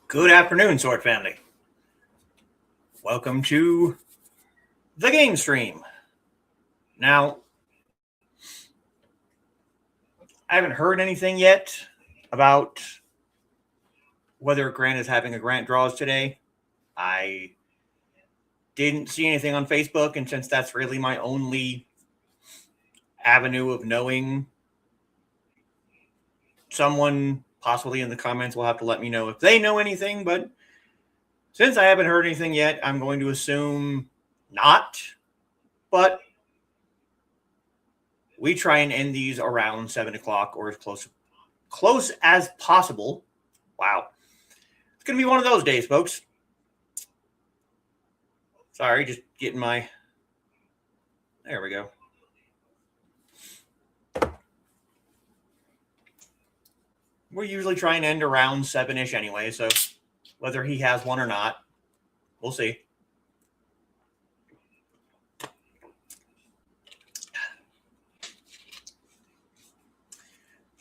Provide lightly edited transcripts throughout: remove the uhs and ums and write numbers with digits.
Good afternoon, Sword Family. Welcome to the game stream. Now, I haven't heard anything yet about whether Grant is having a Grant Draws today. I didn't see anything on Facebook, and since that's really my only avenue of knowing, someone possibly in the comments will have to let me know if they know anything, but since I haven't heard anything yet, I'm going to assume not, but we try and end these around 7 o'clock or as close as possible. Wow. It's going to be one of those days, folks. Sorry, just getting my... There we go. We usually try and end around 7-ish anyway, so whether he has one or not, we'll see.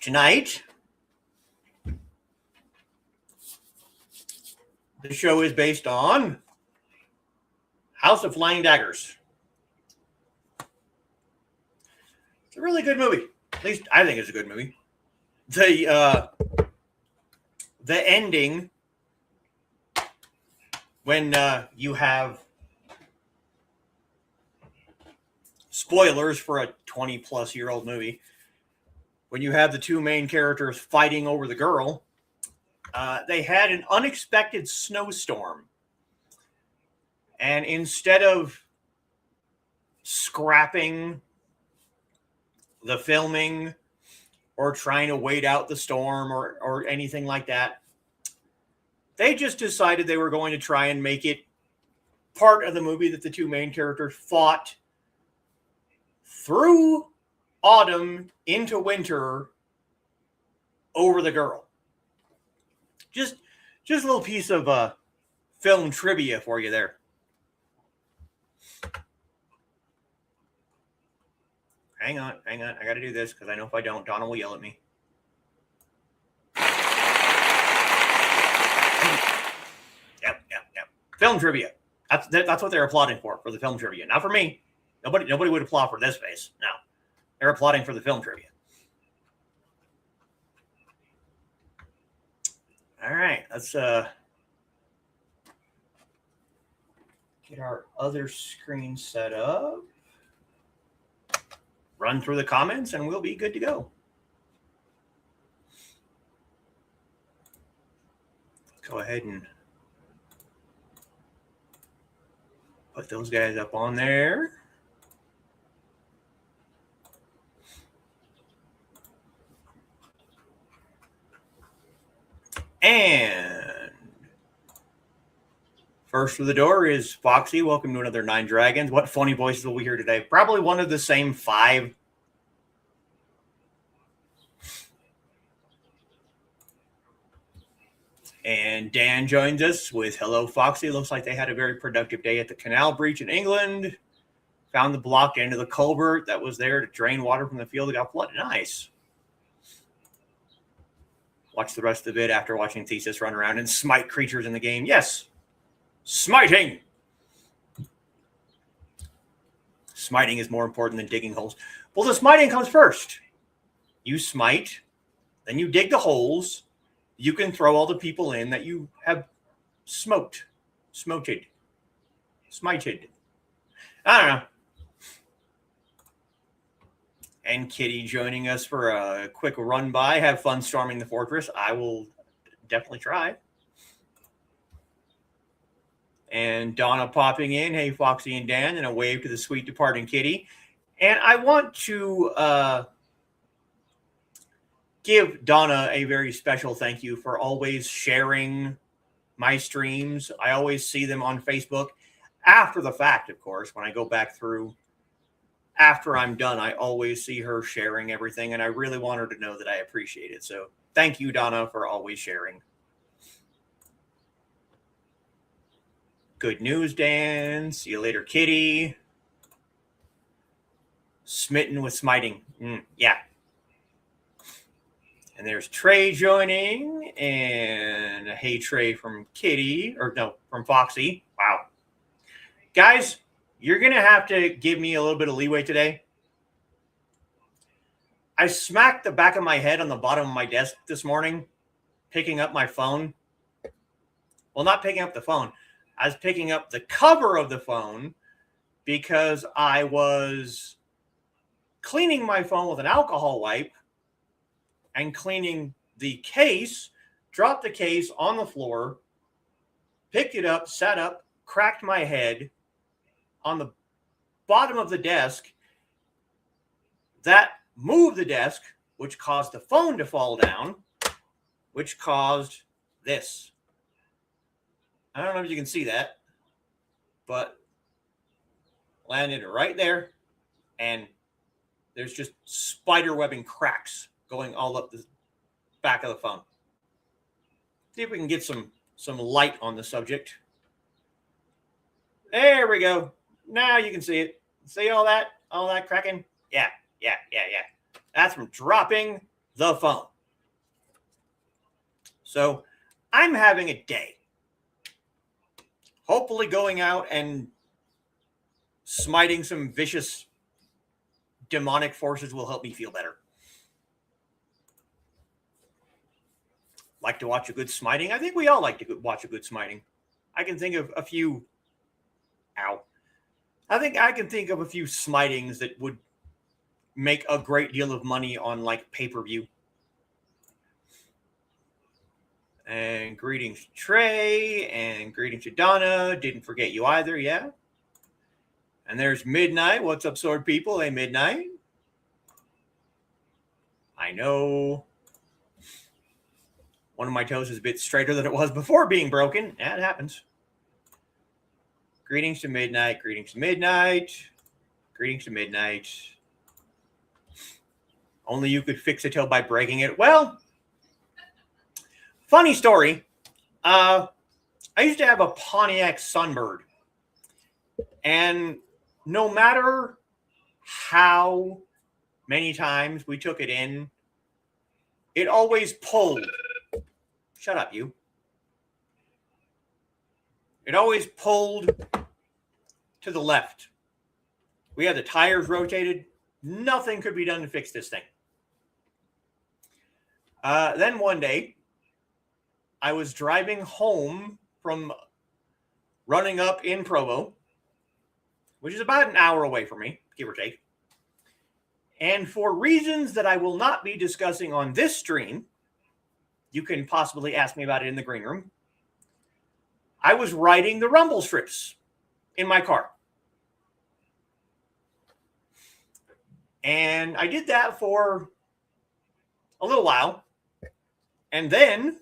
Tonight, the show is based on House of Flying Daggers. It's a really good movie. At least I think it's a good movie. The ending, when you have spoilers for a 20-plus-year-old movie, when you have the two main characters fighting over the girl, they had an unexpected snowstorm. And instead of scrapping the filming or trying to wait out the storm or anything like that, they just decided they were going to try and make it part of the movie that the two main characters fought through autumn into winter over the girl. Just a little piece of film trivia for you there. Hang on. I got to do this because I know if I don't, Donna will yell at me. Yep. Film trivia. That's what they're applauding for the film trivia. Not for me. Nobody would applaud for this face. No. They're applauding for the film trivia. All right. Let's get our other screen set up. Run through the comments and we'll be good to go. Go ahead and put those guys up on there. And first through the door is Foxy. Welcome to another 9Dragons. What funny voices will we hear today? Probably one of the same 5. And Dan joins us with hello, Foxy. Looks like they had a very productive day at the canal breach in England. Found the blocked end of the culvert that was there to drain water from the field that got flooded. Nice. Watch the rest of it after watching Thesis run around and smite creatures in the game. Yes. Smiting. Smiting is more important than digging holes. Well, the smiting comes first. You smite, then you dig the holes. You can throw all the people in that you have smited. I don't know. And Kitty joining us for a quick run by. Have fun storming the fortress. I will definitely try. And Donna popping in. Hey, Foxy and Dan. And a wave to the sweet departing Kitty. And I want to give Donna a very special thank you for always sharing my streams. I always see them on Facebook after the fact, of course. When I go back through after I'm done, I always see her sharing everything, and I really want her to know that I appreciate it. So thank you, Donna, for always sharing. Good news, Dan. See you later, Kitty. Smitten with smiting. Yeah. And there's Trey joining, and a hey Trey from Kitty, or no, from Foxy. Wow. Guys, you're going to have to give me a little bit of leeway today. I smacked the back of my head on the bottom of my desk this morning, picking up my phone. Well, not picking up the phone. I was picking up the cover of the phone because I was cleaning my phone with an alcohol wipe and cleaning the case, dropped the case on the floor, picked it up, sat up, cracked my head on the bottom of the desk. That moved the desk, which caused the phone to fall down, which caused this. I don't know if you can see that, but landed right there, and there's just spider webbing cracks going all up the back of the phone. See if we can get some light on the subject. There we go. Now you can see it. See all that cracking? Yeah. That's from dropping the phone. So I'm having a day. Hopefully going out and smiting some vicious demonic forces will help me feel better. Like to watch a good smiting? I think we all like to watch a good smiting. I can think of a few. Ow. I think I can think of a few smitings that would make a great deal of money on like pay-per-view. And greetings, Trey, and greetings to Donna. Didn't forget you either, yeah. And there's Midnight. What's up, Sword People? Hey, Midnight. I know one of my toes is a bit straighter than it was before being broken. Yeah, it happens. Greetings to Midnight. Greetings to Midnight. Greetings to Midnight. Only you could fix a toe by breaking it. Well, funny story. I used to have a Pontiac Sunbird. And no matter how many times we took it in, it always pulled. Shut up, you. It always pulled to the left. We had the tires rotated. Nothing could be done to fix this thing. Then one day, I was driving home from running up in Provo, which is about an hour away from me, give or take. And for reasons that I will not be discussing on this stream, you can possibly ask me about it in the green room, I was riding the rumble strips in my car. And I did that for a little while. And then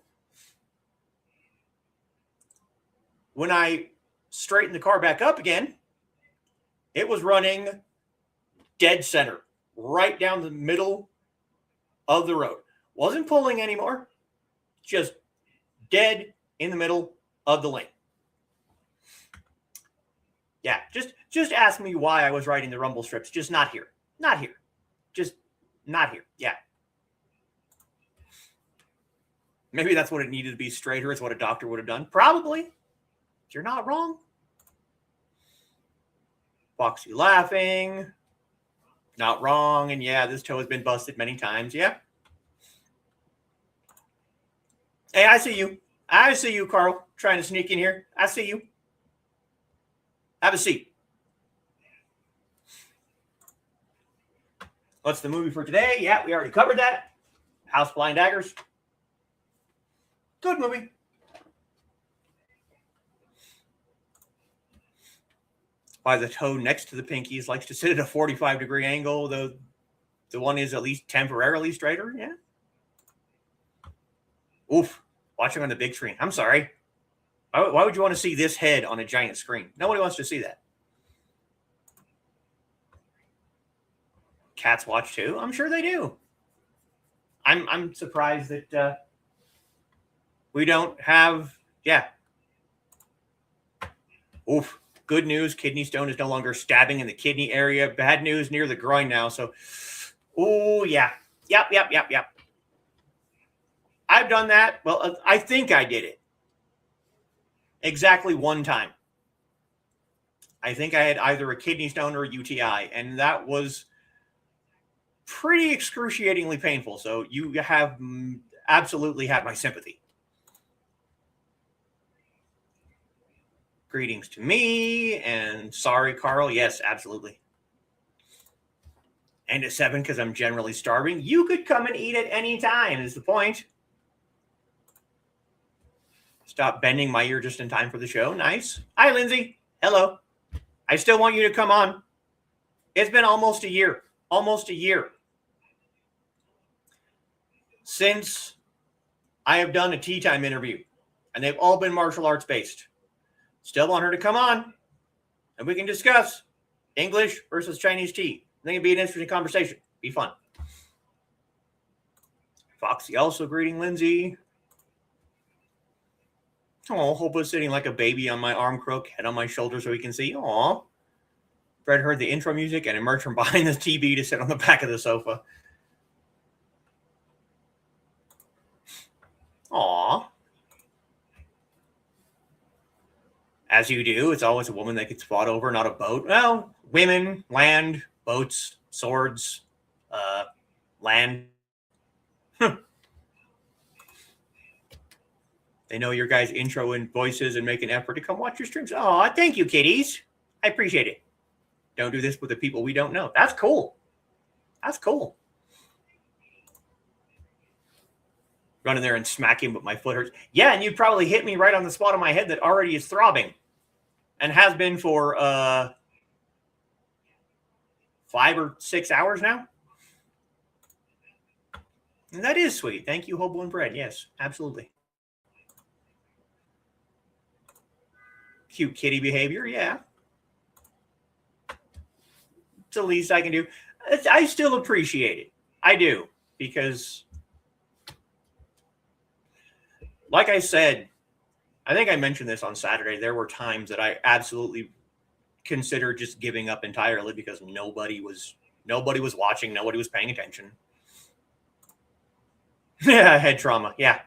when I straightened the car back up again, it was running dead center, right down the middle of the road. Wasn't pulling anymore, just dead in the middle of the lane. Yeah, just ask me why I was riding the rumble strips. Just not here. Not here. Just not here. Yeah. Maybe that's what it needed to be straighter. It's what a doctor would have done. Probably. You're not wrong. Foxy laughing. Not wrong. And yeah, this toe has been busted many times. Yeah. Hey, I see you. I see you, Carl, trying to sneak in here. I see you. Have a seat. What's the movie for today? Yeah, we already covered that. House Blind Daggers. Good movie. By the toe next to the pinkies likes to sit at a 45-degree angle. The one is at least temporarily straighter. Yeah. Oof. Watching on the big screen. I'm sorry. Why would you want to see this head on a giant screen? Nobody wants to see that. Cats watch too? I'm sure they do. I'm surprised that we don't have, yeah. Oof. Good news, kidney stone is no longer stabbing in the kidney area. Bad news, near the groin now. So, oh, yeah. Yep. I've done that. Well, I think I did it exactly one time. I think I had either a kidney stone or a UTI, and that was pretty excruciatingly painful. So you have absolutely have my sympathy. Greetings to me, and sorry, Carl. Yes, absolutely. And at 7 because I'm generally starving. You could come and eat at any time is the point. Stop bending my ear just in time for the show. Nice. Hi, Lindsay. Hello. I still want you to come on. It's been almost a year. Almost a year since I have done a tea time interview, and they've all been martial arts based. Still want her to come on, and we can discuss English versus Chinese tea. I think it'd be an interesting conversation. Be fun. Foxy also greeting Lindsay. Oh, Hope was sitting like a baby on my arm crook, head on my shoulder so he can see. Aw. Fred heard the intro music and emerged from behind the TV to sit on the back of the sofa. Aw. As you do, it's always a woman that gets fought over, not a boat. Well, women, land, boats, swords, land. They know your guys' intro and voices and make an effort to come watch your streams. Aw, thank you, kiddies. I appreciate it. Don't do this with the people we don't know. That's cool. That's cool. Run in there and smack him, but my foot hurts. Yeah, and you probably hit me right on the spot of my head that already is throbbing and has been for 5 or 6 hours now. And that is sweet. Thank you, Hobo and Bread. Yes, absolutely. Cute kitty behavior, yeah. It's the least I can do. I still appreciate it. I do, because like I said, I think I mentioned this on Saturday, there were times that I absolutely considered just giving up entirely because nobody was watching, nobody was paying attention. Yeah, head trauma. Yeah.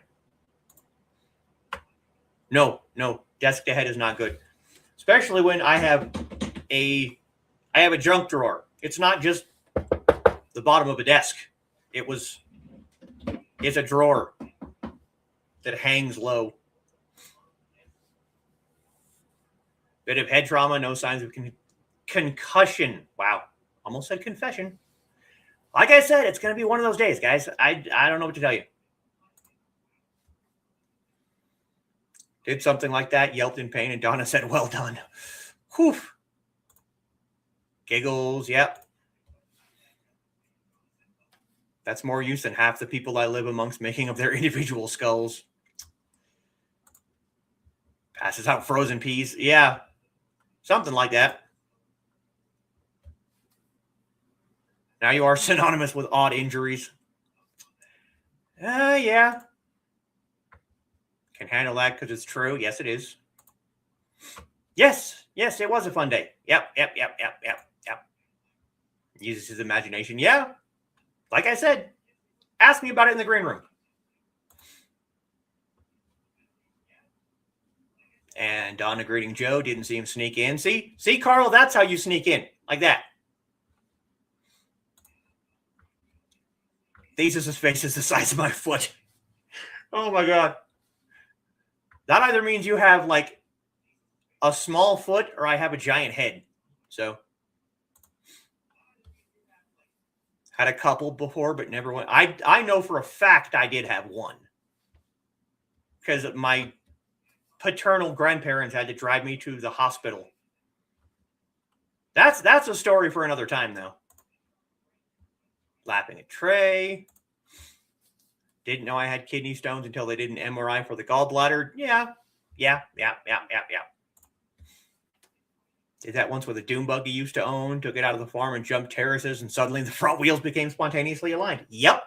No, desk to head is not good. Especially when I have a junk drawer. It's not just the bottom of a desk. It's a drawer that hangs low. Bit of head trauma, no signs of concussion. Wow. Almost said confession. Like I said, it's going to be one of those days, guys. I don't know what to tell you. Did something like that, yelped in pain, and Donna said, well done. Whew. Giggles, yep. That's more use than half the people I live amongst making of their individual skulls. Passes out frozen peas. Yeah, something like that. Now you are synonymous with odd injuries. Yeah. Can handle that because it's true. Yes, it is. Yes, it was a fun day. Yep. Uses his imagination. Yeah. Like I said, ask me about it in the green room. And Donna greeting Joe. Didn't see him sneak in. See, Carl, that's how you sneak in. Like that. Thesis' face is the size of my foot. Oh, my God. That either means you have, like, a small foot or I have a giant head. So, had a couple before, but never went. I know for a fact I did have one. Because my paternal grandparents had to drive me to the hospital. That's a story for another time, though. Lapping a tray. Didn't know I had kidney stones until they did an MRI for the gallbladder. Yeah. Did that once with a dune buggy used to own. Took it out of the farm and jumped terraces, and suddenly the front wheels became spontaneously aligned. Yep.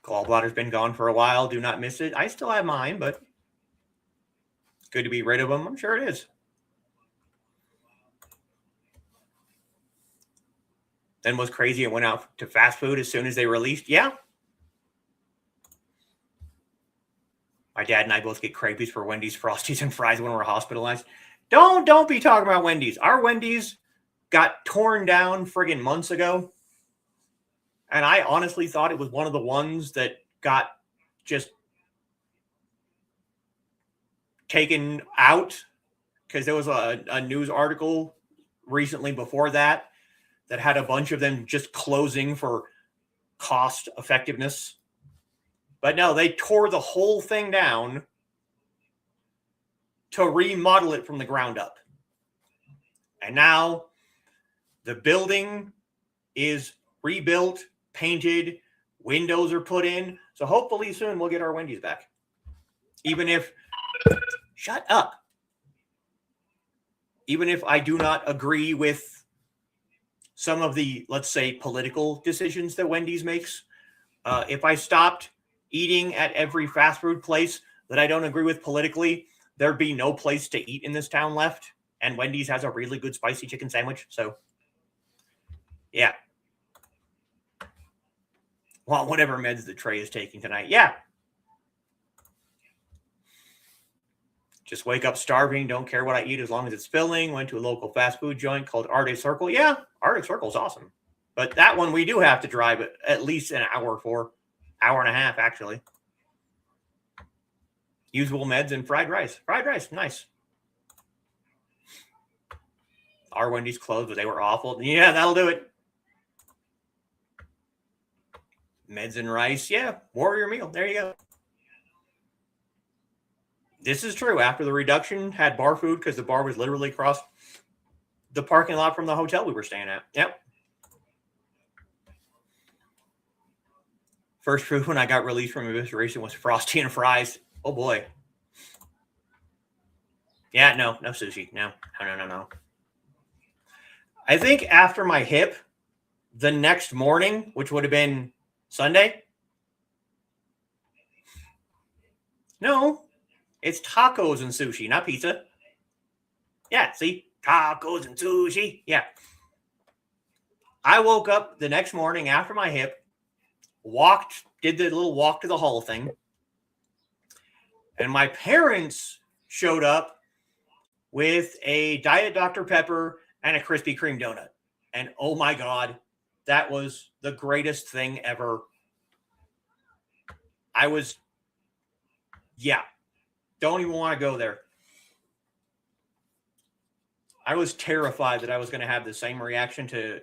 Gallbladder's been gone for a while. Do not miss it. I still have mine, but it's good to be rid of them. I'm sure it is. then was crazy and went out to fast food as soon as they released. Yeah. My dad and I both get crappies for Wendy's, Frosties, and fries when we're hospitalized. Don't be talking about Wendy's. Our Wendy's got torn down friggin' months ago. And I honestly thought it was one of the ones that got just taken out because there was a news article recently before that had a bunch of them just closing for cost effectiveness. But no, they tore the whole thing down to remodel it from the ground up. And now the building is rebuilt, painted, windows are put in. So hopefully soon we'll get our Wendy's back. Even if, shut up. Even if I do not agree with some of the, let's say, political decisions that Wendy's makes, if I stopped eating at every fast food place that I don't agree with politically, there'd be no place to eat in this town left. And Wendy's has a really good spicy chicken sandwich. So, yeah. Well, whatever meds the Trey is taking tonight. Yeah. Just wake up starving. Don't care what I eat as long as it's filling. Went to a local fast food joint called Arctic Circle. Yeah, Arctic Circle's awesome. But that one we do have to drive at least an hour for. Hour and a half, actually. Usual meds and fried rice. Fried rice, nice. Our Wendy's closed, but they were awful. Yeah, that'll do it. Meds and rice. Yeah, warrior meal. There you go. This is true. After the reduction, had bar food because the bar was literally across the parking lot from the hotel we were staying at. Yep. First food when I got released from evisceration was Frosty and fries. Oh, boy. Yeah, no sushi. No. I think after my hip, the next morning, which would have been Sunday. No, it's tacos and sushi, not pizza. Yeah, see? Tacos and sushi. Yeah. I woke up the next morning after my hip, did the little walk to the hall thing. And my parents showed up with a Diet Dr. Pepper and a Krispy Kreme donut. And oh my God, that was the greatest thing ever. Don't even want to go there. I was terrified that I was going to have the same reaction to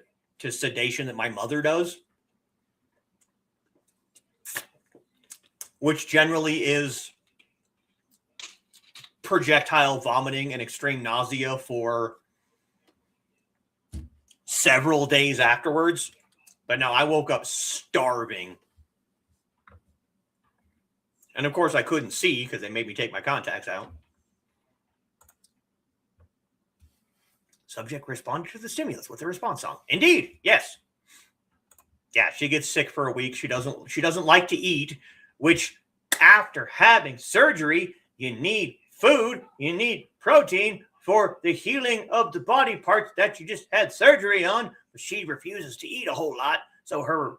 sedation that my mother does, which generally is projectile vomiting and extreme nausea for several days afterwards. But no, I woke up starving. And of course I couldn't see because they made me take my contacts out. Subject responded to the stimulus with a response song. Indeed, yes. Yeah, she gets sick for a week. She doesn't like to eat, which after having surgery, you need food, you need protein for the healing of the body parts that you just had surgery on. But she refuses to eat a whole lot, so her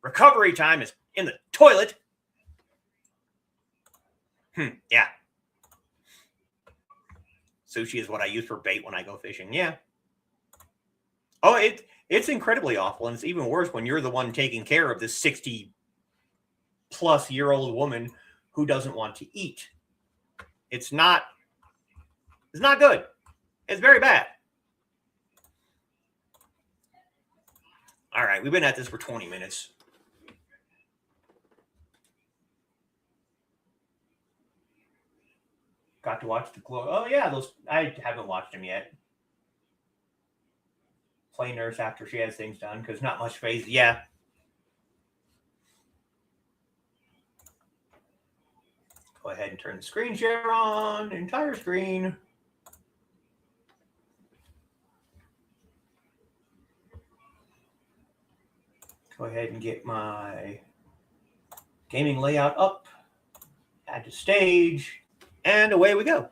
recovery time is in the toilet. Yeah. Sushi is what I use for bait when I go fishing. Yeah. Oh, it's incredibly awful, and it's even worse when you're the one taking care of this 60-plus-year-old woman who doesn't want to eat. It's not good. It's very bad. All right, we've been at this for 20 minutes. Got to watch the Glow. Oh yeah, those I haven't watched them yet. Play nurse after she has things done because not much phase. Yeah. Go ahead and turn the screen share on. Entire screen. Go ahead and get my gaming layout up. Add to stage. And away we go.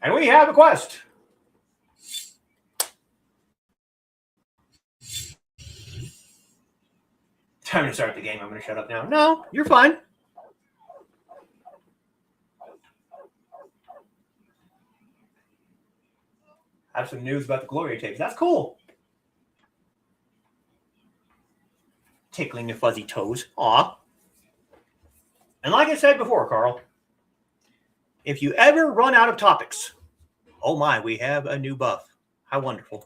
And we have a quest. Time to start the game. I'm going to shut up now. No, you're fine. Have some news about the Gloria tapes. That's cool. Tickling the fuzzy toes. Aw. And like I said before, Carl, if you ever run out of topics, oh my, we have a new buff. How wonderful.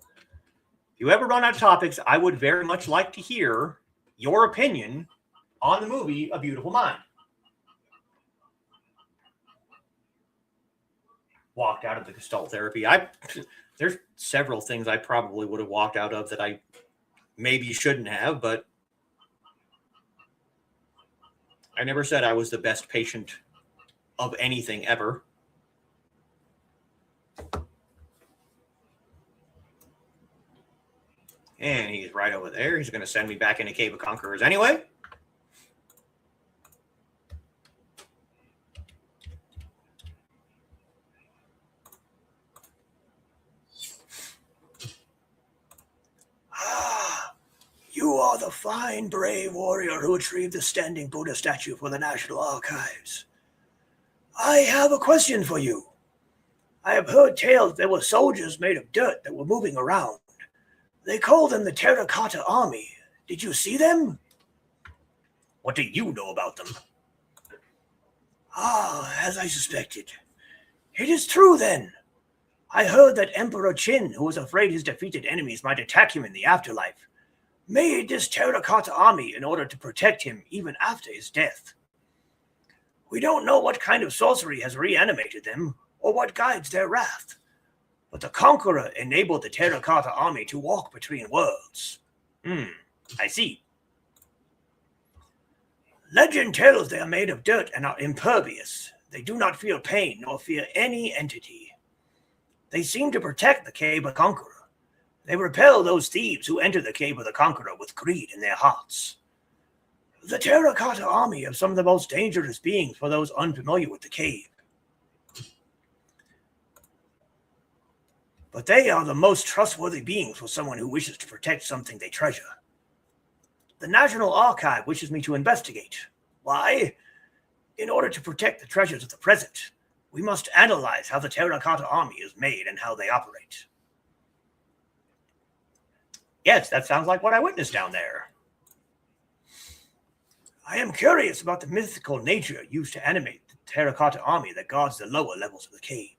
If you ever run out of topics, I would very much like to hear your opinion on the movie A Beautiful Mind. Walked out of the Gestalt therapy. There's several things I probably would have walked out of that I maybe shouldn't have, but I never said I was the best patient of anything ever. And he's right over there. He's going to send me back into Cave of Conquerors anyway. You are the fine, brave warrior who retrieved the standing Buddha statue for the National Archives. I have a question for you. I have heard tales there were soldiers made of dirt that were moving around. They called them the Terracotta Army. Did you see them? What do you know about them? As I suspected. It is true, then. I heard that Emperor Qin, who was afraid his defeated enemies might attack him in the afterlife, made this Terracotta Army in order to protect him even after his death. We don't know what kind of sorcery has reanimated them, or what guides their wrath, but the Conqueror enabled the Terracotta Army to walk between worlds. I see. Legend tells they are made of dirt and are impervious. They do not feel pain nor fear any entity. They seem to protect the Cave of the Conqueror. They repel those thieves who enter the Cave of the Conqueror with greed in their hearts. The Terracotta Army are some of the most dangerous beings for those unfamiliar with the cave. But they are the most trustworthy beings for someone who wishes to protect something they treasure. The National Archive wishes me to investigate. Why? In order to protect the treasures of the present, we must analyze how the Terracotta Army is made and how they operate. Yes, that sounds like what I witnessed down there. I am curious about the mythical nature used to animate the Terracotta Army that guards the lower levels of the cave.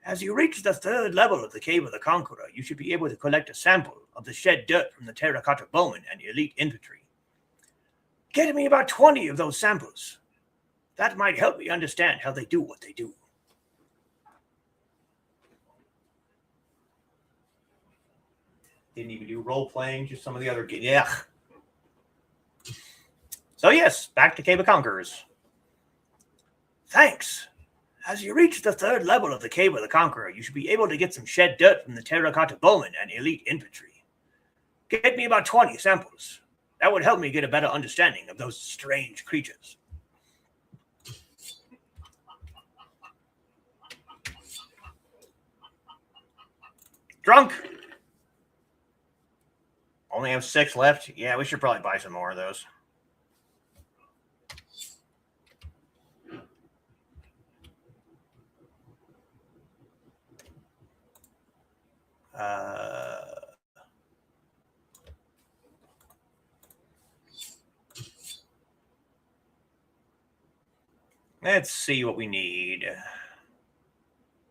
As you reach the third level of the Cave of the Conqueror, you should be able to collect a sample of the shed dirt from the Terracotta Bowmen and elite infantry. Get me about 20 of those samples. That might help me understand how they do what they do. Didn't even do role-playing, just some of the other games. Yeah. So yes, back to Cave of Conquerors. Thanks. As you reach the third level of the Cave of the Conqueror, you should be able to get some shed dirt from the Terracotta Bowmen and elite infantry. Get me about 20 samples. That would help me get a better understanding of those strange creatures. Drunk! Only have 6 left? Yeah, we should probably buy some more of those. Let's see what we need.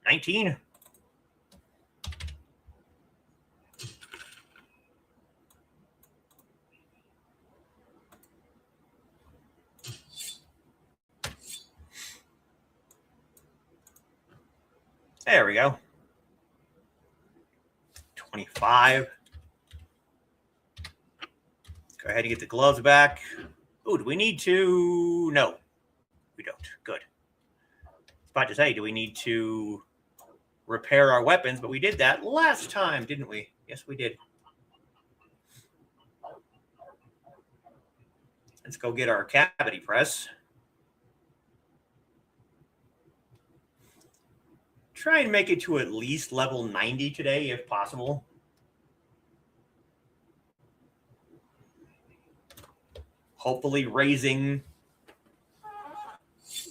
19? There we go. 25. Go ahead and get the gloves back. Ooh, do we need to... No, we don't. Good. I was about to say, do we need to repair our weapons? But we did that last time, didn't we? Yes, we did. Let's go get our cavity press. try and make it to at least level 90 today, if possible. Hopefully raising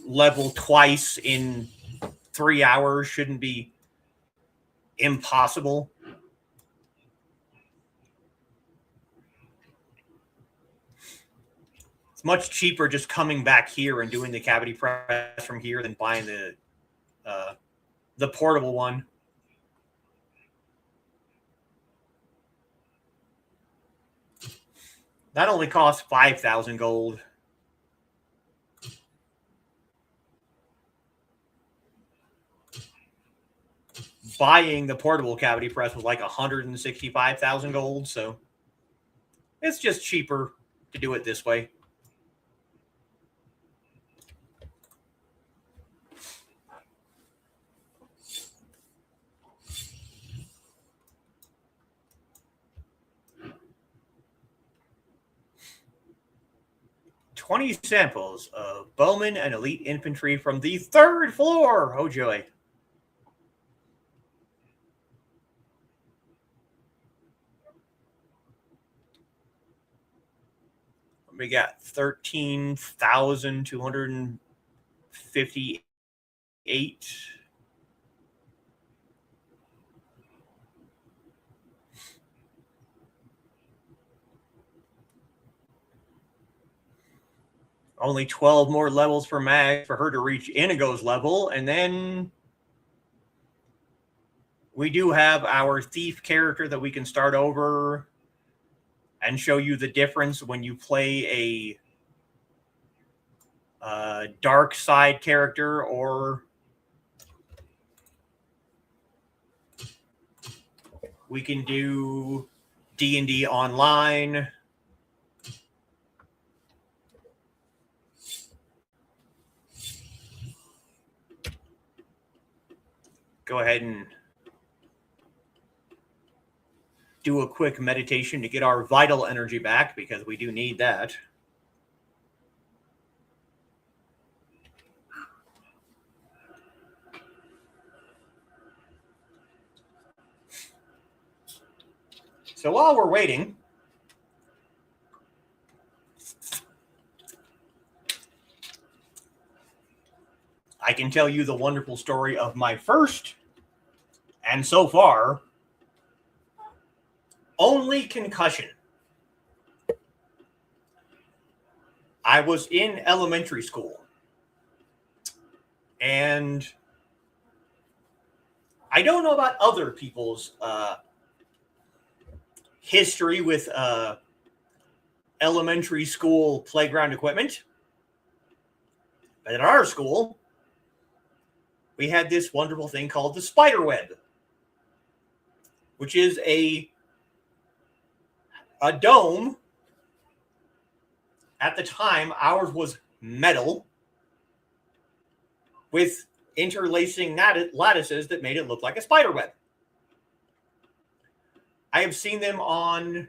level twice in 3 hours shouldn't be impossible. It's much cheaper just coming back here and doing the cavity press from here than buying the portable one. That only costs 5,000 gold. Buying the portable cavity press was like 165,000 gold, so it's just cheaper to do it this way. $20 samples of bowmen and elite infantry from the 3rd floor. Oh, joy. We got 13,258. Only 12 more levels for Mag for her to reach Inigo's level. And then we do have our thief character that we can start over and show you the difference when you play a dark side character or we can do D&D online. Go ahead and do a quick meditation to get our vital energy back because we do need that. So while we're waiting, I can tell you the wonderful story of my first, and so far, only concussion. I was in elementary school, and I don't know about other people's history with elementary school playground equipment, but at our school, we had this wonderful thing called the spider web, which is a dome. At the time, ours was metal with interlacing lattices that made it look like a spider web. I have seen them on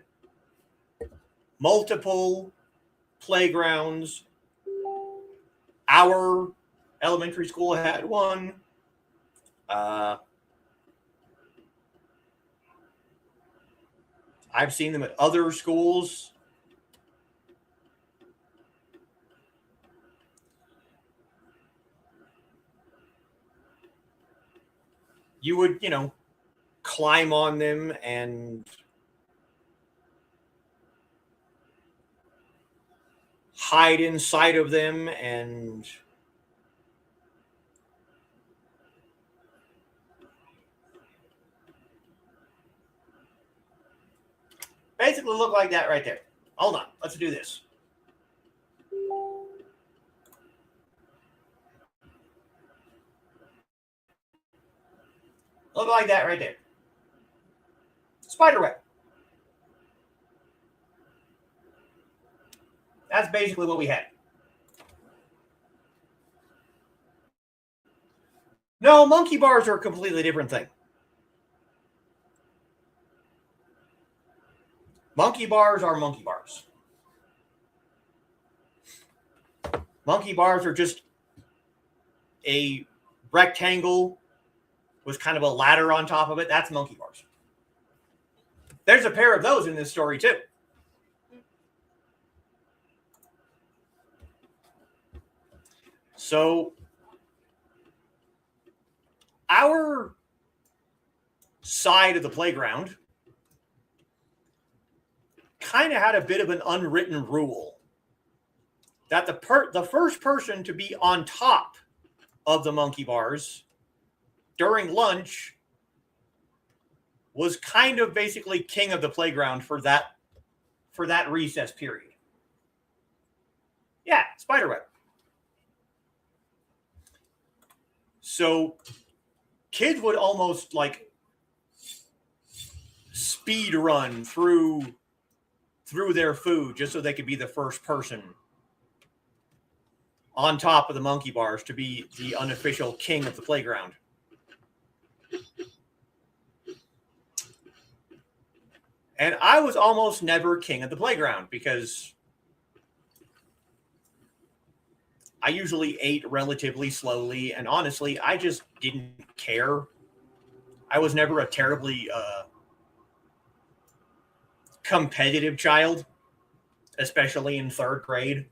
multiple playgrounds. Our elementary school had one. I've seen them at other schools. You would, climb on them and hide inside of them and basically look like that right there. Hold on. Let's do this. Look like that right there. Spider web. That's basically what we had. No, monkey bars are a completely different thing. Monkey bars are monkey bars. Monkey bars are just a rectangle with kind of a ladder on top of it. That's monkey bars. There's a pair of those in this story too. So our side of the playground kind of had a bit of an unwritten rule that the first person to be on top of the monkey bars during lunch was kind of basically king of the playground for that recess period. Yeah, spiderweb. So kids would almost like speed run through their food just so they could be the first person on top of the monkey bars to be the unofficial king of the playground. And I was almost never king of the playground because I usually ate relatively slowly, and honestly, I just didn't care. I was never a terribly competitive child, especially in third grade.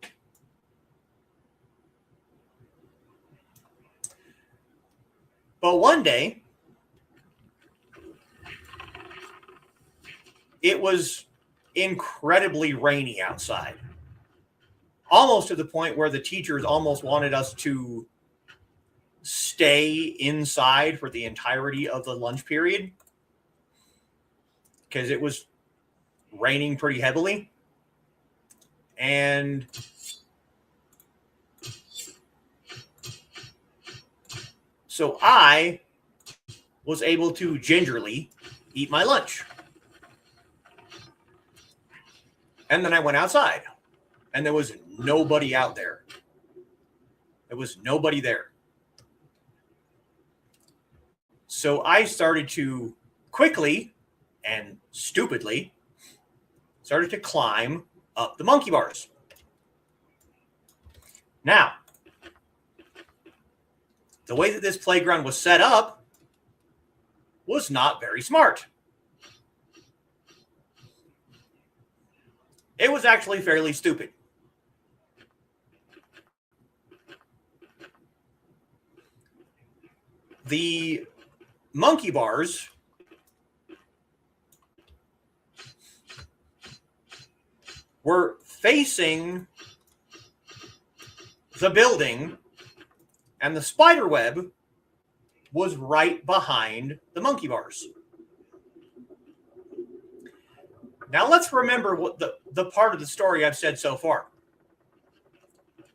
But one day, it was incredibly rainy outside, almost to the point where the teachers almost wanted us to stay inside for the entirety of the lunch period because it was raining pretty heavily. And so I was able to gingerly eat my lunch. And then I went outside, and there was nobody out there. There was nobody there. So I started to quickly and stupidly started to climb up the monkey bars. Now, the way that this playground was set up was not very smart. It was actually fairly stupid. The monkey bars were facing the building, and the spider web was right behind the monkey bars. Now let's remember what the part of the story I've said so far.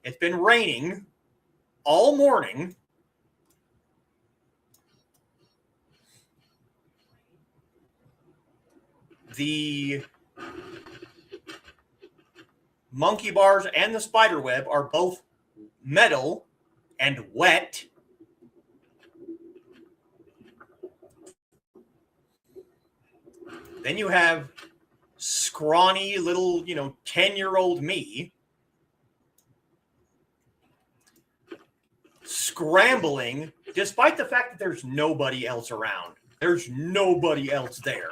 It's been raining all morning. The monkey bars and the spider web are both metal and wet. Then you have scrawny little, 10-year-old me scrambling despite the fact that there's nobody else around. There's nobody else there.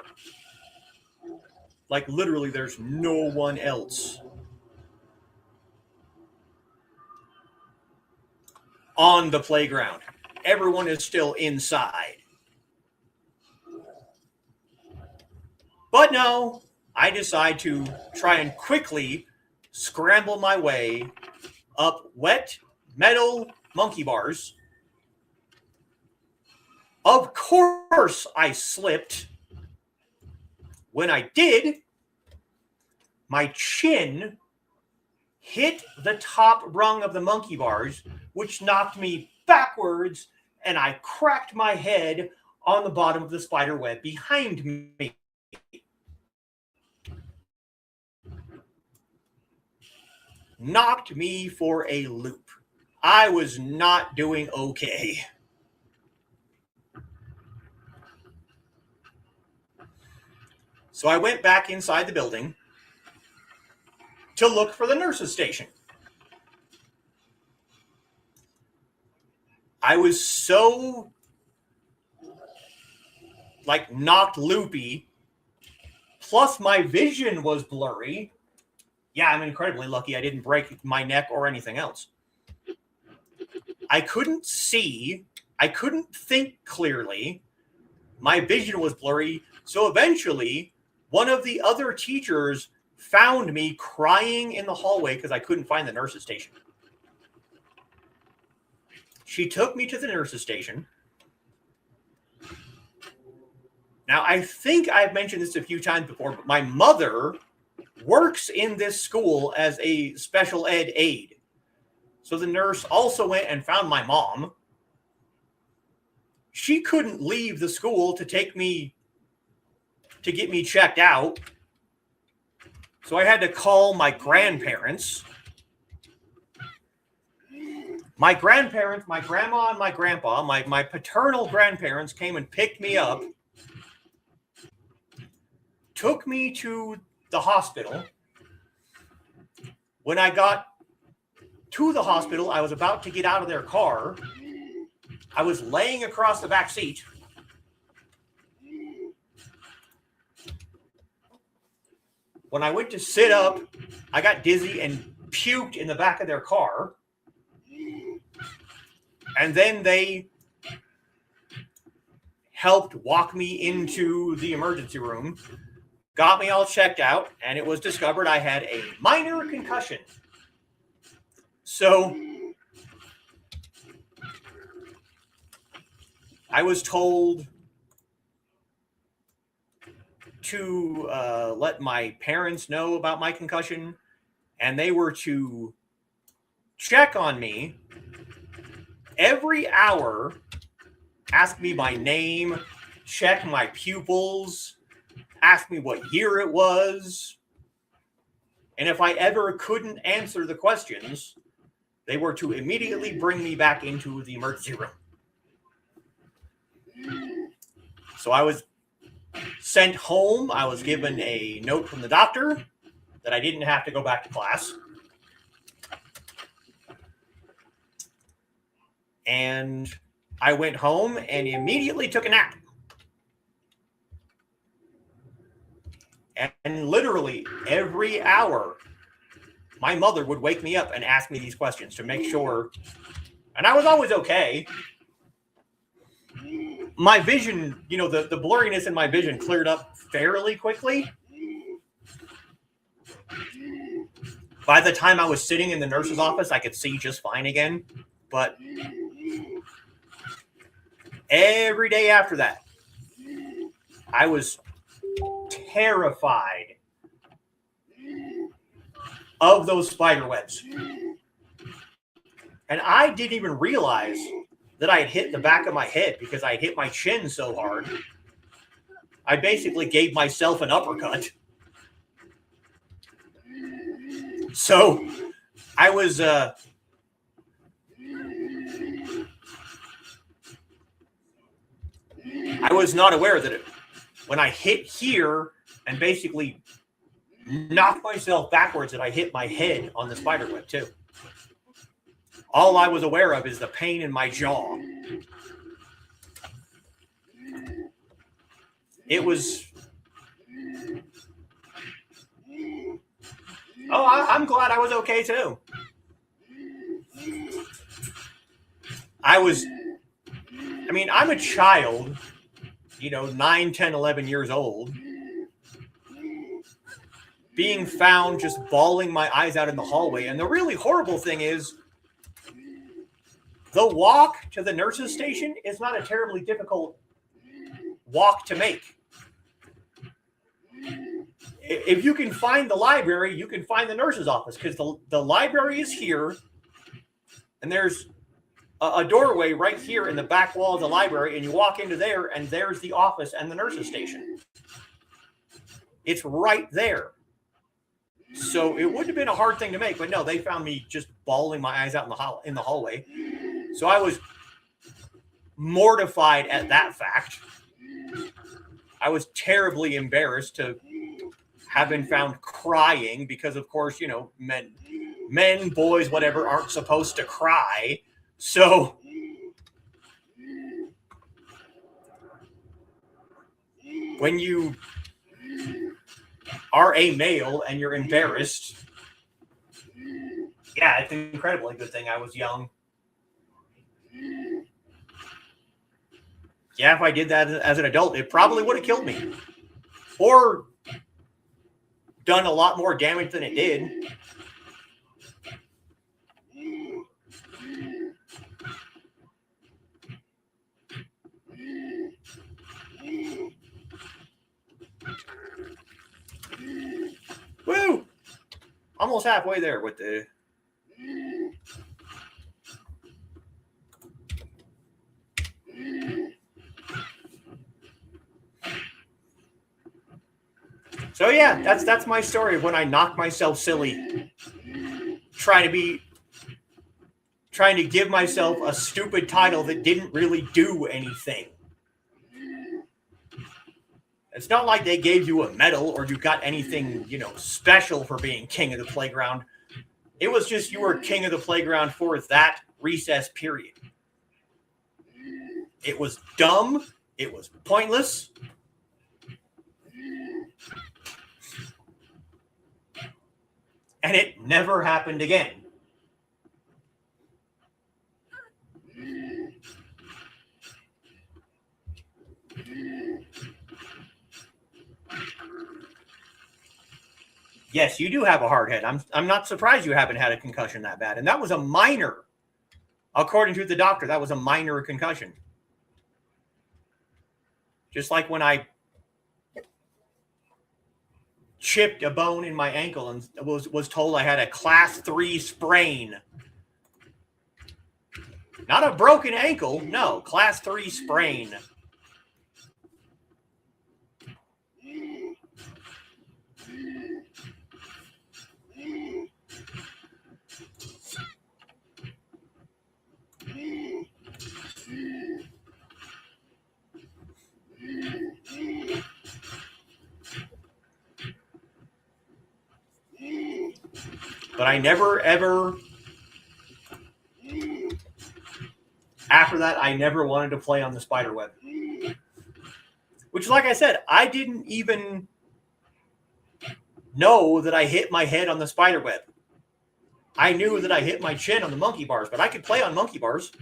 Like literally there's no one else on the playground. Everyone is still inside. But no, I decide to try and quickly scramble my way up wet metal monkey bars. Of course I slipped. When I did, my chin hit the top rung of the monkey bars, which knocked me backwards, and I cracked my head on the bottom of the spider web behind me. Knocked me for a loop. I was not doing okay. So I went back inside the building to look for the nurse's station. I was so like knocked loopy, plus my vision was blurry. Yeah, I'm incredibly lucky I didn't break my neck or anything else. I couldn't see. I couldn't think clearly. My vision was blurry. So eventually, one of the other teachers found me crying in the hallway because I couldn't find the nurse's station. She took me to the nurse's station. Now, I think I've mentioned this a few times before, but my mother works in this school as a special ed aide. So the nurse also went and found my mom. She couldn't leave the school to get me checked out. So I had to call my grandparents. My grandparents, my grandma and my grandpa, my paternal grandparents came and picked me up, took me to the hospital. When I got to the hospital, I was about to get out of their car. I was laying across the back seat. When I went to sit up, I got dizzy and puked in the back of their car. And then they helped walk me into the emergency room, got me all checked out, and it was discovered I had a minor concussion. So I was told to let my parents know about my concussion, and they were to check on me every hour, ask me my name, check my pupils, ask me what year it was. And if I ever couldn't answer the questions, they were to immediately bring me back into the emergency room. So I was sent home. I was given a note from the doctor that I didn't have to go back to class. And I went home and immediately took a nap. And literally every hour, my mother would wake me up and ask me these questions to make sure. And I was always okay. My vision, the blurriness in my vision cleared up fairly quickly. By the time I was sitting in the nurse's office, I could see just fine again. But every day after that, I was terrified of those spider webs. And I didn't even realize that I had hit the back of my head because I had hit my chin so hard. I basically gave myself an uppercut. So I was not aware that when I hit here and basically knocked myself backwards, that I hit my head on the spider web too. All I was aware of is the pain in my jaw. It was... I'm glad I was okay too. I'm a child, 9, 10, 11 years old, being found just bawling my eyes out in the hallway. And the really horrible thing is, the walk to the nurse's station is not a terribly difficult walk to make. If you can find the library, you can find the nurse's office, because the library is here, and there's a doorway right here in the back wall of the library, and you walk into there, and there's the office and the nurse's station. It's right there. So it wouldn't have been a hard thing to make, but no, they found me just bawling my eyes out in the hallway. So I was mortified at that fact. I was terribly embarrassed to have been found crying because, of course, men, boys, whatever, aren't supposed to cry. So when you are a male and you're embarrassed, yeah, it's an incredibly good thing I was young. Yeah, if I did that as an adult, it probably would have killed me. Or done a lot more damage than it did. Woo! Almost halfway there with the... So yeah, that's my story of when I knocked myself silly. Trying to give myself a stupid title that didn't really do anything. It's not like they gave you a medal or you got anything, special for being king of the playground. It was just you were king of the playground for that recess period. It was dumb. It was pointless. And it never happened again. Yes, you do have a hard head. I'm not surprised you haven't had a concussion that bad. And that was a minor. According to the doctor, that was a minor concussion. Just like when I chipped a bone in my ankle and was told I had a class 3 sprain. Not a broken ankle, no, class 3 sprain. But I never, ever, after that, I never wanted to play on the spider web. Which, like I said, I didn't even know that I hit my head on the spider web. I knew that I hit my chin on the monkey bars, but I could play on monkey bars.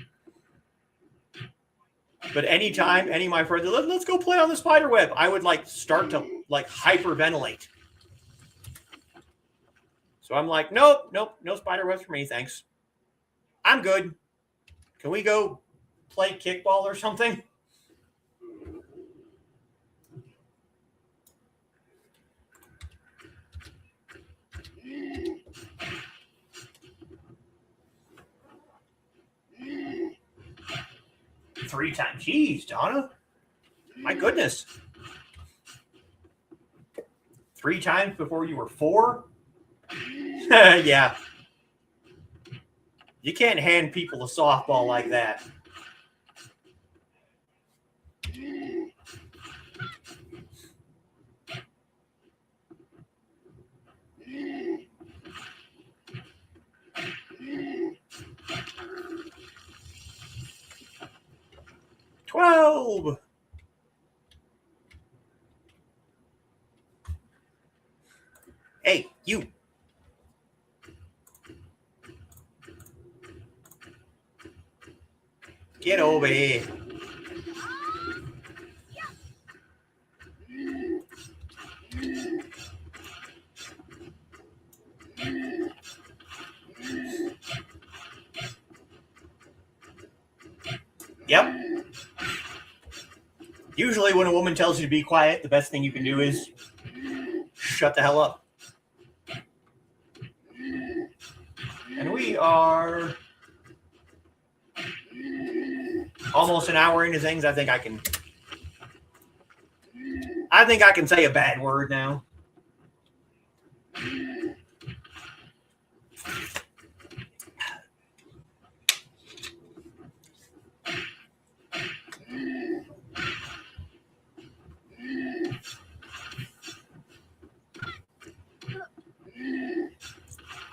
But anytime any of my friends said, let's go play on the spider web, I would start to hyperventilate. So I'm like, nope, no spider webs for me, thanks. I'm good. Can we go play kickball or something? Three times. Jeez, Donna. My goodness. 3 times before you were 4? Yeah. You can't hand people a softball like that. $12. Hey, you. Get over here. Yep. Usually when a woman tells you to be quiet, the best thing you can do is shut the hell up. And we are almost an hour into things. I think I can say a bad word now.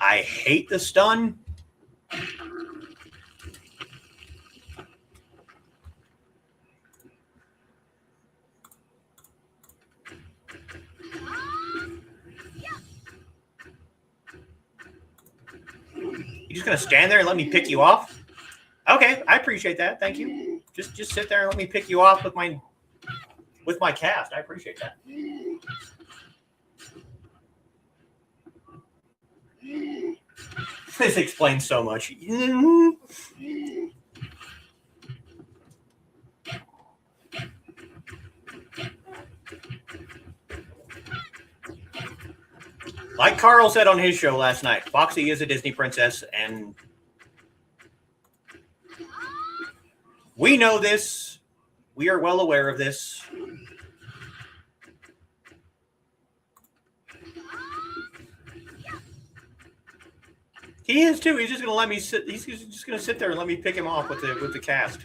I hate the stun. You just gonna stand there and let me pick you off? Okay, I appreciate that. Thank you. Just sit there and let me pick you off with my cast. I appreciate that. This explains so much. Like Carl said on his show last night, Foxy is a Disney princess, and we know this. We are well aware of this. He is too. He's just going to let me sit. He's just going to sit there and let me pick him off with the cast.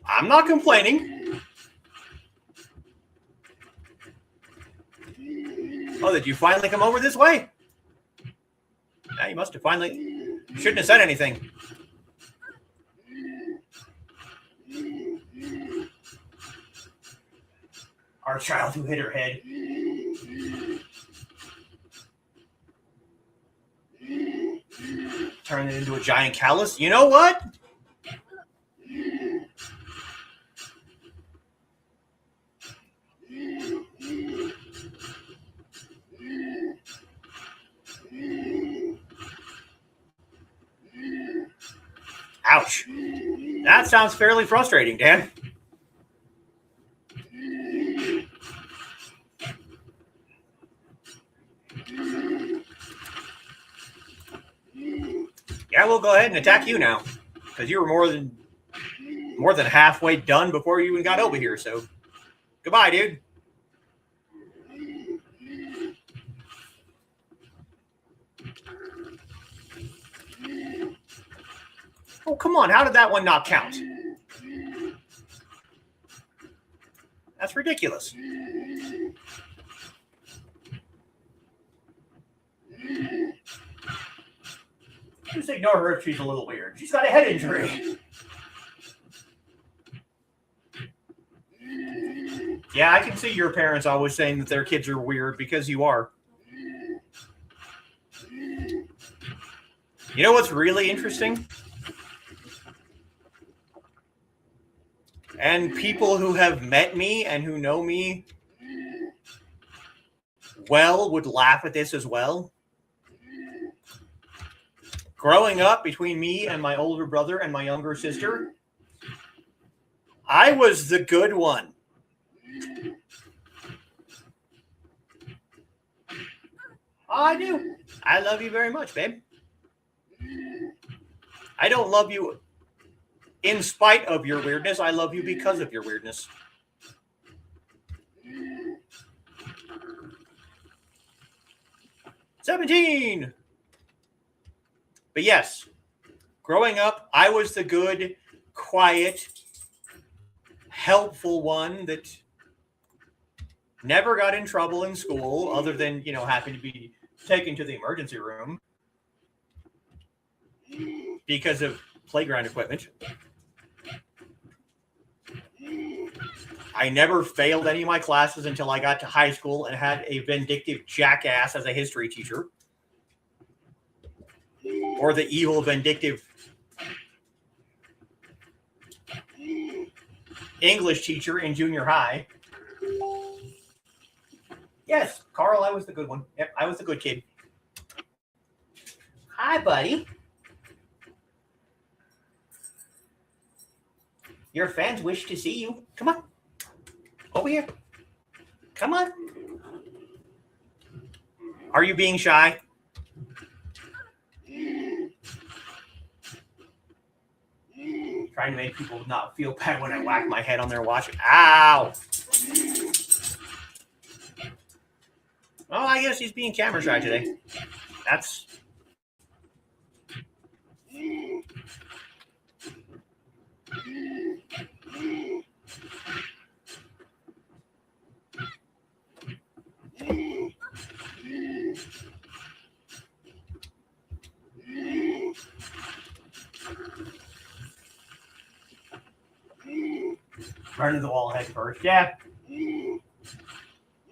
I'm not complaining. Oh, did you finally come over this way? Yeah, you must have finally. You shouldn't have said anything. Our child who hit her head. Turn it into a giant callus. You know what? Ouch. That sounds fairly frustrating, Dan. Yeah, we'll go ahead and attack you now, because you were more than halfway done before you even got over here. So, goodbye, dude. Oh, come on. How did that one not count? That's ridiculous. Just ignore her if she's a little weird. She's got a head injury. Yeah, I can see your parents always saying that their kids are weird because you are. You know what's really interesting? And people who have met me and who know me well would laugh at this as well. Growing up between me and my older brother and my younger sister, I was the good one. I do. I love you very much, babe. I don't love you in spite of your weirdness. I love you because of your weirdness. $17. But yes, growing up, I was the good, quiet, helpful one that never got in trouble in school other than, having to be taken to the emergency room because of playground equipment. I never failed any of my classes until I got to high school and had a vindictive jackass as a history teacher. Or the evil, vindictive English teacher in junior high. Yes, Carl, I was the good one. Yep, I was the good kid. Hi, buddy. Your fans wish to see you. Come on. Over here. Come on. Are you being shy? Trying to make people not feel bad when I whack my head on their watch. Ow! Oh, I guess he's being camera shy today. That's... Run to the wall head first. Yeah.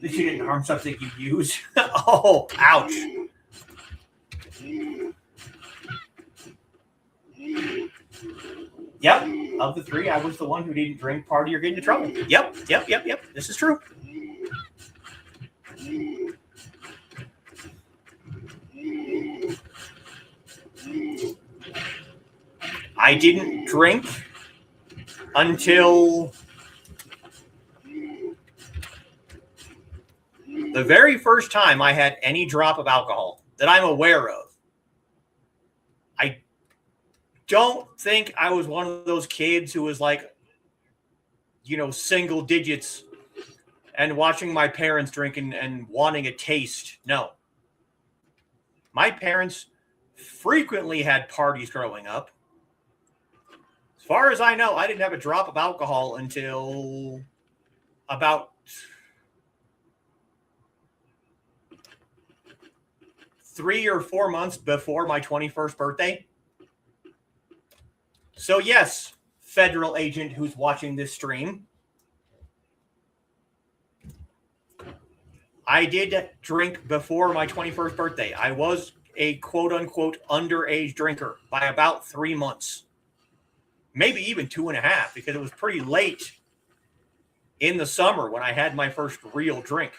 That you didn't harm something you use. Oh, ouch. Yep. Of the three, I was the one who didn't drink party or get into trouble. Yep. This is true. I didn't drink until the very first time I had any drop of alcohol that I'm aware of. I don't think I was one of those kids who was like, single digits and watching my parents drinking and wanting a taste. No. My parents frequently had parties growing up. As far as I know, I didn't have a drop of alcohol until about 3 or 4 months before my 21st birthday. So yes, federal agent who's watching this stream, I did drink before my 21st birthday. I was a quote-unquote underage drinker by about 3 months. Maybe even 2.5, because it was pretty late in the summer when I had my first real drink.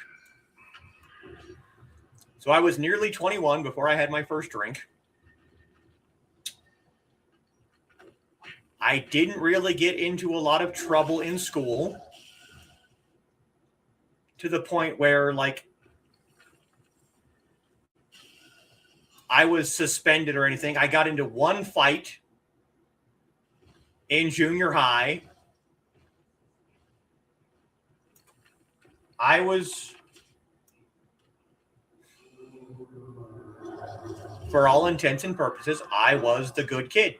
So I was nearly 21 before I had my first drink. I didn't really get into a lot of trouble in school to the point where, I was suspended or anything. I got into one fight in junior high. I was, for all intents and purposes, I was the good kid.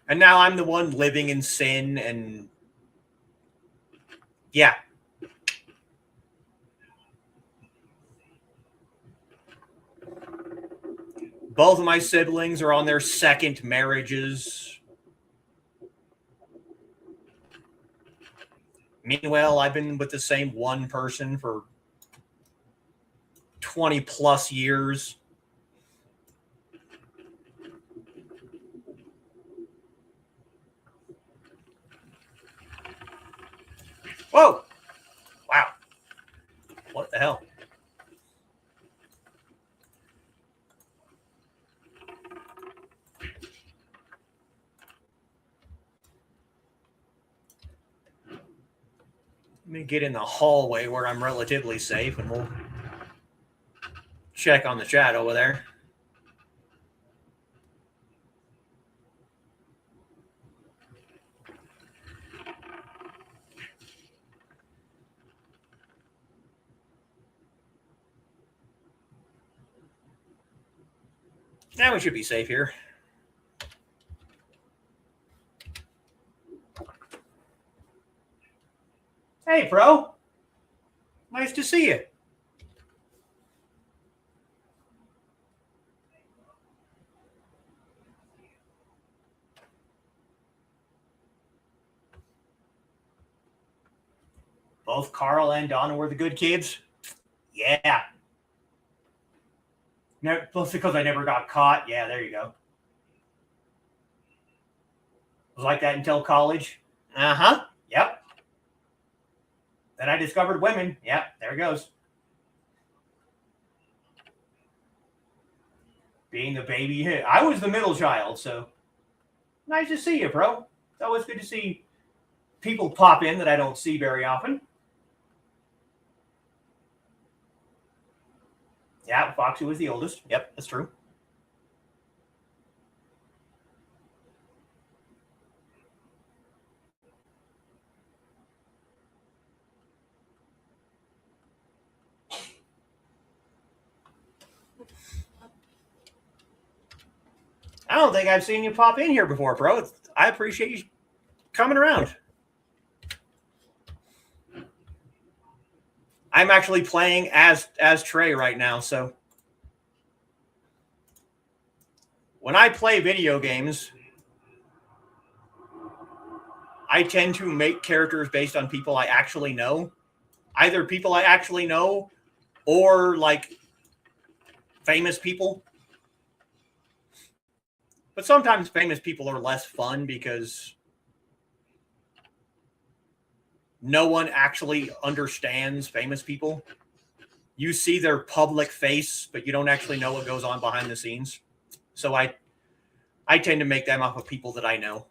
And now I'm the one living in sin and yeah. Both of my siblings are on their second marriages. Meanwhile, I've been with the same one person for 20 plus years. Whoa! Wow. What the hell? Let me get in the hallway where I'm relatively safe, and we'll check on the chat over there. Now we should be safe here. Hey, bro. Nice to see you. Both Carl and Donna were the good kids? Yeah. No, plus because I never got caught. Yeah, there you go. It was like that until college. Uh-huh. Yep. Then I discovered women. Yep, there it goes. Being the baby. I was the middle child, so nice to see you, bro. It's always good to see people pop in that I don't see very often. Yeah, Foxy was the oldest. Yep, that's true. I don't think I've seen you pop in here before, bro. I appreciate you coming around. I'm actually playing as Trey right now, so when I play video games, I tend to make characters based on people I actually know. Either people I actually know or like famous people. But sometimes famous people are less fun because no one actually understands famous people. You see their public face, but you don't actually know what goes on behind the scenes. So I tend to make them off of people that I know.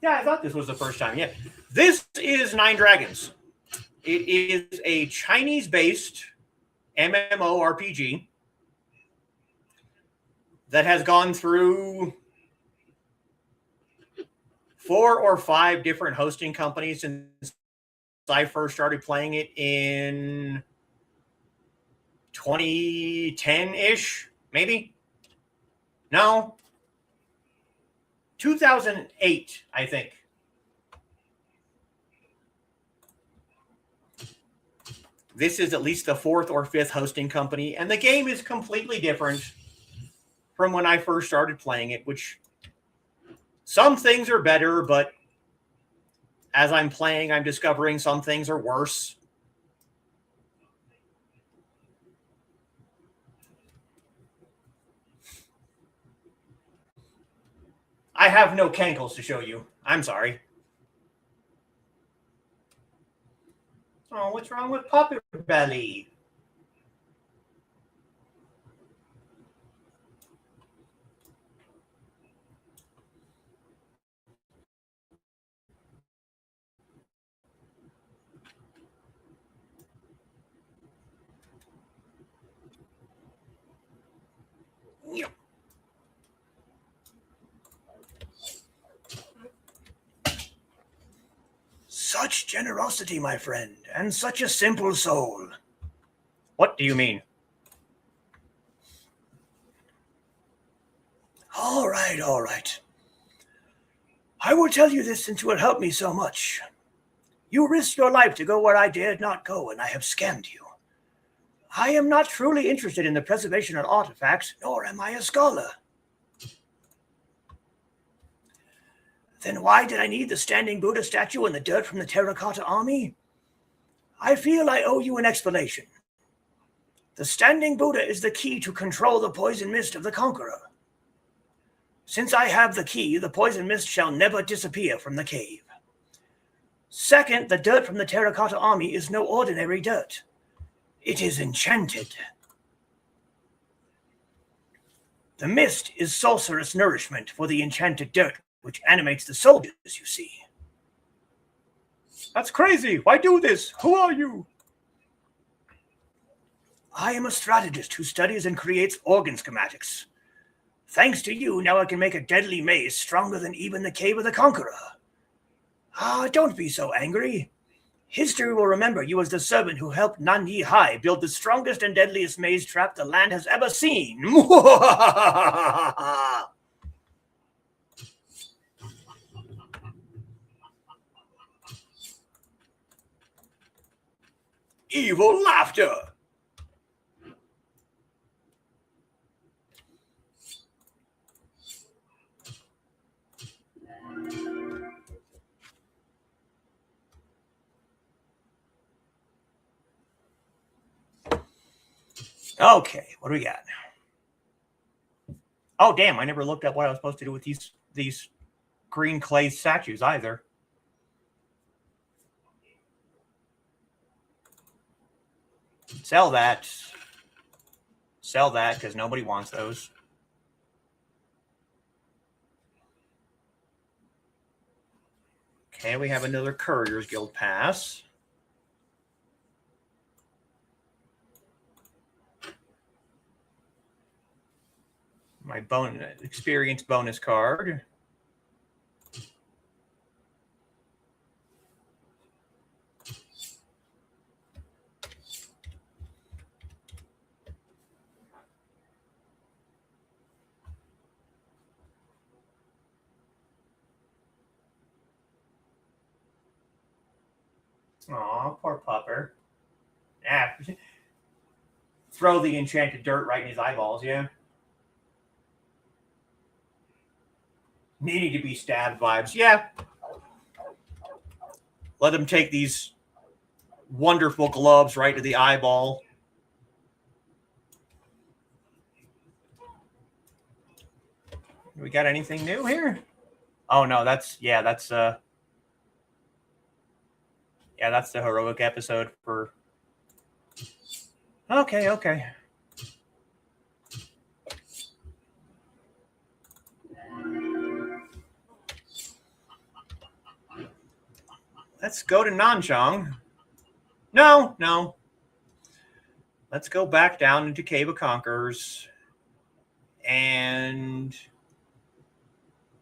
Yeah, I thought this was the first time. Yeah. This is 9Dragons. It is a Chinese-based MMORPG that has gone through 4 or 5 different hosting companies since I first started playing it in 2010-ish, maybe? No. 2008, I think. This is at least the 4th or 5th hosting company, and the game is completely different from when I first started playing it, which some things are better, but as I'm playing, I'm discovering some things are worse. I have no cankles to show you. I'm sorry. Oh, what's wrong with Puppet Belly? Such generosity, my friend, and such a simple soul. What do you mean? All right, all right. I will tell you this since you will help me so much. You risked your life to go where I dared not go, and I have scammed you. I am not truly interested in the preservation of artifacts, nor am I a scholar. Then why did I need the standing Buddha statue and the dirt from the terracotta army? I feel I owe you an explanation. The standing Buddha is the key to control the poison mist of the conqueror. Since I have the key, the poison mist shall never disappear from the cave. Second, the dirt from the terracotta army is no ordinary dirt. It is enchanted. The mist is sorcerous nourishment for the enchanted dirt, which animates the soldiers, you see. That's crazy. Why do this? Who are you? I am a strategist who studies and creates organ schematics. Thanks to you, now I can make a deadly mace stronger than even the Cave of the Conqueror. Don't be so angry. History will remember you as the servant who helped Nanyi Hai build the strongest and deadliest maze trap the land has ever seen. Evil laughter. Okay, what do we got? Oh, damn, I never looked up what I was supposed to do with these green clay statues either. Sell that. Sell that, because nobody wants those. Okay, we have another Courier's Guild pass. My experience bonus card. Aw, poor pupper. Ah, throw the enchanted dirt right in his eyeballs, yeah? Needing to be stabbed vibes. Yeah. Let them take these wonderful gloves right to the eyeball. We got anything new here? Oh no, that's the heroic episode for. Okay. Let's go to Nanchang. No. Let's go back down into Cave of Conquerors. And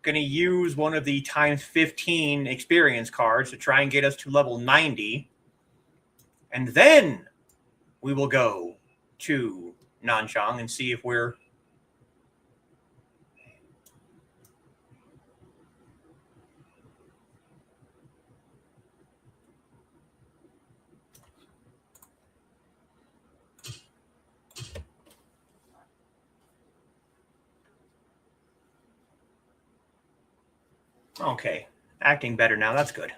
going to use one of the times 15 experience cards to try and get us to level 90. And then we will go to Nanchang and see if we're... Okay, acting better now. That's good.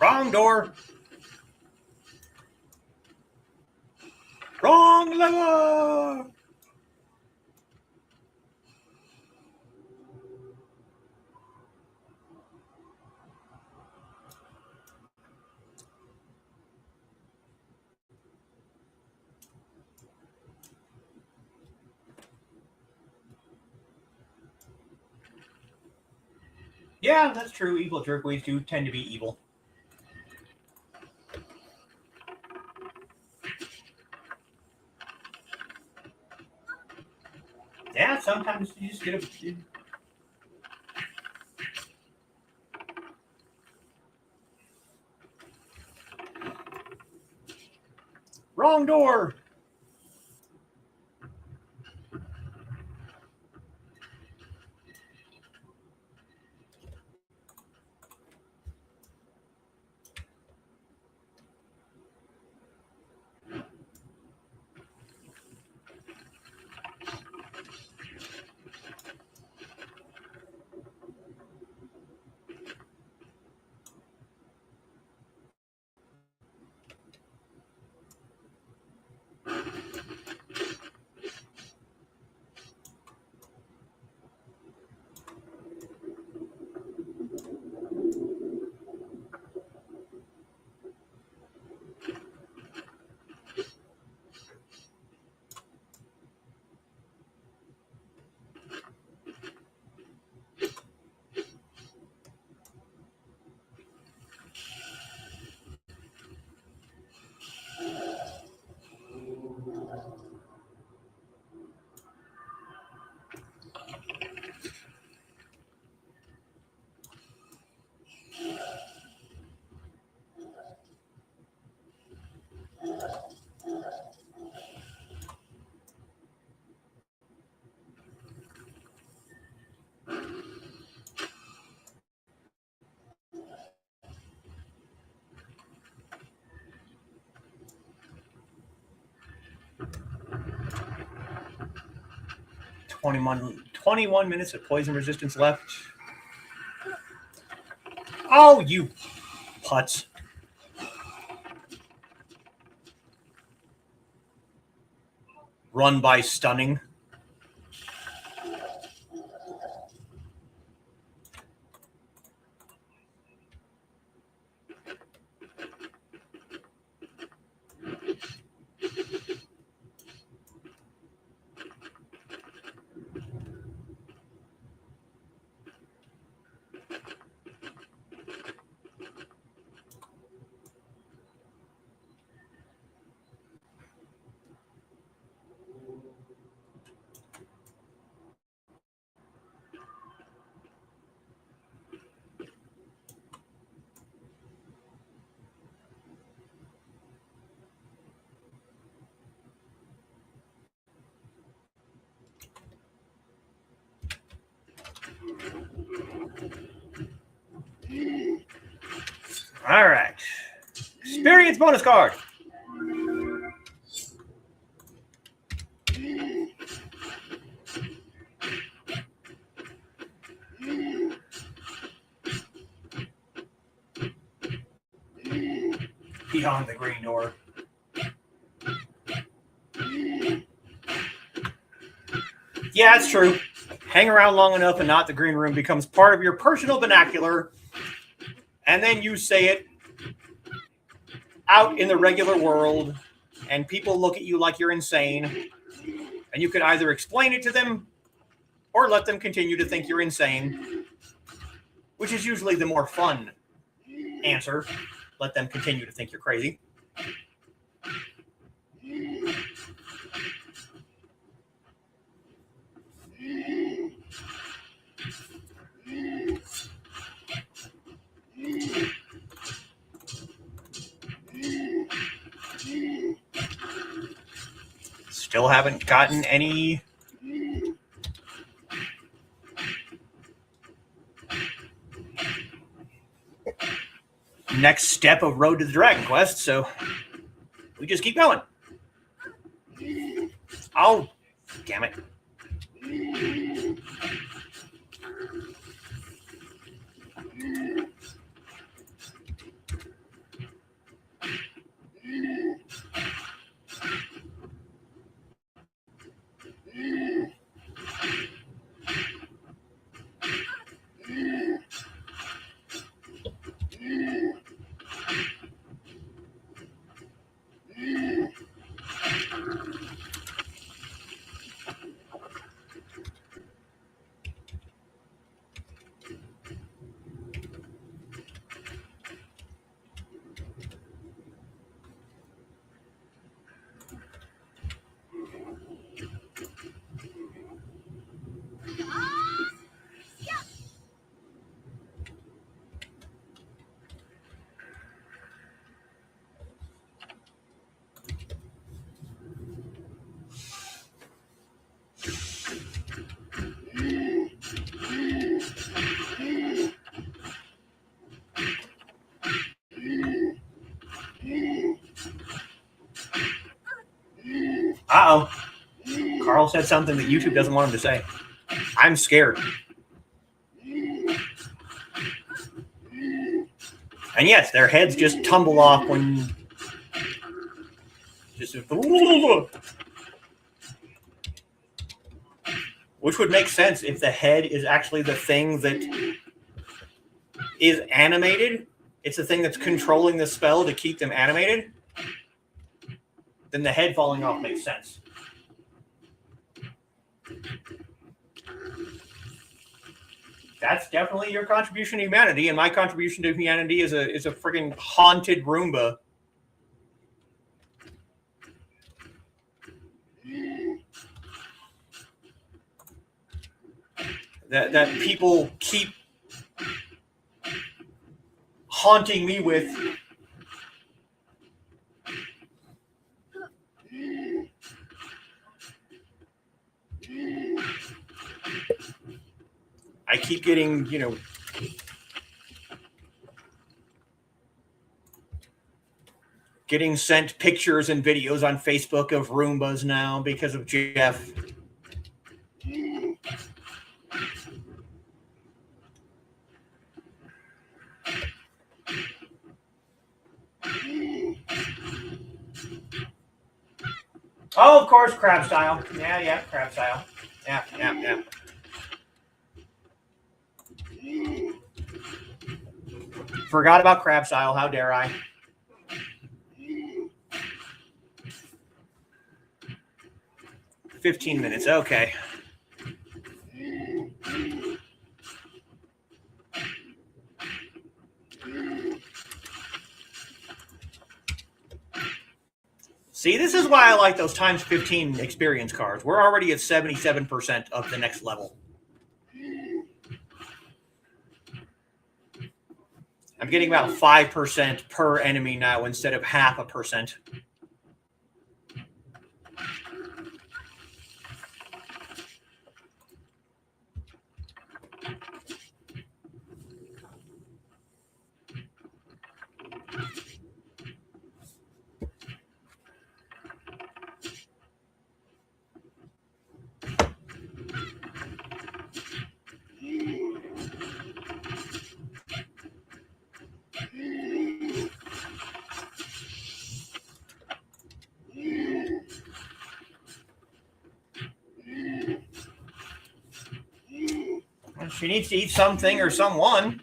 Wrong door. Wrong lever. Yeah, that's true. Evil jerkways do tend to be evil. Yeah, sometimes you just get a... Wrong door. Twenty-one minutes of poison resistance left. Oh, you putz. run by stunning. All right. Experience bonus card. Beyond the green door. Yeah, it's true. Hang around long enough and not the green room becomes part of your personal vernacular, and then you say it out in the regular world, and people look at you like you're insane, and you could either explain it to them or let them continue to think you're insane, which is usually the more fun answer. Let them continue to think you're crazy. Still haven't gotten any next step of Road to the Dragon Quest, so we just keep going. Oh, damn it. Uh-oh. Carl said something that YouTube doesn't want him to say. I'm scared. And yes, their heads just tumble off when... just... Which would make sense if the head is actually the thing that is animated. It's the thing that's controlling the spell to keep them animated. Then the head falling off makes sense. That's definitely your contribution to humanity, and my contribution to humanity is a freaking haunted Roomba. That people keep haunting me with. I keep getting, getting sent pictures and videos on Facebook of Roombas now because of Jeff. Oh, of course, crab style. Yeah, crab style. Yeah. Forgot about crab style. How dare I? $15 minutes. Okay. See, this is why I like those times 15 experience cards. We're already at 77% of the next level. I'm getting about 5% per enemy now instead of 0.5%. She needs to eat something or someone.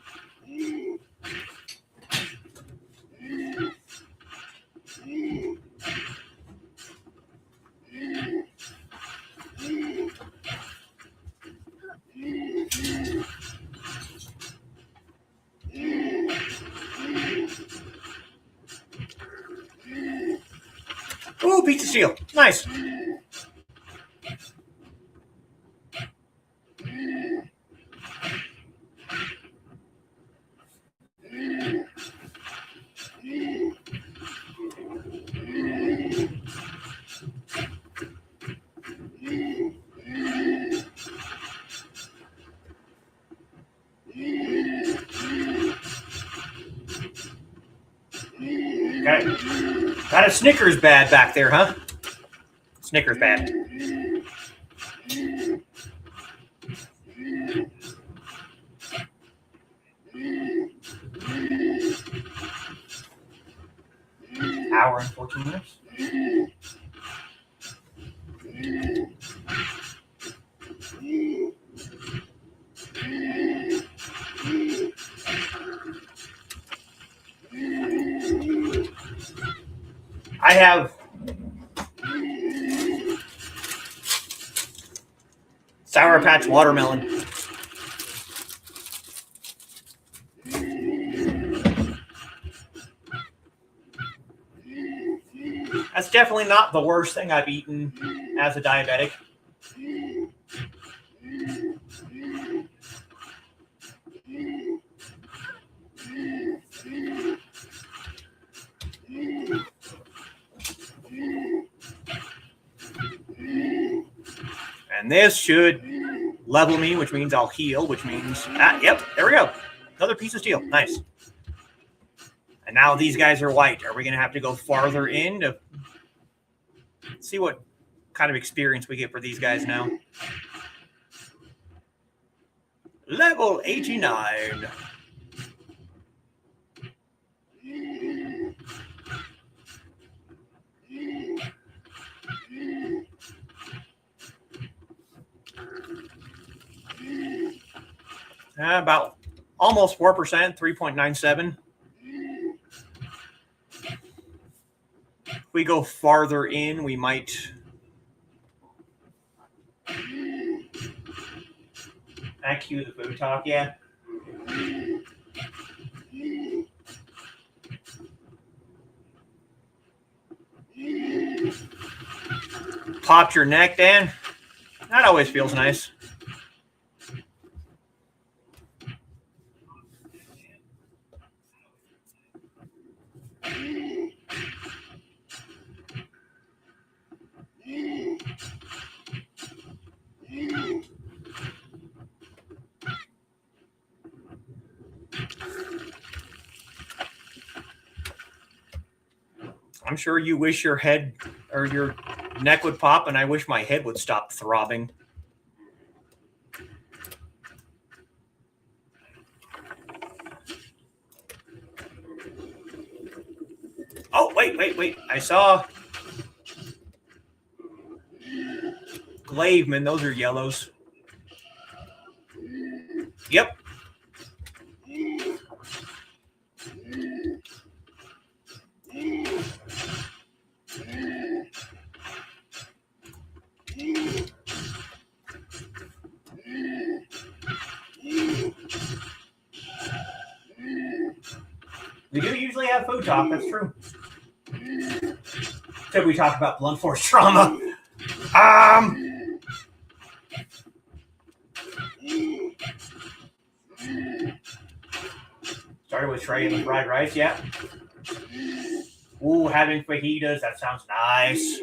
Ooh, pizza steel. Nice. Got a Snickers bad back there, huh? Snickers bad. Hour and 14 minutes. I have Sour Patch watermelon. That's definitely not the worst thing I've eaten as a diabetic. And this should level me, which means I'll heal, which means... yep, there we go. Another piece of steel. Nice. And now these guys are white. Are we going to have to go farther in to see what kind of experience we get for these guys now? Level 89. About almost 4%, 3.97. If we go farther in, we might... I cue the food talk, yeah. Popped your neck, Dan? That always feels nice. I'm sure you wish your head or your neck would pop, and I wish my head would stop throbbing. Oh, wait. I saw Glaveman, those are yellows. Yep. We do usually have food talk, that's true. Could we talk about blunt force trauma? Started with Trey and the fried rice, yeah. Ooh, having fajitas, that sounds nice.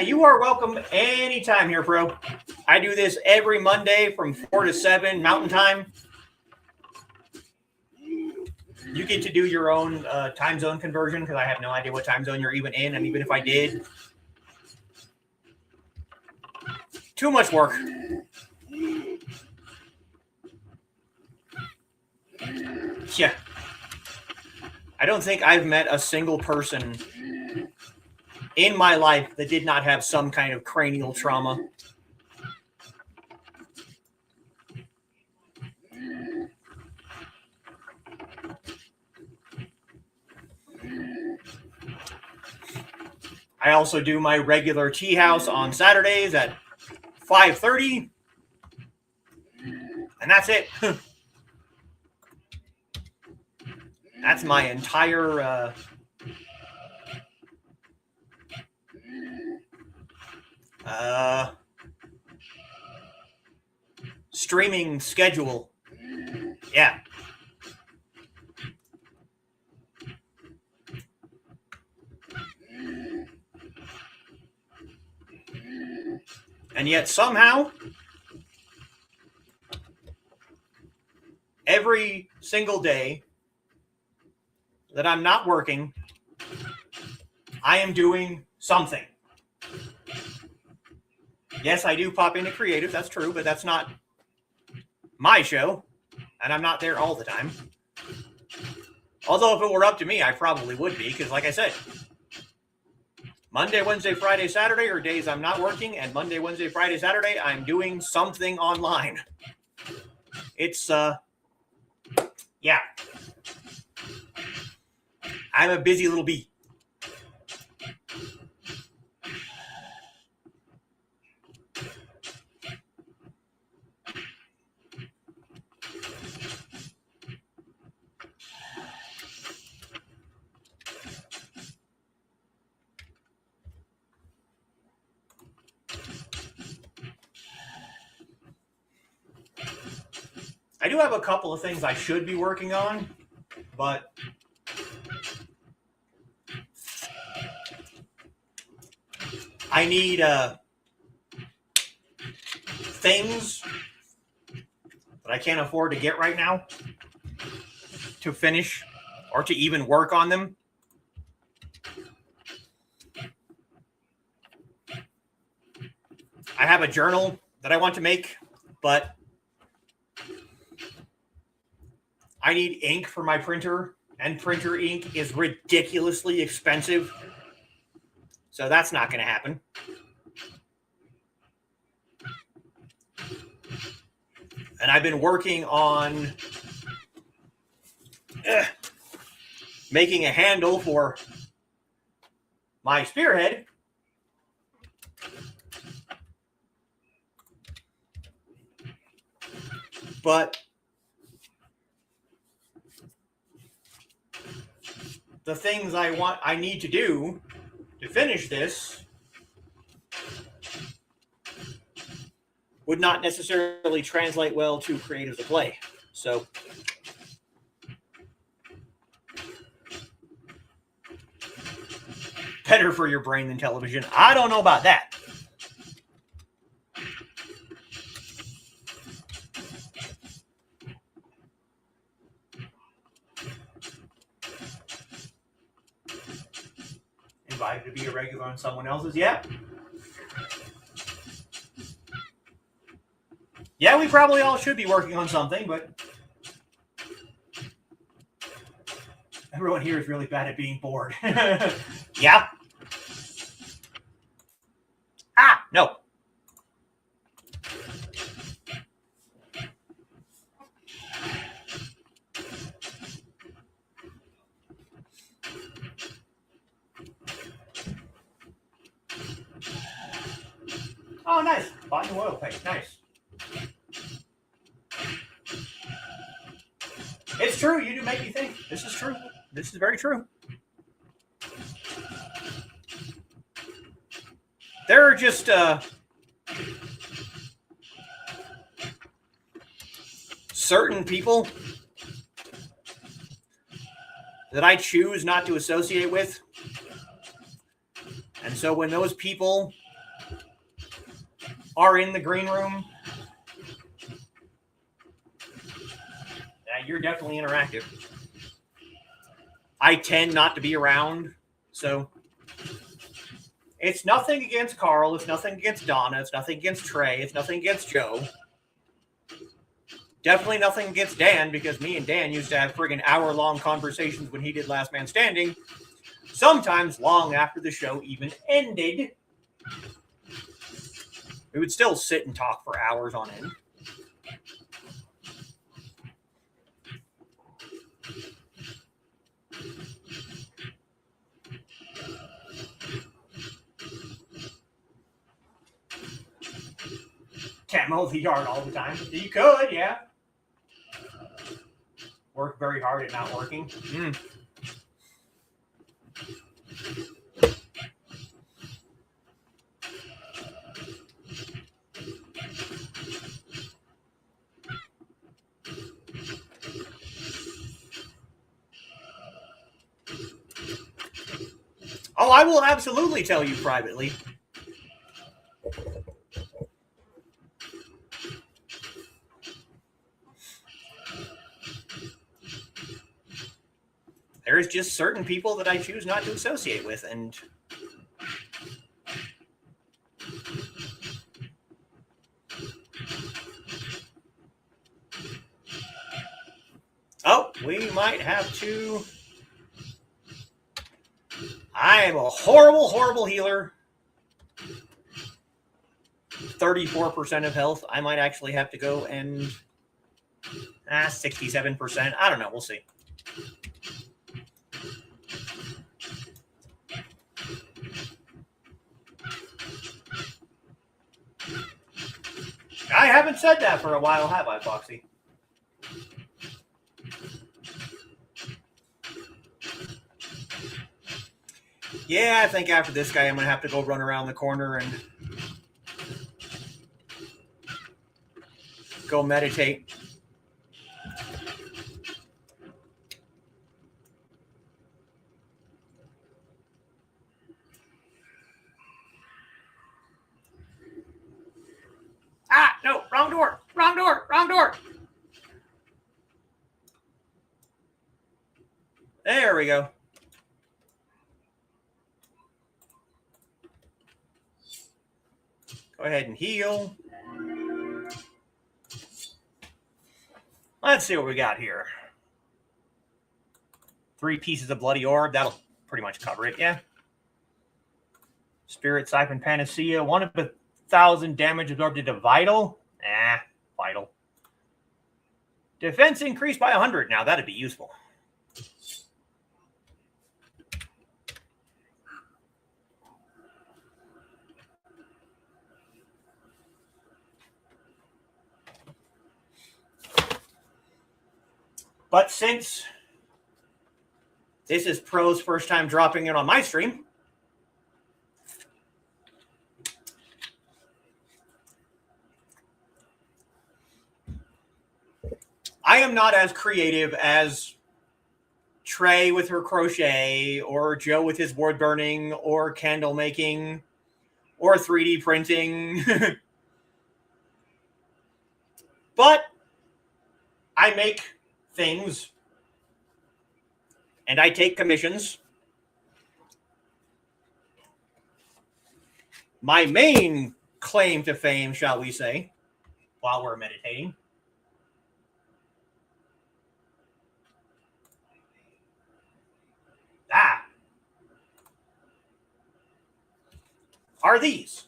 You are welcome anytime here, bro. I do this every Monday from 4 to 7 Mountain Time. You get to do your own time zone conversion because I have no idea what time zone you're even in. And even if I did, too much work. Yeah. I don't think I've met a single person in my life that did not have some kind of cranial trauma. I also do my regular tea house on Saturdays at 5:30. And that's it. That's my entire streaming schedule. Yeah. And yet somehow, every single day that I'm not working, I am doing something. Yes, I do pop into creative, that's true, but that's not my show, and I'm not there all the time. Although if it were up to me, I probably would be, because like I said, Monday, Wednesday, Friday, Saturday are days I'm not working, and Monday, Wednesday, Friday, Saturday, I'm doing something online. It's, yeah. I'm a busy little bee. I do have a couple of things I should be working on, but I need things that I can't afford to get right now to finish or to even work on them. I have a journal that I want to make, but I need ink for my printer, and printer ink is ridiculously expensive. So that's not going to happen. And I've been working on making a handle for my spearhead. But the things I need to do to finish this would not necessarily translate well to creative to play. So better for your brain than television. I don't know about that. Invited to be a regular on someone else's, yeah. Yeah, we probably all should be working on something, but Everyone here is really bad at being bored. Yeah. Ah, no. Oh, nice. Bought new oil paint. Nice. It's true. You do make me think. This is true. This is very true. There are just certain people that I choose not to associate with. And so when those people are in the green room, you're definitely interactive. I tend not to be around, so it's nothing against Carl, it's nothing against Donna, it's nothing against Trey, it's nothing against Joe. Definitely nothing against Dan, because me and Dan used to have friggin' hour-long conversations when he did Last Man Standing, sometimes long after the show even ended. We would still sit and talk for hours on end. Can't mow the yard all the time. You could, yeah. Work very hard at not working. Oh, I will absolutely tell you privately. There's just certain people that I choose not to associate with, and oh, we might have to. I am a horrible, horrible healer. 34% of health. I might actually have to go and 67%. I don't know. We'll see. I haven't said that for a while, have I, Foxy? Yeah, I think after this guy, I'm going to have to go run around the corner and go meditate. Ah, no, wrong door, wrong door, wrong door. There we go. Go ahead and heal. Let's see what we got here. 3 pieces of Bloody Orb. That'll pretty much cover it, yeah. Spirit Siphon Panacea. 1 of 1,000 damage absorbed into Vital. Vital. Defense increased by 100. Now, that'd be useful. But since this is Pro's first time dropping in on my stream, I am not as creative as Trey with her crochet, or Joe with his wood burning, or candle making, or 3D printing. But I make things, and I take commissions. My main claim to fame, shall we say, while we're meditating, are these.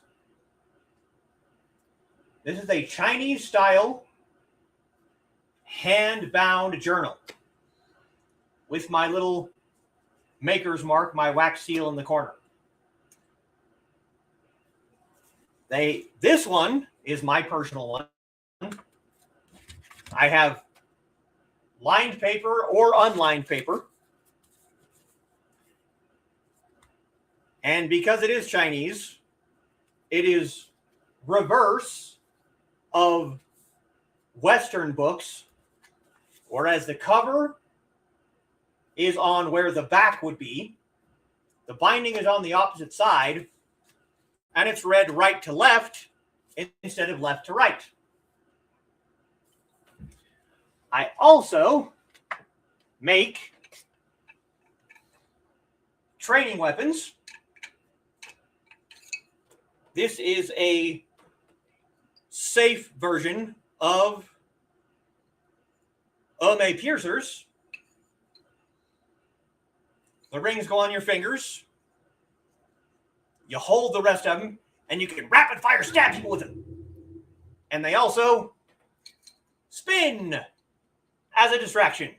This is a Chinese-style hand-bound journal with my little maker's mark, my wax seal in the corner. This one is my personal one. I have lined paper or unlined paper. And because it is Chinese, it is reverse of Western books, whereas the cover is on where the back would be. The binding is on the opposite side, and it's read right to left instead of left to right. I also make training weapons. This is a safe version of piercers. The rings go on your fingers. You hold the rest of them, and you can rapid fire stab people with them. And they also spin as a distraction.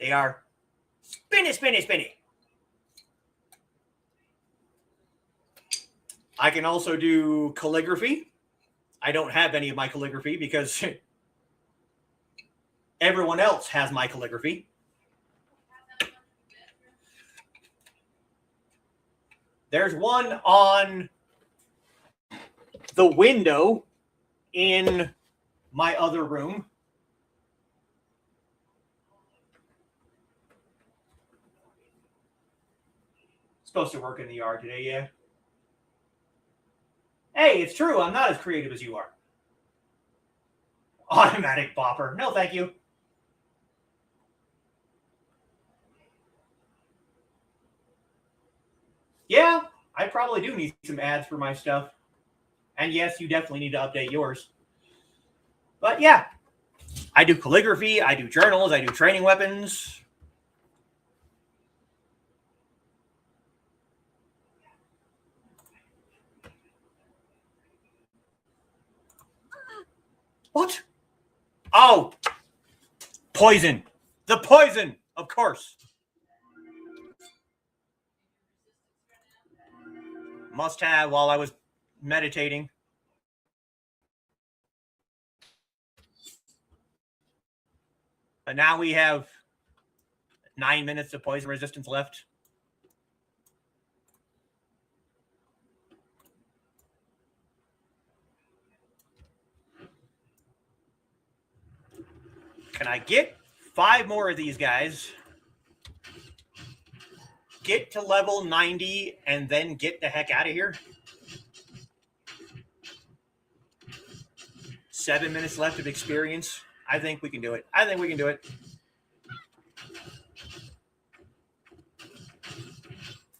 They are spinny, spinny, spinny. I can also do calligraphy. I don't have any of my calligraphy because everyone else has my calligraphy. There's one on the window in my other room. Supposed to work in the yard today, yeah. Hey, it's true. I'm not as creative as you are. Automatic bopper. No, thank you. Yeah, I probably do need some ads for my stuff. And yes, you definitely need to update yours. But yeah, I do calligraphy, I do journals, I do training weapons. What? Oh, poison. The poison, of course. Must have while I was meditating. But now we have 9 minutes of poison resistance left. Can I get 5 more of these guys? Get to level 90 and then get the heck out of here? 7 minutes left of experience. I think we can do it. I think we can do it.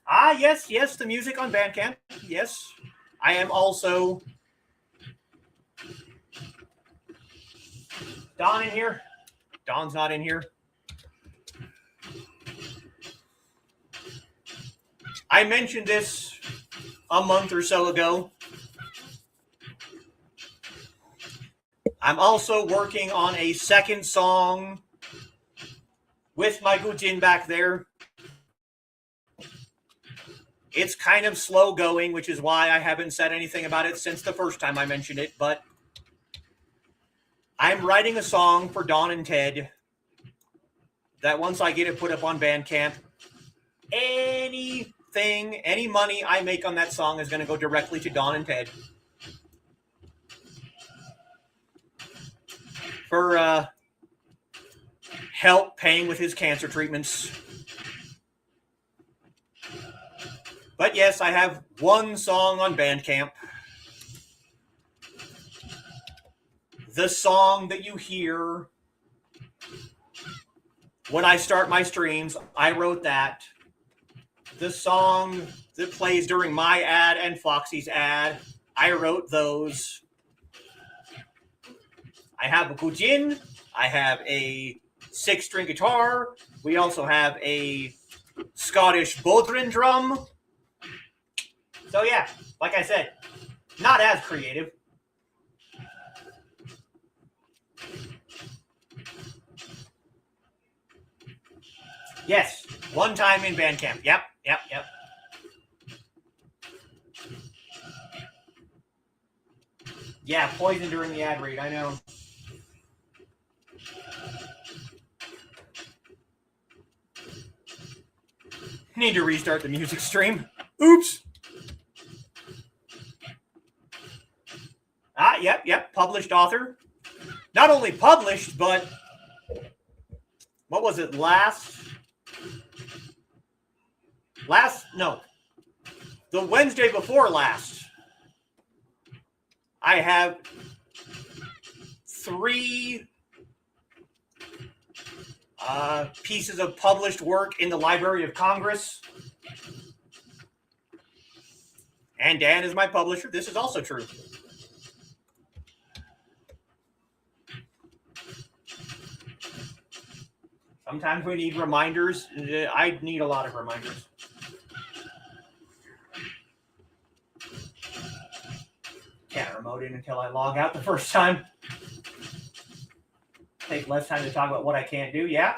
Ah, yes, yes, the music on Bandcamp. Yes. I am also... Don in here? Don's not in here. I mentioned this a month or so ago. I'm also working on a second song with my Gujin back there. It's kind of slow going, which is why I haven't said anything about it since the first time I mentioned it, but I'm writing a song for Don and Ted that once I get it put up on Bandcamp, anything, any money I make on that song is going to go directly to Don and Ted for help paying with his cancer treatments. But yes, I have one song on Bandcamp. The song that you hear when I start my streams, I wrote that. The song that plays during my ad and Foxy's ad, I wrote those. I have a gujin. I have a 6-string guitar. We also have a Scottish bodhran drum. So yeah, like I said, not as creative. Yes, one time in band camp. Yep. Yeah, poison during the ad read, I know. Need to restart the music stream. Oops. Yep. Published author. Not only published, but what was it? The Wednesday before last, I have 3 pieces of published work in the Library of Congress. And Dan is my publisher. This is also true. Sometimes we need reminders. I need a lot of reminders. Can't remote in until I log out the first time. Take less time to talk about what I can't do. Yeah.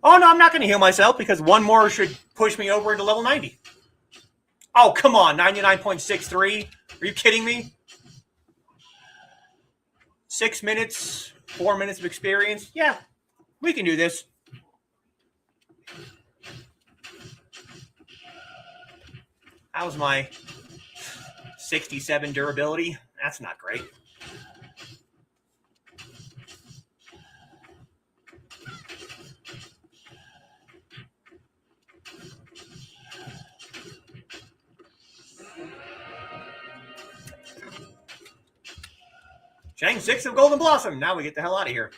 Oh, no, I'm not going to heal myself because one more should push me over into level 90. Oh, come on. 99.63. Are you kidding me? 6 minutes, 4 minutes of experience. Yeah, we can do this. How's my 67 durability? That's not great. Chang 6 of Golden Blossom. Now we get the hell out of here.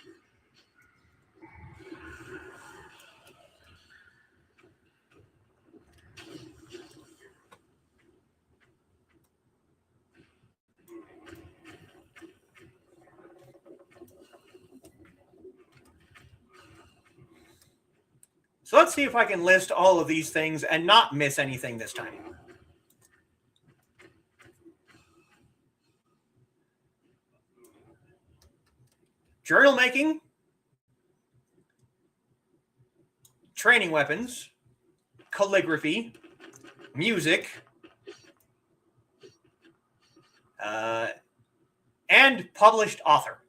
So let's see if I can list all of these things and not miss anything this time. Journal making, training weapons, calligraphy, music, and published author.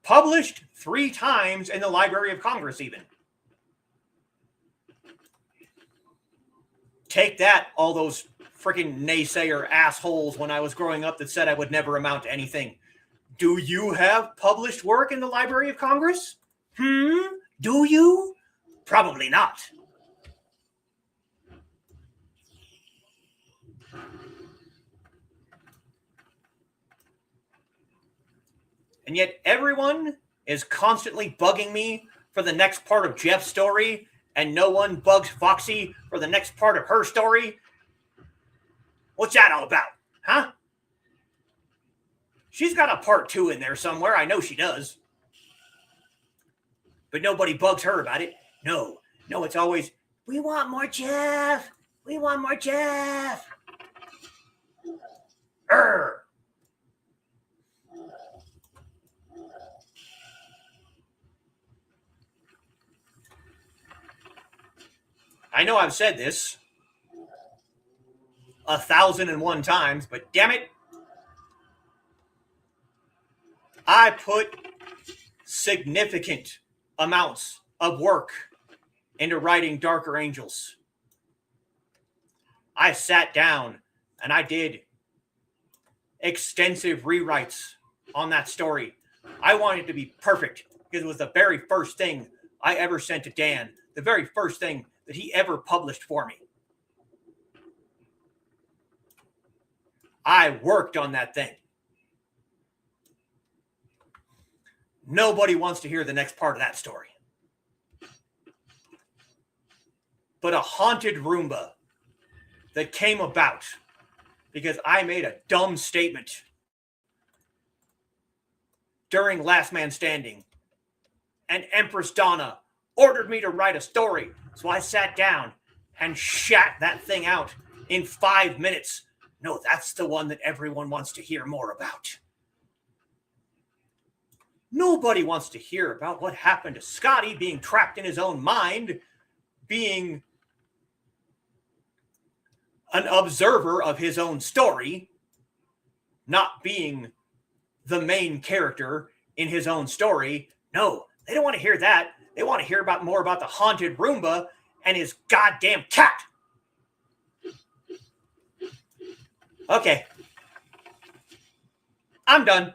Published 3 times in the Library of Congress, even. Take that, all those freaking naysayer assholes when I was growing up that said I would never amount to anything. Do you have published work in the Library of Congress? Do you? Probably not. And yet everyone is constantly bugging me for the next part of Jeff's story, and no one bugs Foxy for the next part of her story. What's that all about? Huh? She's got a part 2 in there somewhere. I know she does. But nobody bugs her about it. No, it's always, we want more Jeff. We want more Jeff. Urgh. I know I've said this 1,001 times, but damn it, I put significant amounts of work into writing Darker Angels. I sat down and I did extensive rewrites on that story. I wanted it to be perfect because it was the very first thing I ever sent to Dan, the very first thing that he ever published for me. I worked on that thing. Nobody wants to hear the next part of that story. But a haunted Roomba that came about because I made a dumb statement during Last Man Standing, and Empress Donna ordered me to write a story. So I sat down and shat that thing out in 5 minutes. No, that's the one that everyone wants to hear more about. Nobody wants to hear about what happened to Scotty being trapped in his own mind, being an observer of his own story, not being the main character in his own story. No, they don't want to hear that. They want to hear more about the haunted Roomba and his goddamn cat. Okay. I'm done.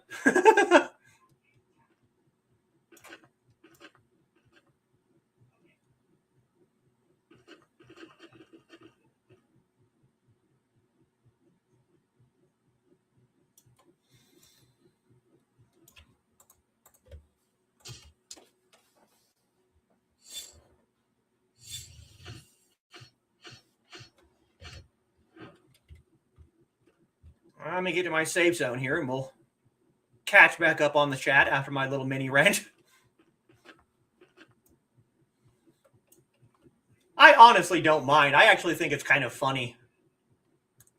Let me get to my save zone here, and we'll catch back up on the chat after my little mini rant. I honestly don't mind. I actually think it's kind of funny.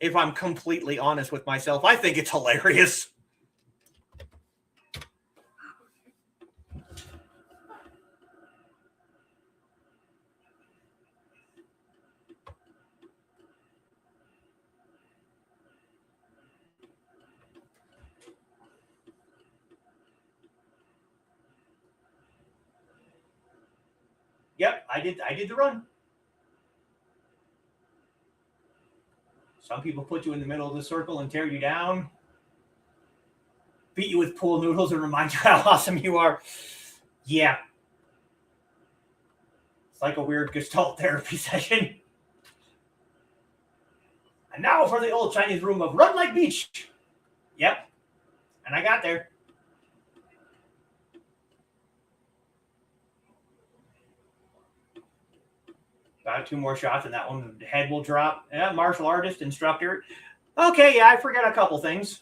If I'm completely honest with myself, I think it's hilarious. Yep, I did the run. Some people put you in the middle of the circle and tear you down, beat you with pool noodles and remind you how awesome you are. Yeah. It's like a weird Gestalt therapy session. And now for the old Chinese room of Run Like Beach. Yep. And I got there. About 2 more shots and that one, the head will drop. Yeah, martial artist, instructor. Okay, yeah, I forgot a couple things.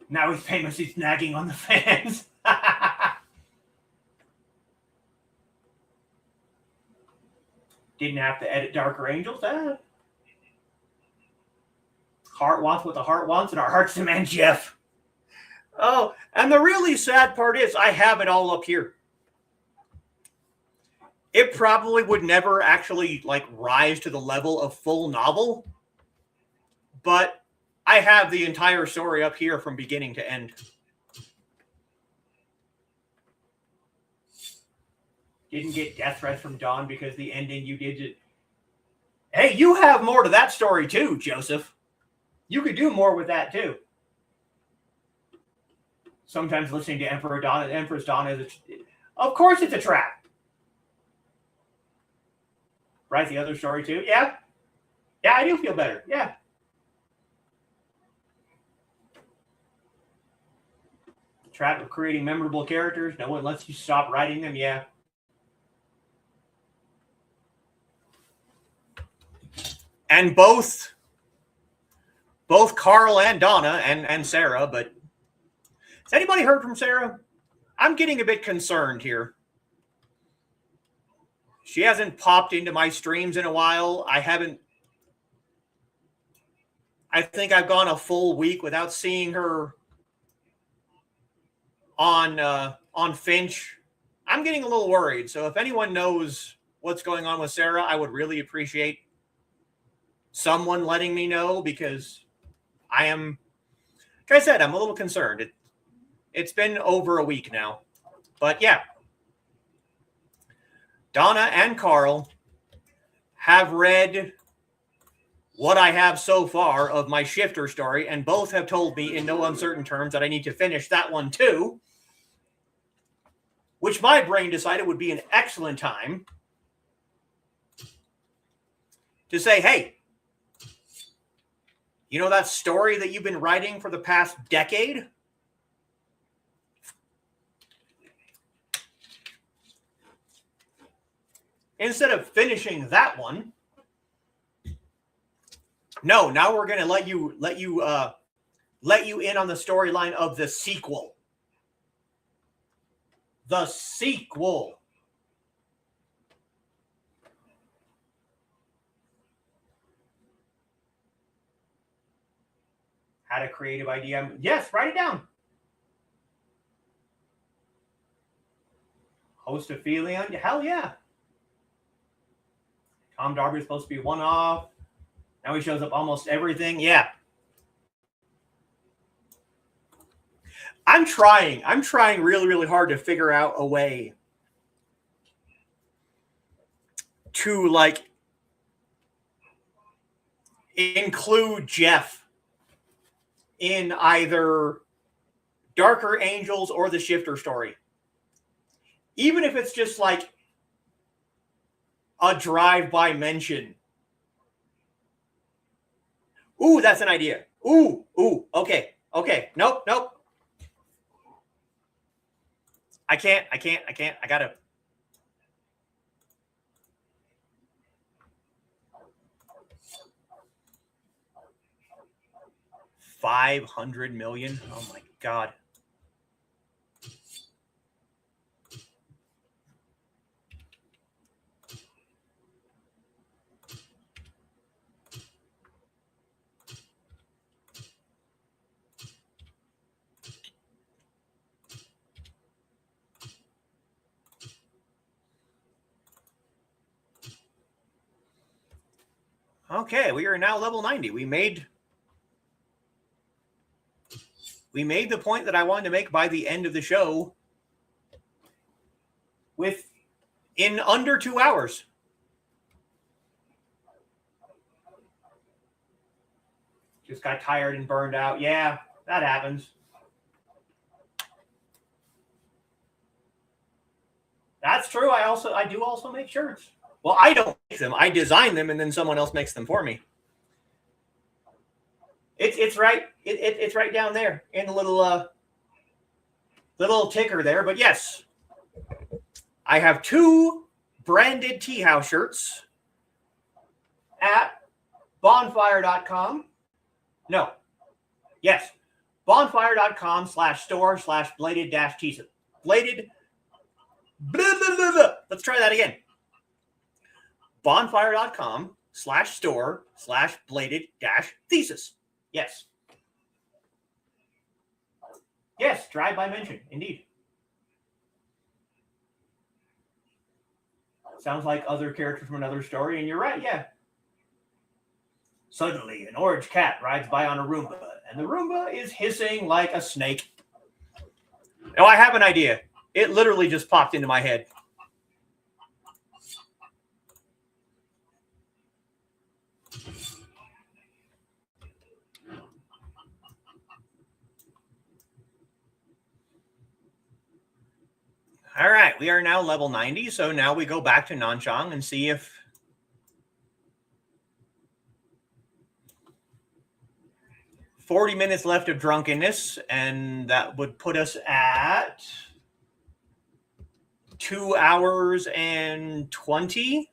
Now he's famously snagging on the fans. Didn't have to edit Darker Angels. Heart wants what the heart wants, and our hearts demand Jeff. Oh, and the really sad part is I have it all up here. It probably would never actually rise to the level of full novel, but I have the entire story up here from beginning to end. Didn't get death threats from Dawn because the ending you did it. Hey, you have more to that story too, Joseph. You could do more with that too. Sometimes listening to Empress Dawn is of course it's a trap. Right, the other story too? Yeah. Yeah, I do feel better. Yeah. Trap of creating memorable characters. No one lets you stop writing them. Yeah. And both Carl and Donna and Sarah, but has anybody heard from Sarah? I'm getting a bit concerned here. She hasn't popped into my streams in a while. I think I've gone a full week without seeing her on Finch. I'm getting a little worried. So if anyone knows what's going on with Sarah, I would really appreciate someone letting me know, because like I said, I'm a little concerned. It's been over a week now. But yeah, Donna and Carl have read what I have so far of my Shifter story, and both have told me in no uncertain terms that I need to finish that one too, which my brain decided would be an excellent time to say, hey, you know that story that you've been writing for the past decade? Instead of finishing that one, no, now we're going to let you in on the storyline of the sequel. The sequel. Had a creative idea. Yes, write it down. Host a feeling on. Hell yeah. Tom Darby is supposed to be one-off. Now he shows up almost everything. Yeah. I'm trying really, really hard to figure out a way to like include Jeff in either Darker Angels or the Shifter story. Even if it's just like a drive-by mention. Ooh, that's an idea. Ooh, okay. Nope. I can't. I gotta. $500 million. Oh my God. Okay, we are now level 90. We made the point that I wanted to make by the end of the show in under 2 hours. Just got tired and burned out. Yeah, that happens. That's true. I do also make shirts. Well, I don't make them. I design them, and then someone else makes them for me. It's right. It's right down there in the little ticker there. But yes, I have 2 branded Tea House shirts at bonfire.com. No. Yes. bonfire.com/store/bladed-teaser. Bladed. Blah, blah, blah, blah. Let's try that again. bonfire.com/store/bladed-thesis. Yes. Yes, drive-by mention, indeed. Sounds like other characters from another story, and you're right, yeah. Suddenly, an orange cat rides by on a Roomba, and the Roomba is hissing like a snake. Oh, I have an idea. It literally just popped into my head. All right, we are now level 90, so now we go back to Nanchang and see if 40 minutes left of drunkenness, and that would put us at 2 hours and 20.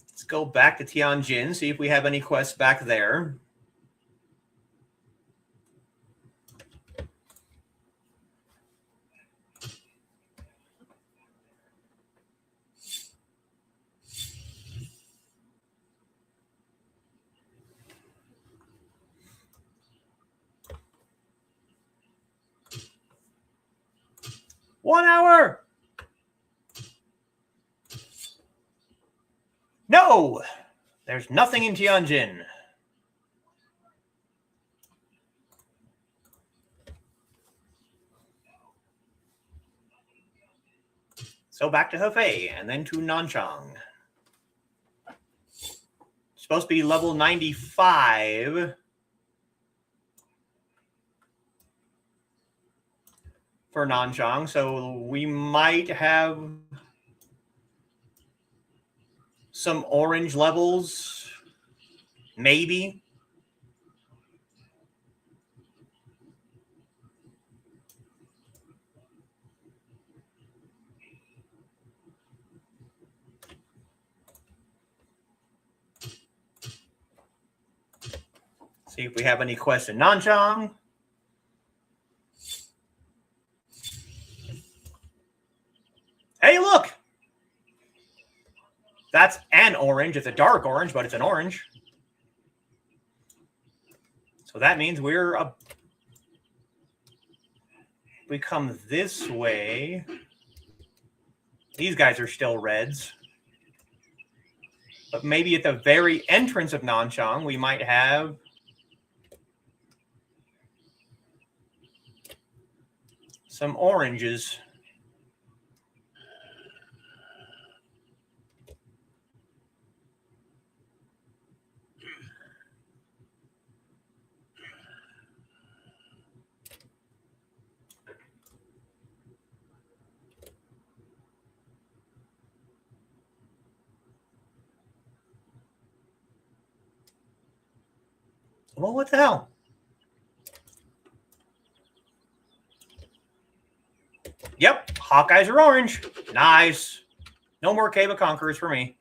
Let's go back to Tianjin, see if we have any quests back there. One hour. No, there's nothing in Tianjin. So back to Hefei and then to Nanchang. Supposed to be level 95 for Nanchang, so we might have some orange levels, maybe. See if we have any quests in Nanchang. Hey, look! That's an orange. It's a dark orange, but it's an orange. So that means we come this way. These guys are still reds. But maybe at the very entrance of Nanchang, we might have some oranges. Well, what the hell? Yep, Hawkeyes are orange. Nice. No more Cave of Conquerors for me.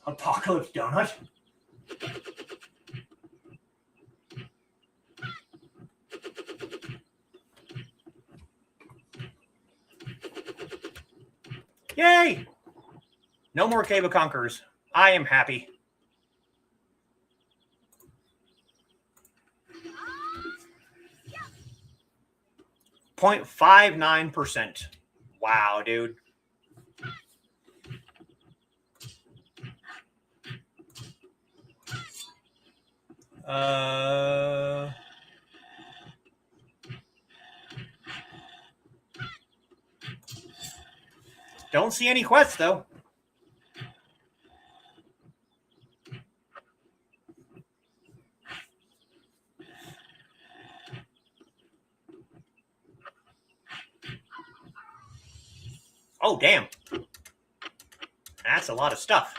Apocalypse Donut. Yay! No more Cave of Conquerors. I am happy. .59%. Wow, dude. Don't see any quests, though. Oh, damn. That's a lot of stuff.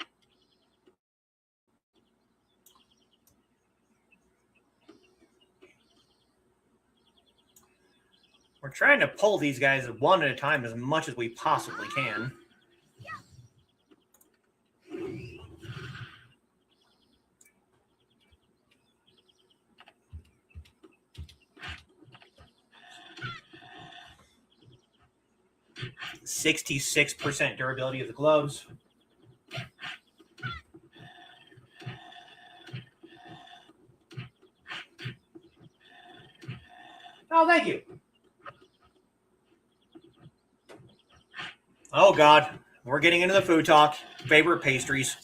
We're trying to pull these guys one at a time as much as we possibly can. .66% durability of the gloves. Oh, thank you. Oh, God. We're getting into the food talk. Favorite pastries.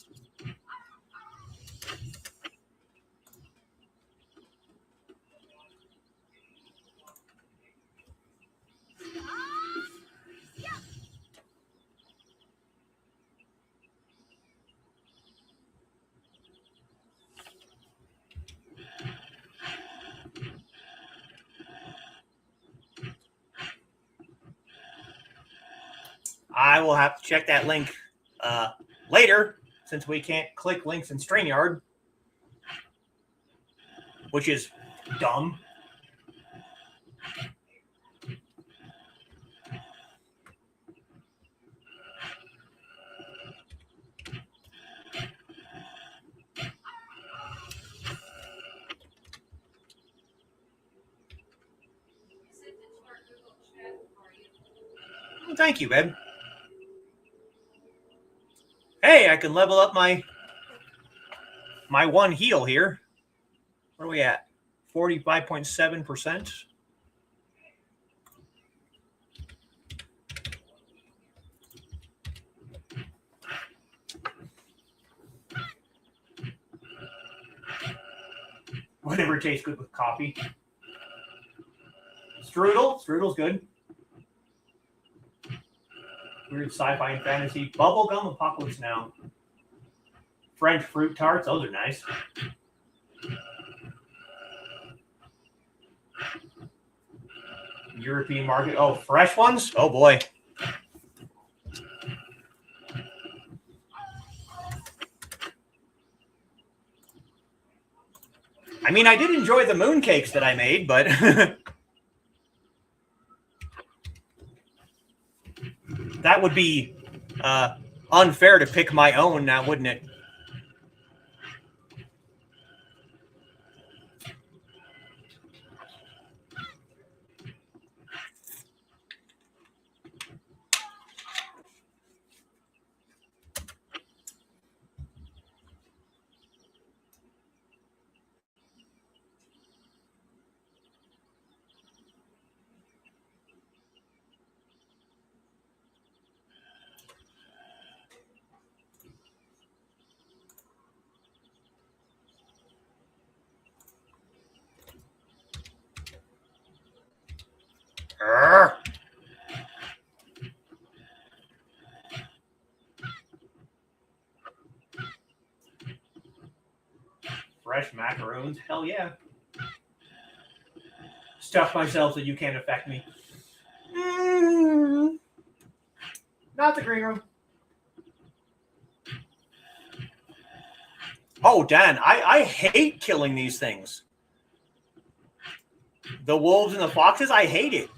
I will have to check that link later, since we can't click links in StreamYard, which is dumb. Well, thank you, babe. Hey, I can level up my one heal here. What are we at? 45.7%. Whatever tastes good with coffee. Strudel's good. Weird sci-fi and fantasy. Bubblegum Apocalypse Now. French fruit tarts. Those are nice. European market. Oh, fresh ones? Oh, boy. I mean, I did enjoy the mooncakes that I made, but That would be unfair to pick my own now, wouldn't it? Urgh. Fresh macaroons? Hell yeah. Stuff myself so you can't affect me. Not the green room. Oh, Dan, I hate killing these things. The wolves and the foxes, I hate it.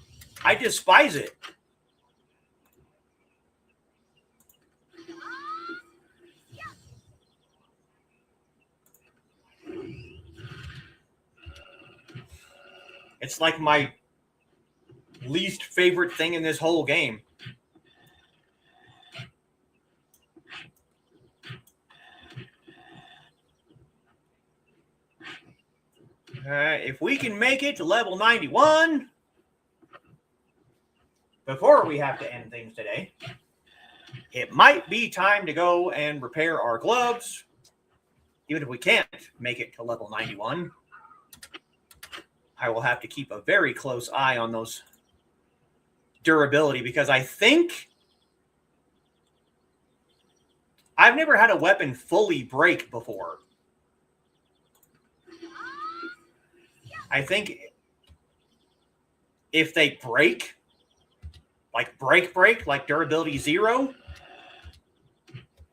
I despise it. It's like my least favorite thing in this whole game. If we can make it to level 91 before we have to end things today, it might be time to go and repair our gloves. Even if we can't make it to level 91, I will have to keep a very close eye on those durability, because I think I've never had a weapon fully break before. I think if they break, like break, like durability 0,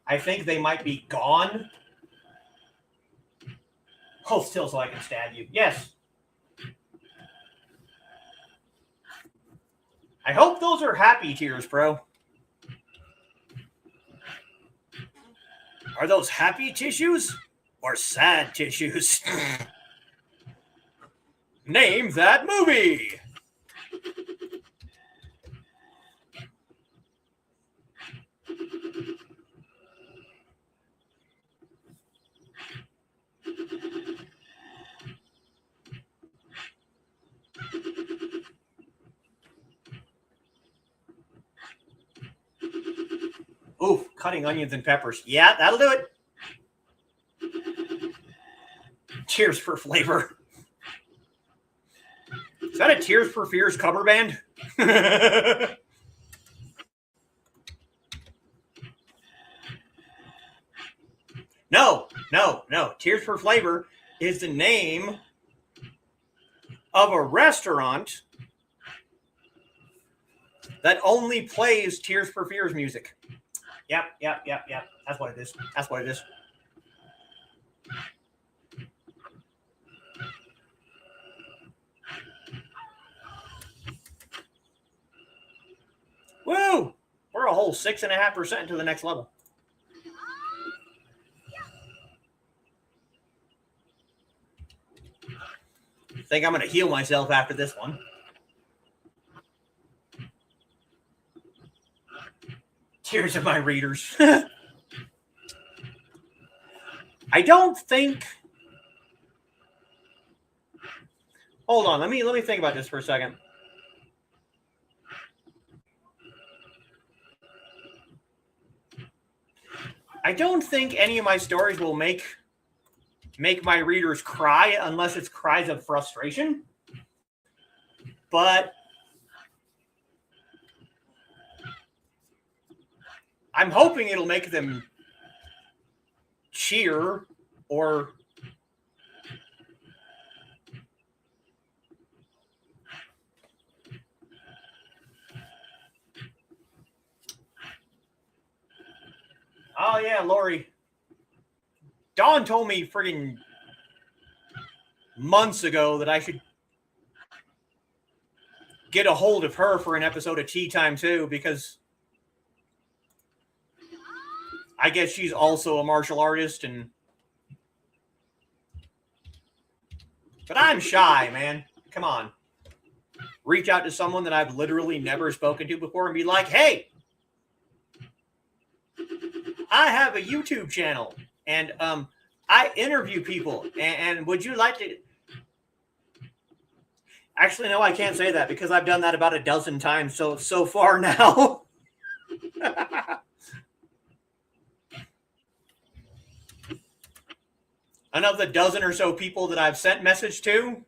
I think they might be gone. Hold still so I can stab you. Yes. I hope those are happy tears, bro. Are those happy tissues or sad tissues? Name that movie. Oof, cutting onions and peppers. Yeah, that'll do it. Cheers for flavor. Is that a Tears for Fears cover band? No. Tears for Flavor is the name of a restaurant that only plays Tears for Fears music. Yep. That's what it is. Woo! We're a whole 6.5% into the next level. I think I'm going to heal myself after this one. Tears of my readers. I don't think... Hold on, let me think about this for a second. I don't think any of my stories will make my readers cry unless it's cries of frustration. But I'm hoping it'll make them cheer or oh yeah, Lori. Dawn told me friggin' months ago that I should get a hold of her for an episode of Tea Time too, because I guess she's also a martial artist, but I'm shy, man. Come on. Reach out to someone that I've literally never spoken to before and be like, hey, I have a YouTube channel and I interview people and would you like to... Actually, no, I can't say that because I've done that about a dozen times so far now. And of the dozen or so people that I've sent message to,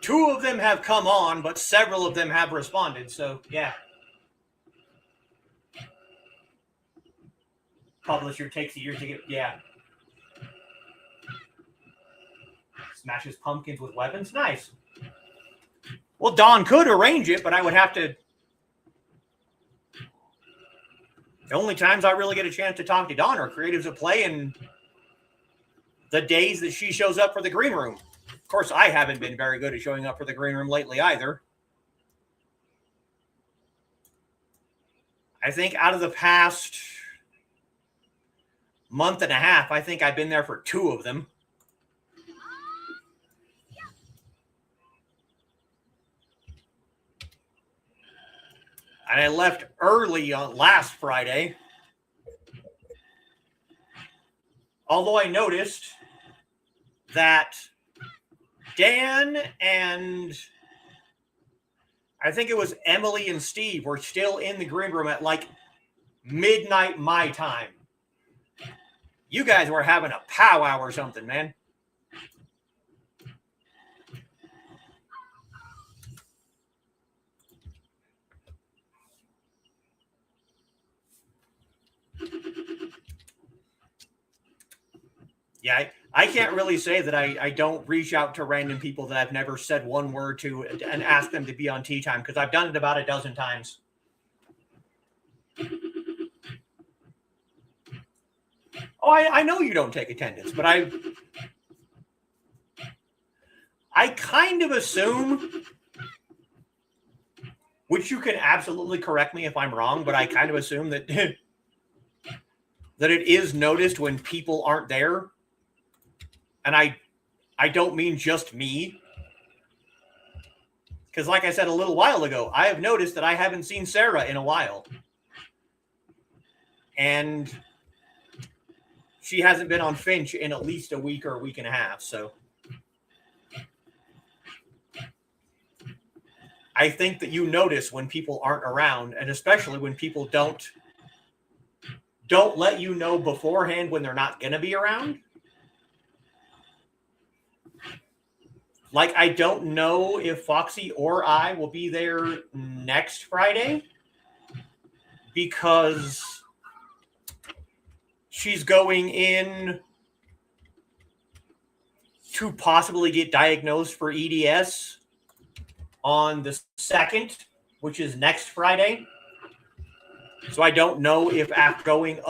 2 of them have come on, but several of them have responded. So, yeah. Publisher takes a year to get... Yeah. Smashes pumpkins with weapons? Nice. Well, Dawn could arrange it, but I would have to... The only times I really get a chance to talk to Dawn are creatives at play and the days that she shows up for the green room. Of course, I haven't been very good at showing up for the green room lately either. I think out of the past month and a half, I think I've been there for 2 of them. And I left early on last Friday. Although I noticed that Dan and I think it was Emily and Steve were still in the green room at like midnight my time. You guys were having a powwow or something, man. Yeah, I can't really say that I don't reach out to random people that I've never said one word to and ask them to be on tea time because I've done it about a dozen times. Oh, I know you don't take attendance, but I kind of assume, which you can absolutely correct me if I'm wrong, but I kind of assume that that it is noticed when people aren't there. And I don't mean just me. Because like I said a little while ago, I have noticed that I haven't seen Sarah in a while. And she hasn't been on Finch in at least a week or a week and a half. So I think that you notice when people aren't around, and especially when people don't let you know beforehand when they're not going to be around. Like, I don't know if Foxy or I will be there next Friday because she's going in to possibly get diagnosed for EDS on the 2nd, which is next Friday. So I don't know if after going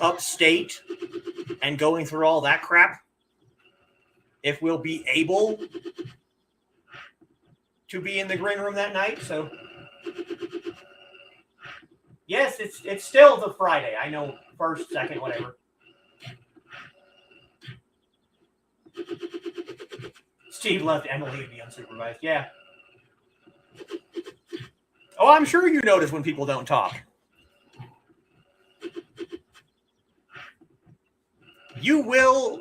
upstate and going through all that crap, if we'll be able to be in the green room that night. So yes, it's still the Friday. I know, 1st, 2nd, whatever. Steve left Emily to be unsupervised. Yeah. Oh, I'm sure you notice when people don't talk. You will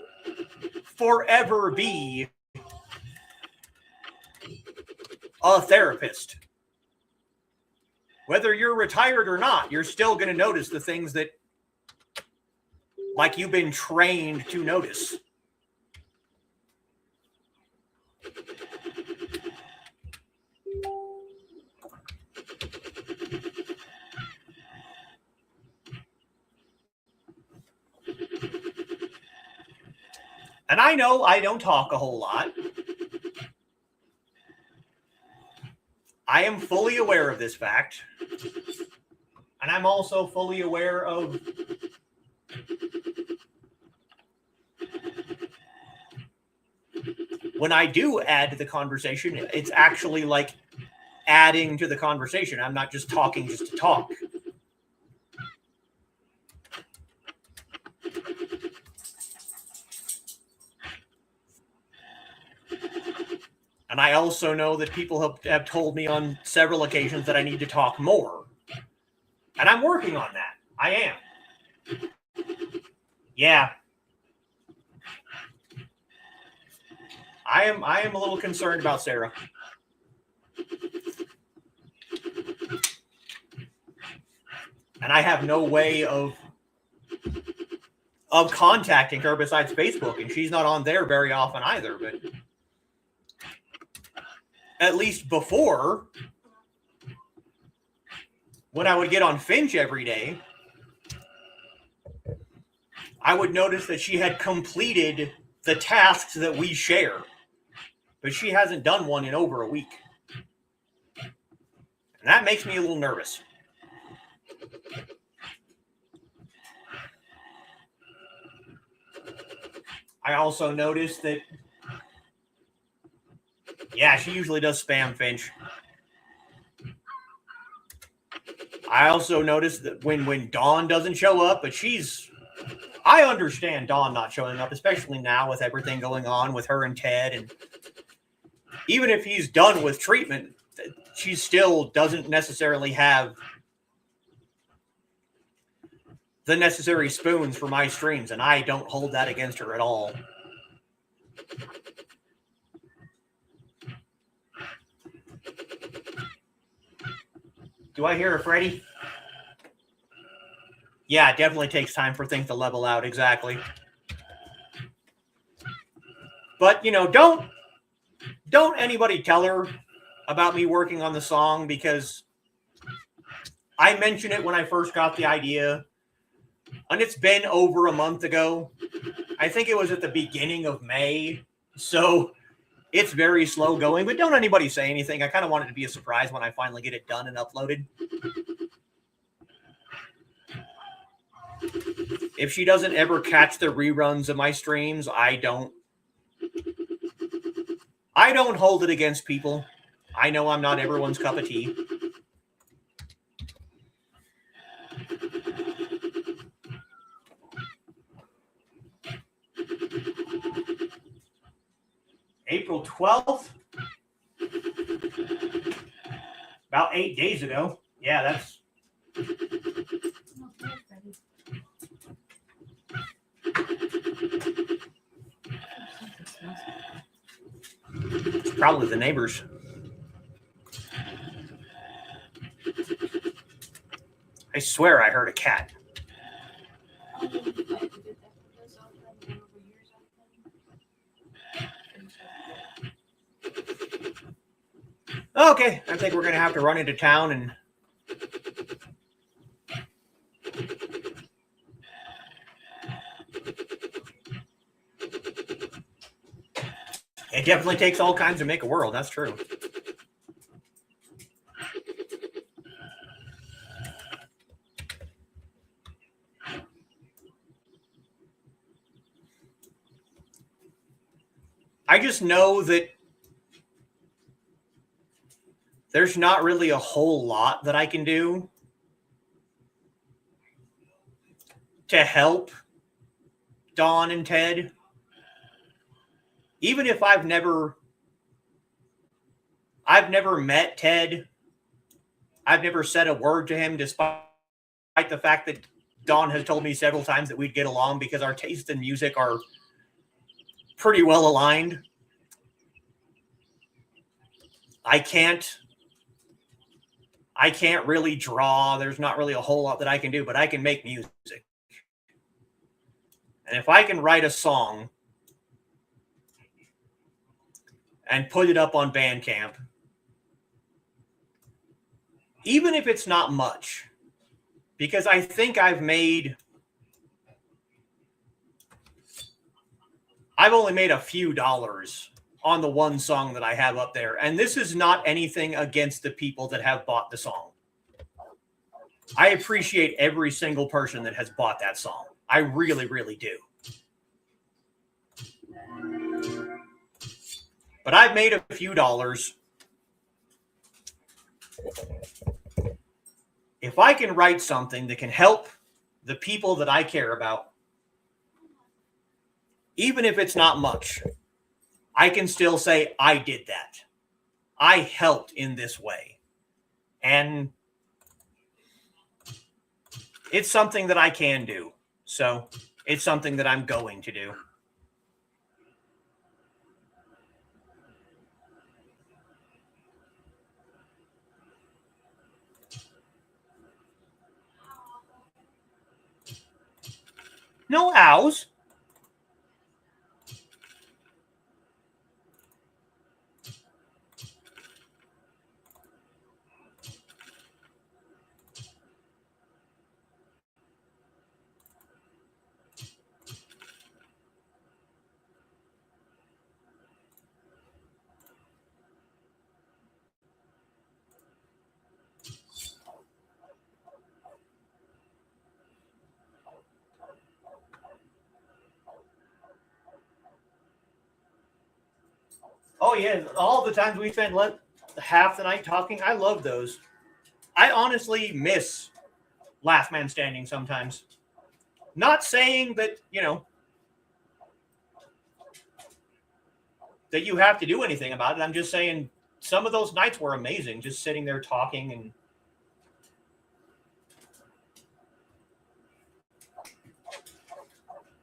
forever be a therapist. Whether you're retired or not, you're still going to notice the things that, like, you've been trained to notice. And I know I don't talk a whole lot. I am fully aware of this fact. And I'm also fully aware of when I do add to the conversation, it's actually like adding to the conversation. I'm not just talking just to talk. And I also know that people have told me on several occasions that I need to talk more. And I'm working on that. I am. Yeah. I am a little concerned about Sarah. And I have no way of contacting her besides Facebook, and she's not on there very often either. But at least before, when I would get on Finch every day, I would notice that she had completed the tasks that we share, but she hasn't done one in over a week. And that makes me a little nervous. I also noticed that, yeah, she usually does spam Finch. I also noticed that when Dawn doesn't show up, but I understand Dawn not showing up, especially now with everything going on with her and Ted. And even if he's done with treatment, she still doesn't necessarily have the necessary spoons for my streams, and I don't hold that against her at all. Do I hear a Freddy? Yeah, it definitely takes time for things to level out, exactly. But, don't anybody tell her about me working on the song, because I mentioned it when I first got the idea, and it's been over a month ago. I think it was at the beginning of May, so it's very slow going, but don't anybody say anything. I kind of want it to be a surprise when I finally get it done and uploaded. If she doesn't ever catch the reruns of my streams, I don't hold it against people. I know I'm not everyone's cup of tea. April 12th? About 8 days ago. Yeah, that's... It's probably the neighbors. I swear I heard a cat. Okay, I think we're going to have to run into town and... It definitely takes all kinds to make a world, that's true. I just know that there's not really a whole lot that I can do to help Dawn and Ted. Even if I've never met Ted, I've never said a word to him, despite the fact that Dawn has told me several times that we'd get along because our tastes in music are pretty well aligned. I can't really draw. There's not really a whole lot that I can do, but I can make music. And if I can write a song and put it up on Bandcamp, even if it's not much, because I think I've only made a few dollars on the one song that I have up there. And this is not anything against the people that have bought the song. I appreciate every single person that has bought that song. I really, really do. But I've made a few dollars. If I can write something that can help the people that I care about, even if it's not much, I can still say I did that. I helped in this way. And it's something that I can do. So it's something that I'm going to do. No owls. Oh, yeah. All the times we spent half the night talking, I love those. I honestly miss Last Man Standing sometimes. Not saying that, that you have to do anything about it. I'm just saying some of those nights were amazing, just sitting there talking. And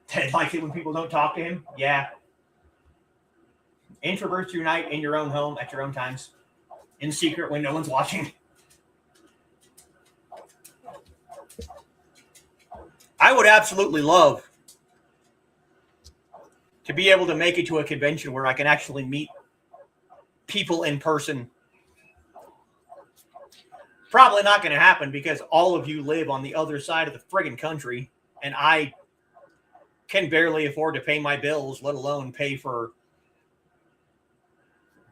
Ted likes it when people don't talk to him. Yeah. Introverts unite in your own home at your own times, in secret when no one's watching. I would absolutely love to be able to make it to a convention where I can actually meet people in person. Probably not going to happen because all of you live on the other side of the friggin' country, and I can barely afford to pay my bills, let alone pay for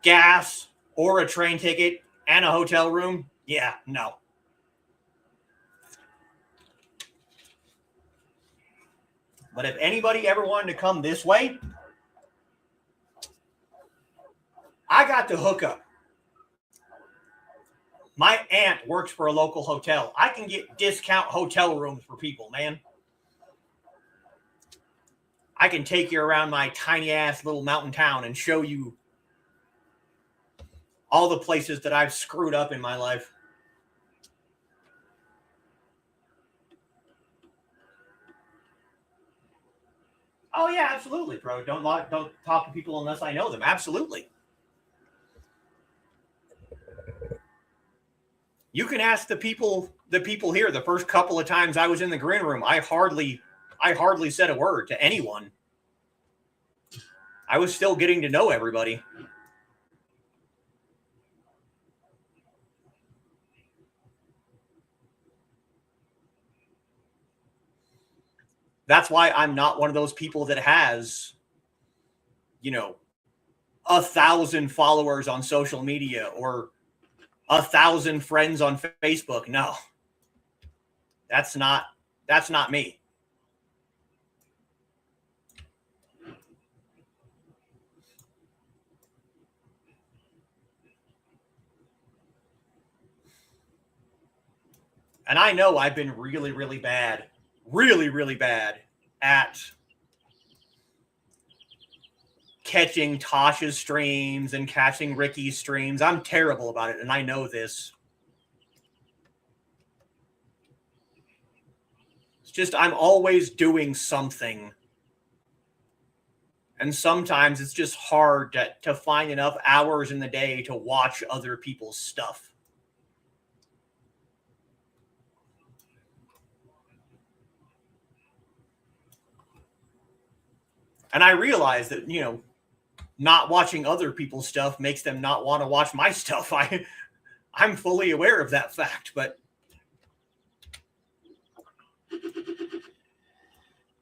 gas or a train ticket and a hotel room. Yeah, no. But if anybody ever wanted to come this way, I got the hookup. My aunt works for a local hotel. I can get discount hotel rooms for people, man. I can take you around my tiny ass little mountain town and show you all the places that I've screwed up in my life. Oh yeah, absolutely, bro. Don't talk to people unless I know them. Absolutely. You can ask the people here. The first couple of times I was in the green room, I hardly said a word to anyone. I was still getting to know everybody. That's why I'm not one of those people that has, 1,000 followers on social media or 1,000 friends on Facebook. No, that's not me. And I know I've been really, really bad at catching Tasha's streams and catching Ricky's streams. I'm terrible about it, and I know this. It's just I'm always doing something. And sometimes it's just hard to find enough hours in the day to watch other people's stuff. And I realize that, not watching other people's stuff makes them not want to watch my stuff. I'm fully aware of that fact, but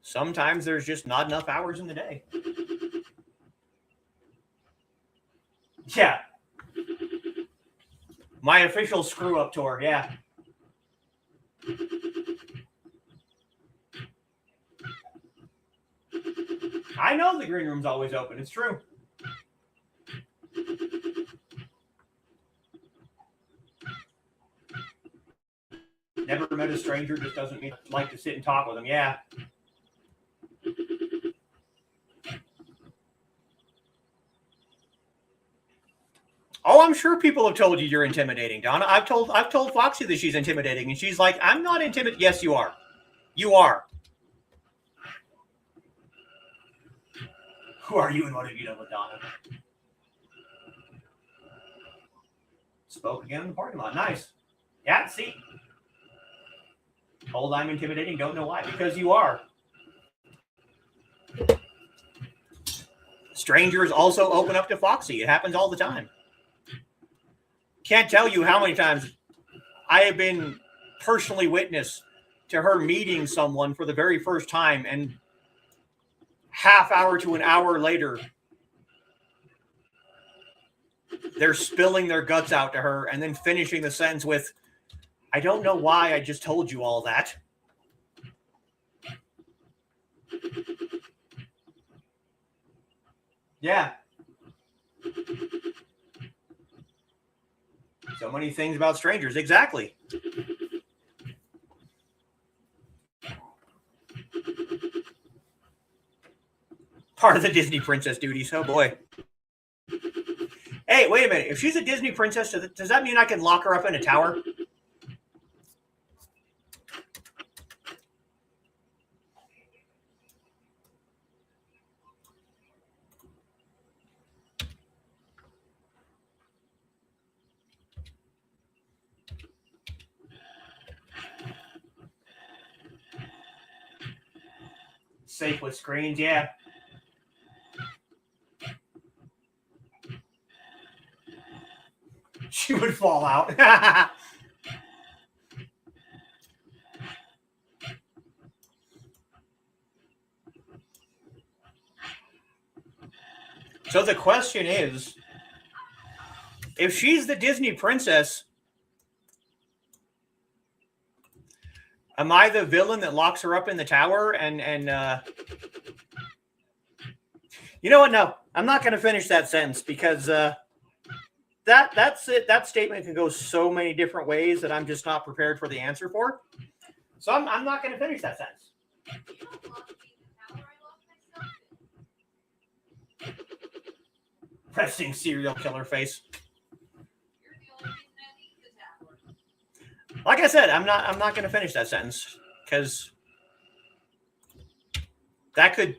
sometimes there's just not enough hours in the day. Yeah. My official screw up tour, yeah. I know the green room's always open. It's true. Never met a stranger, just doesn't like to sit and talk with them. Yeah. Oh, I'm sure people have told you you're intimidating, Donna. I've told Foxy that she's intimidating, and she's like, I'm not intimidating. Yes, you are. You are. Who are you and what have you done with Donna? Spoke again in the parking lot. Nice. Yeah, see. Told I'm intimidating, don't know why. Because you are. Strangers also open up to Foxy. It happens all the time. Can't tell you how many times I have been personally witness to her meeting someone for the very first time, and half hour to an hour later, they're spilling their guts out to her and then finishing the sentence with, I don't know why I just told you all that. Yeah. So many things about strangers. Exactly. Part of the Disney princess duties. Oh, boy. Hey, wait a minute. If she's a Disney princess, does that mean I can lock her up in a tower? Safe with screens, yeah. She would fall out. So the question is, if she's the Disney princess, am I the villain that locks her up in the tower? And you know what? No, I'm not going to finish that sentence because that's it. That statement can go so many different ways that I'm just not prepared for the answer for. So I'm not going to finish that sentence. Resting serial killer face. Like I said, I'm not going to finish that sentence because that could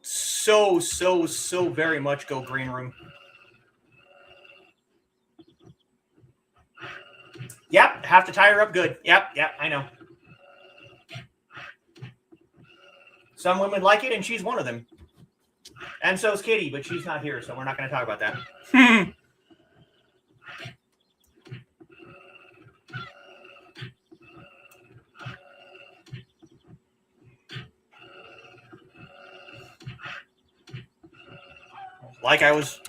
so very much go green room. Yep, have to tie her up good. Yep, I know. Some women like it, and she's one of them. And so is Kitty, but she's not here, so we're not going to talk about that. Like I was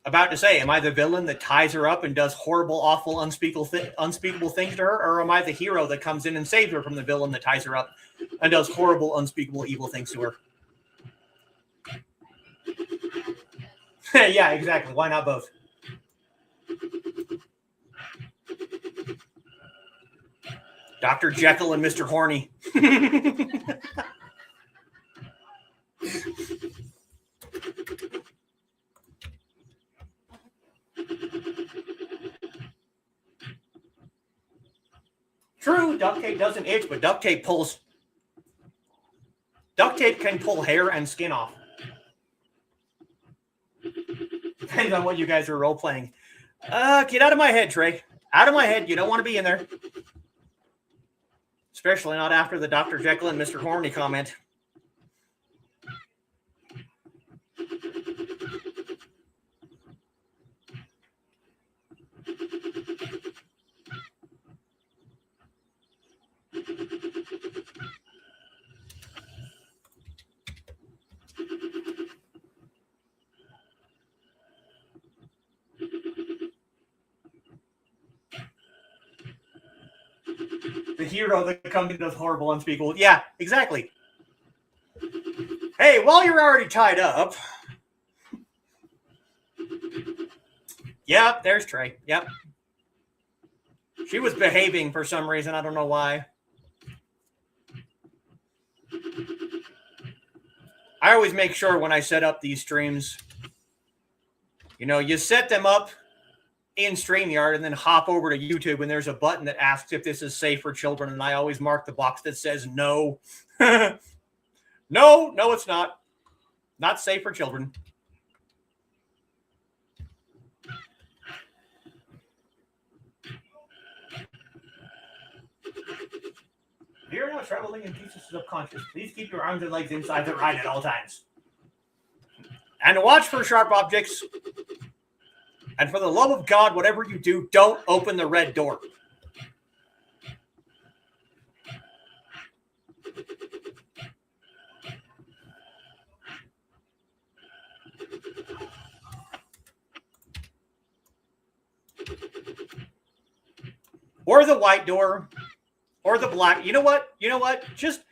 about to say, am I the villain that ties her up and does horrible, awful, unspeakable things to her? Or am I the hero that comes in and saves her from the villain that ties her up and does horrible, unspeakable, evil things to her? Yeah, exactly. Why not both? Dr. Jekyll and Mr. Horny. True, duct tape doesn't itch, but duct tape pulls. Duct tape can pull hair and skin off. Depends on what you guys are role playing. Get out of my head, Trey. Out of my head. You don't want to be in there. Especially not after the Dr. Jekyll and Mr. Horny comment. The hero that comes in does horrible, unspeakable. Yeah, exactly. Hey, while you're already tied up. Yep, there's Trey. Yep. She was behaving for some reason. I don't know why. I always make sure when I set up these streams, you know, you set them up in StreamYard and then hop over to YouTube and there's a button that asks if this is safe for children. And I always mark the box that says no. No, it's not. Not safe for children. If you're not traveling in pieces of subconscious, please keep your arms and legs inside the ride at all times. And watch for sharp objects. And for the love of God, whatever you do, don't open the red door. Or the white door. Or the black. You know what? Just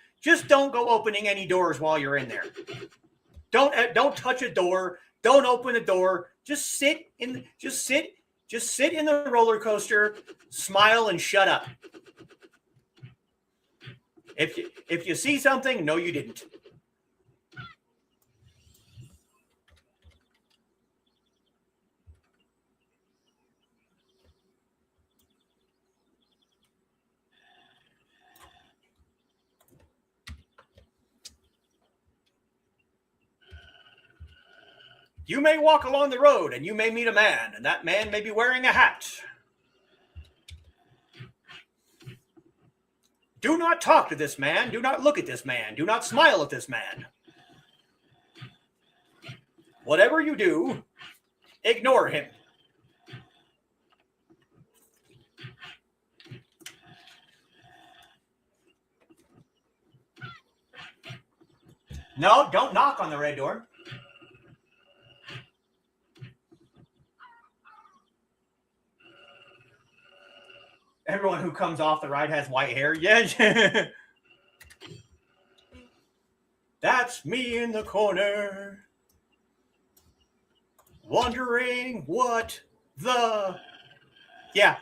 don't go opening any doors while you're in there. Don't touch a door. Don't open a door. Just sit in the roller coaster, smile and shut up. If you see something, no you didn't. You may walk along the road and you may meet a man, and that man may be wearing a hat. Do not talk to this man. Do not look at this man. Do not smile at this man. Whatever you do, ignore him. No, don't knock on the red door. Everyone who comes off the ride has white hair. Yeah. That's me in the corner. Wondering what the... Yeah.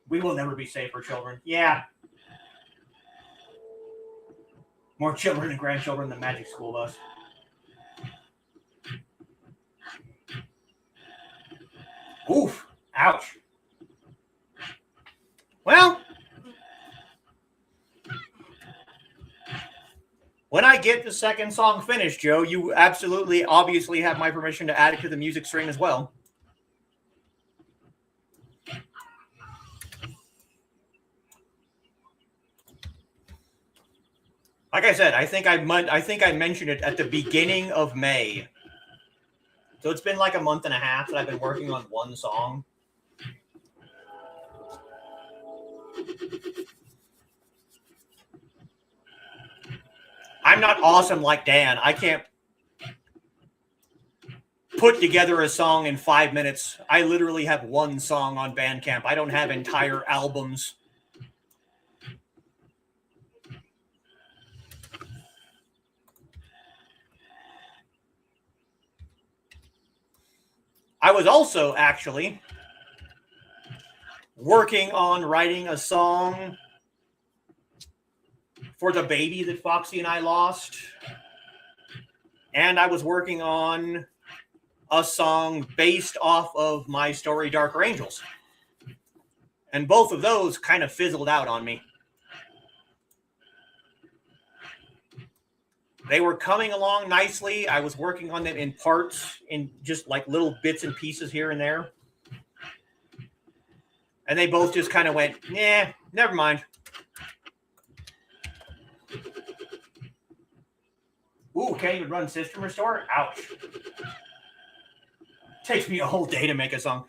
We will never be safe for children. Yeah. More children and grandchildren than Magic School Bus. Oof. Ouch. Well, when I get the second song finished, Joe, you absolutely, obviously have my permission to add it to the music stream as well. Like I said, I think I mentioned it at the beginning of May. So it's been like a month and a half that I've been working on one song. I'm not awesome like Dan. I can't put together a song in 5 minutes. I literally have one song on Bandcamp. I don't have entire albums. I was also actually working on writing a song for the baby that Foxy and I lost. And I was working on a song based off of my story, Darker Angels. And both of those kind of fizzled out on me. They were coming along nicely. I was working on them in parts, in just like little bits and pieces here and there. And they both just kind of went, nah, never mind. Ooh, can't even run System Restore? Ouch. Takes me a whole day to make a song.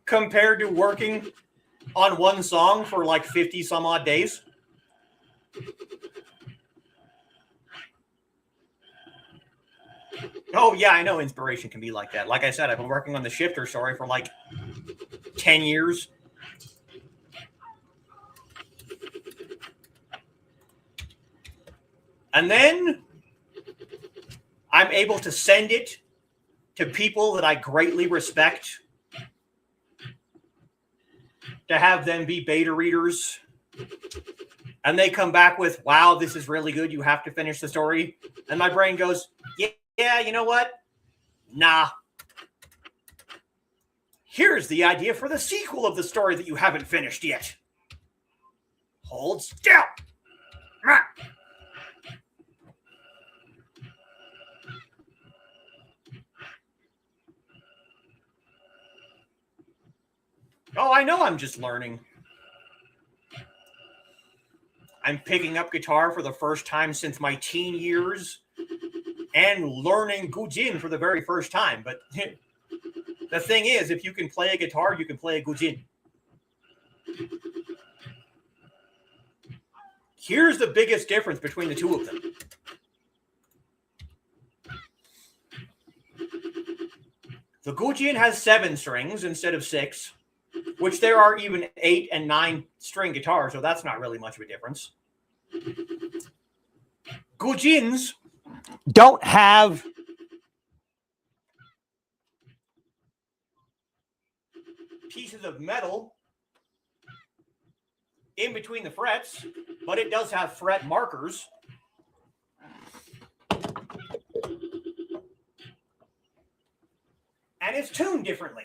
Compared to working on one song for like 50 some odd days. Oh, yeah, I know inspiration can be like that. Like I said, I've been working on the Shifter story for like 10 years. And then I'm able to send it to people that I greatly respect, to have them be beta readers, and they come back with, wow, this is really good, you have to finish the story. And my brain goes, yeah, you know what? Nah. Here's the idea for the sequel of the story that you haven't finished yet. Hold still. Oh, I know I'm just learning. I'm picking up guitar for the first time since my teen years and learning gujin for the very first time. But the thing is, if you can play a guitar, you can play a gujin. Here's the biggest difference between the two of them. The gujin has 7 strings instead of 6, which there are even 8 and 9 string guitars, so that's not really much of a difference. Gujins don't have pieces of metal in between the frets, but it does have fret markers. And it's tuned differently.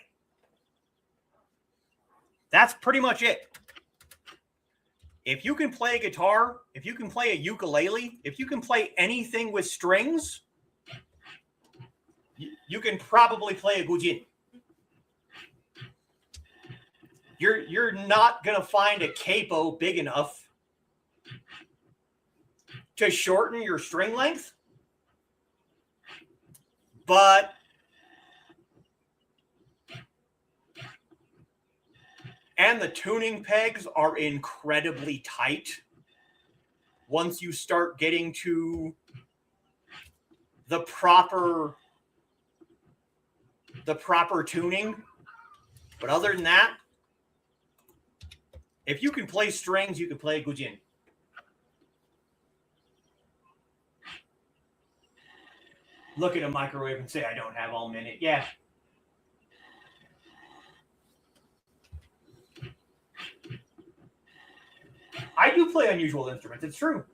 That's pretty much it. If you can play a guitar, if you can play a ukulele, if you can play anything with strings, you can probably play a gujin. You're not going to find a capo big enough to shorten your string length, but and the tuning pegs are incredibly tight once you start getting to the proper tuning. But other than that, if you can play strings, you can play gujin. Look at a microwave and say, I don't have all minute. Yeah. I do play unusual instruments. It's true.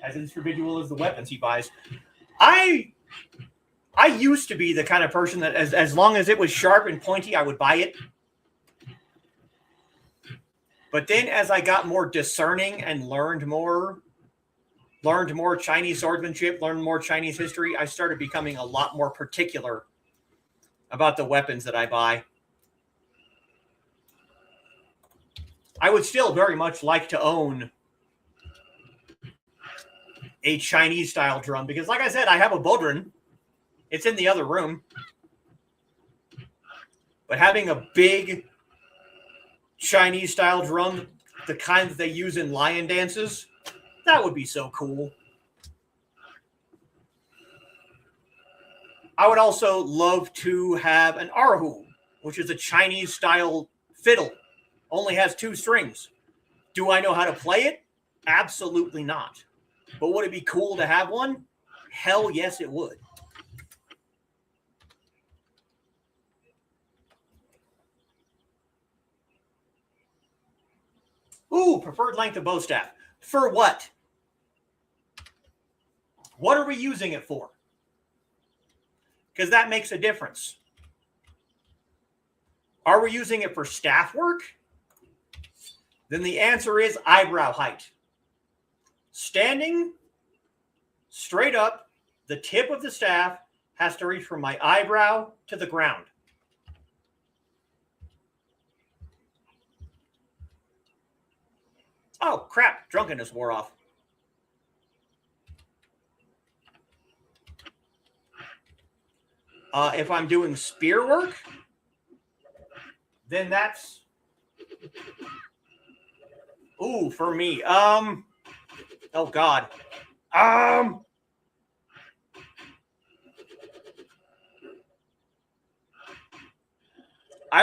As individual as the weapons he buys. I used to be the kind of person that as long as it was sharp and pointy, I would buy it. But then as I got more discerning and learned more Chinese swordsmanship, learned more Chinese history, I started becoming a lot more particular about the weapons that I buy. I would still very much like to own a Chinese style drum because, like I said, I have a bodhran. It's in the other room. But having a big Chinese style drum, the kind that they use in lion dances, that would be so cool. I would also love to have an erhu, which is a Chinese style fiddle. Only has 2 strings. Do I know how to play it? Absolutely not. But would it be cool to have one? Hell yes, it would. Ooh, preferred length of bow staff. For what? What are we using it for? Because that makes a difference. Are we using it for staff work? Then the answer is eyebrow height. Standing straight up, the tip of the staff has to reach from my eyebrow to the ground. Oh, crap. Drunkenness wore off. If I'm doing spear work, then that's... Ooh, for me. Oh, God. I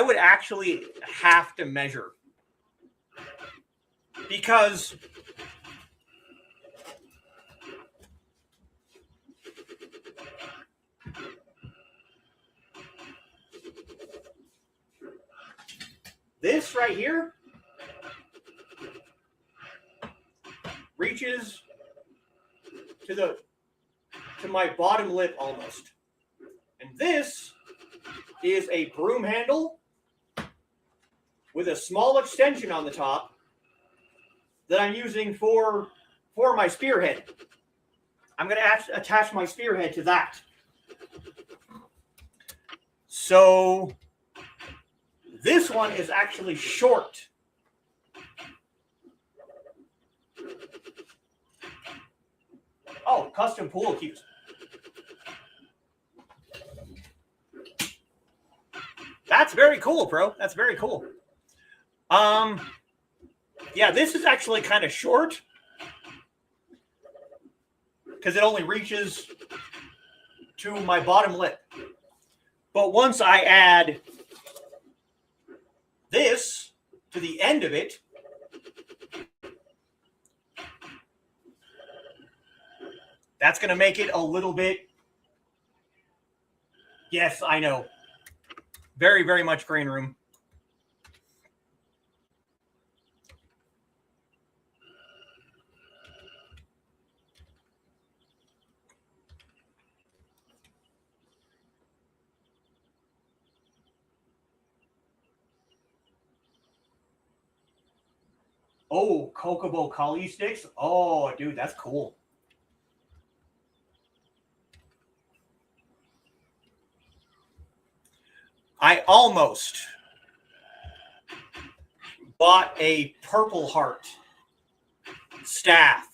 would actually have to measure. Because this right here reaches to my bottom lip almost. And this is a broom handle with a small extension on the top that I'm using for my spearhead. I'm going to attach my spearhead to that. So this one is actually short. Oh, custom pool cues. That's very cool, bro. That's very cool. Yeah, this is actually kind of short because it only reaches to my bottom lip. But once I add this to the end of it, that's going to make it a little bit, yes, I know, very, very much green room. Oh, Kokobo Kali sticks. Oh, dude, that's cool. I almost bought a Purple Heart staff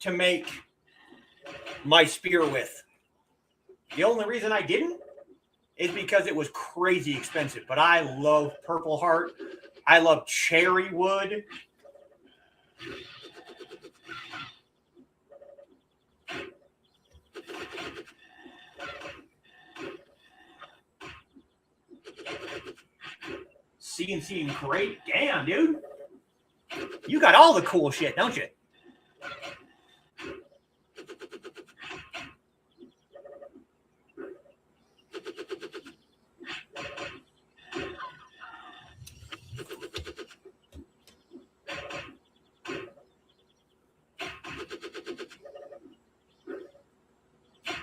to make my spear with. The only reason I didn't is because it was crazy expensive. But I love Purple Heart. I love cherry wood. CNC and great. Damn, dude. You got all the cool shit, don't you?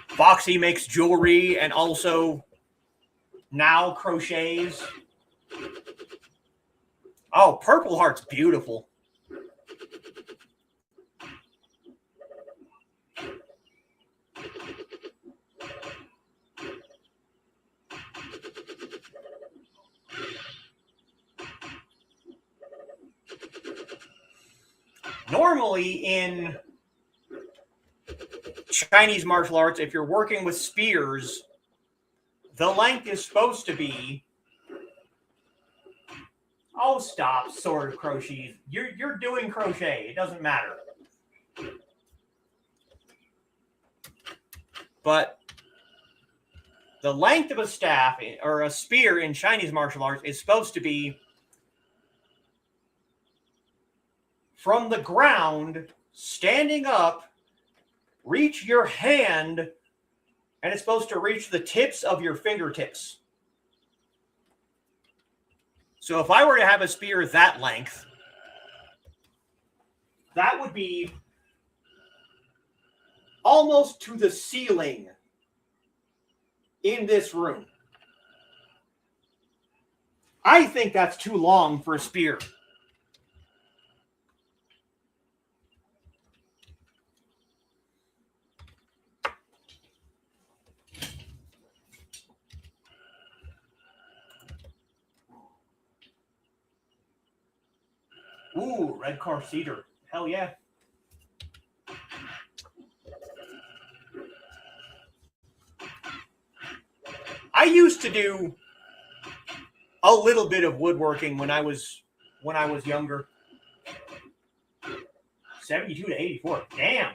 Foxy makes jewelry and also now crochets. Oh, Purple Heart's beautiful. Normally in Chinese martial arts, if you're working with spears, the length is supposed to be, oh, stop, sword crochets. You're doing crochet. It doesn't matter. But the length of a staff or a spear in Chinese martial arts is supposed to be from the ground, standing up, reach your hand, and it's supposed to reach the tips of your fingertips. So if I were to have a spear that length, that would be almost to the ceiling in this room. I think that's too long for a spear. Ooh, red carved cedar. Hell yeah. I used to do a little bit of woodworking when I was younger. 72 to 84. Damn.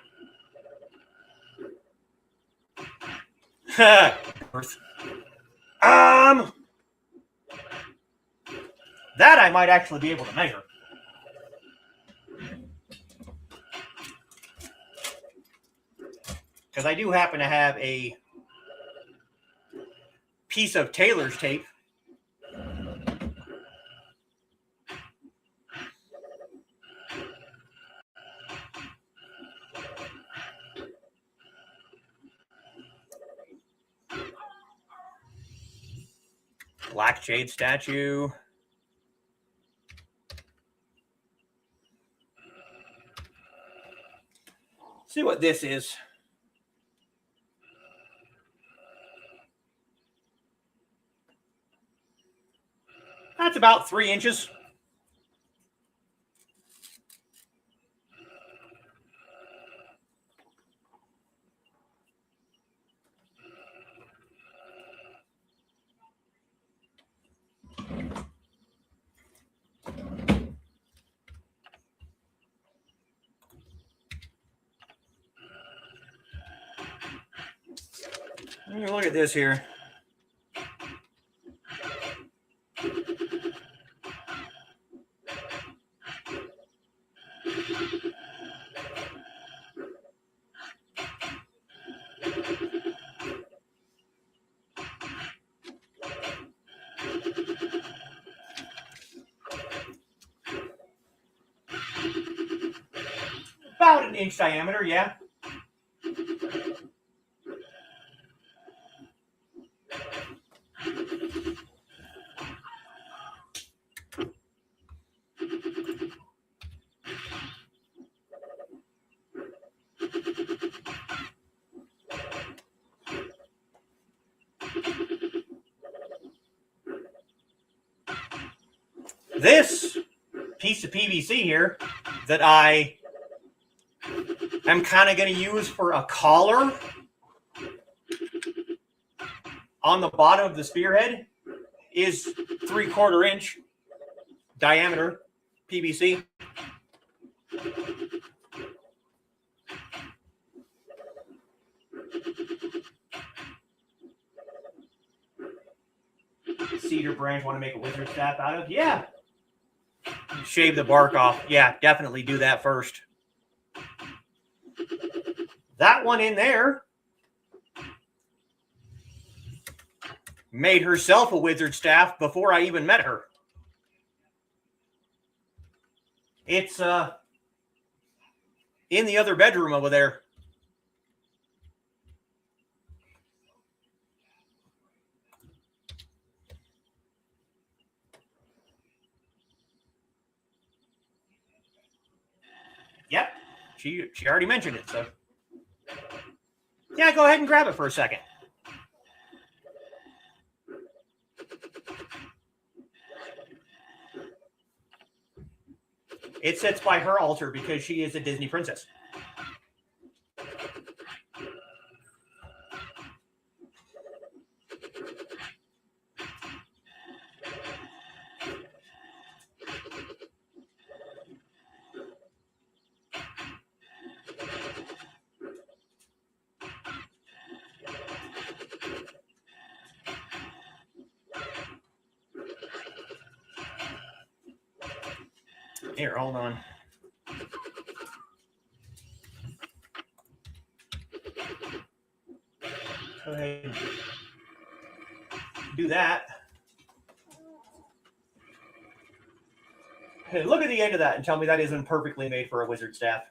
That I might actually be able to measure. Because I do happen to have a piece of tailor's tape Black Jade statue. See what this is. That's about 3 inches. Look at this here. About an inch diameter, yeah. This piece of PVC here that I am kind of going to use for a collar on the bottom of the spearhead is 3/4 inch diameter PVC. Cedar branch, want to make a wizard staff out of? Yeah. Shave the bark off. Yeah, definitely do that first. That one in there made herself a wizard staff before I even met her. It's in the other bedroom over there. Yep, she already mentioned it, so yeah, go ahead and grab it for a second. It sits by her altar because she is a Disney princess. Here, hold on. Go ahead and do that. Hey, look at the end of that and tell me that isn't perfectly made for a wizard staff.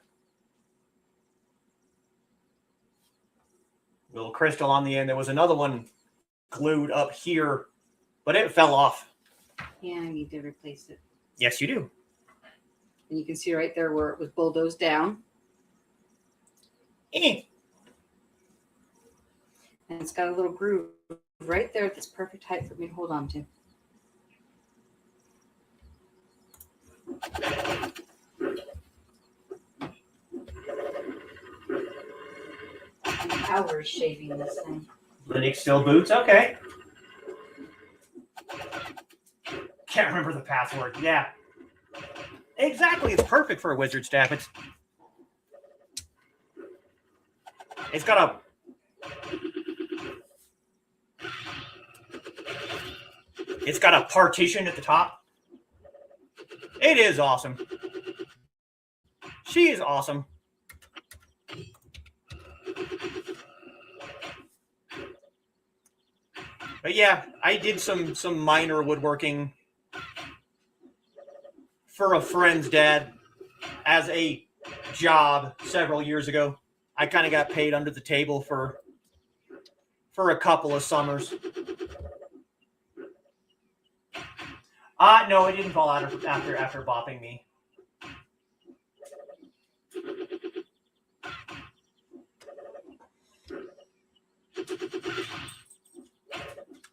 Little crystal on the end. There was another one glued up here, but it fell off. Yeah, I need to replace it. Yes, you do. And you can see right there where it was bulldozed down. And it's got a little groove right there that's perfect height for me to hold on to. Hours shaving this thing. Linux still boots? Okay. Can't remember the password. Yeah. Exactly. It's perfect for a wizard staff. It's got a partition at the top. It is awesome. She is awesome. But yeah, I did some minor woodworking for a friend's dad as a job several years ago. I kind of got paid under the table for a couple of summers. No, it didn't fall out after bopping me.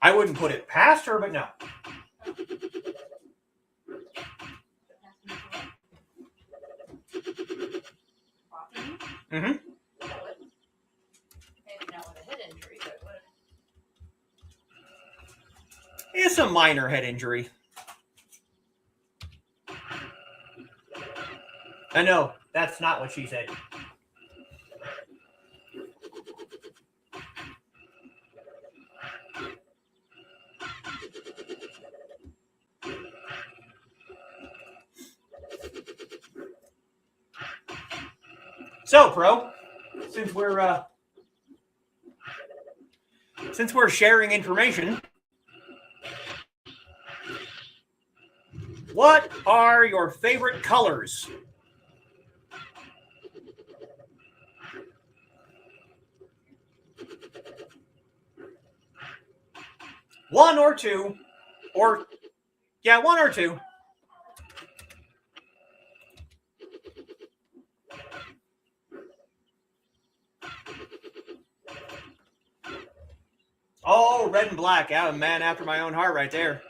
I wouldn't put it past her, but no. Mm-hmm. Maybe not with a head injury, but what? It's a minor head injury. I know, that's not what she said. So, Pro, since we're sharing information, what are your favorite colors? One or two, or yeah, one or two. Oh, red and black. Yeah, a man after my own heart right there.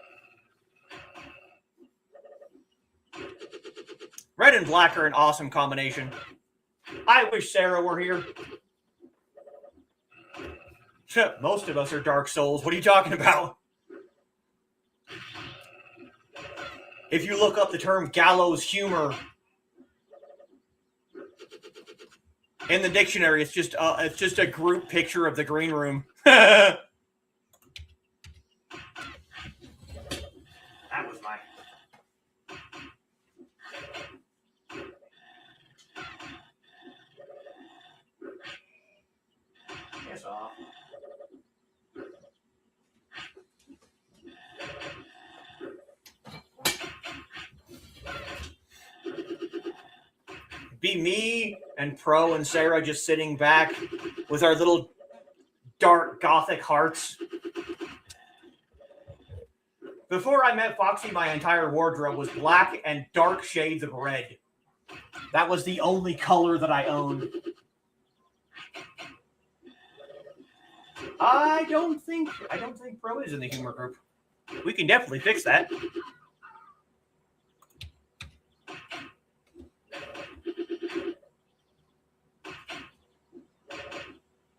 Red and black are an awesome combination. I wish Sarah were here. Most of us are dark souls. What are you talking about? If you look up the term gallows humor in the dictionary, it's just a group picture of the green room. That was my. Piss off. Be me and Pro and Sarah just sitting back with our little dark gothic hearts. Before I met Foxy, my entire wardrobe was black and dark shades of red. That was the only color that I owned. I don't think Pro is in the humor group. We can definitely fix that.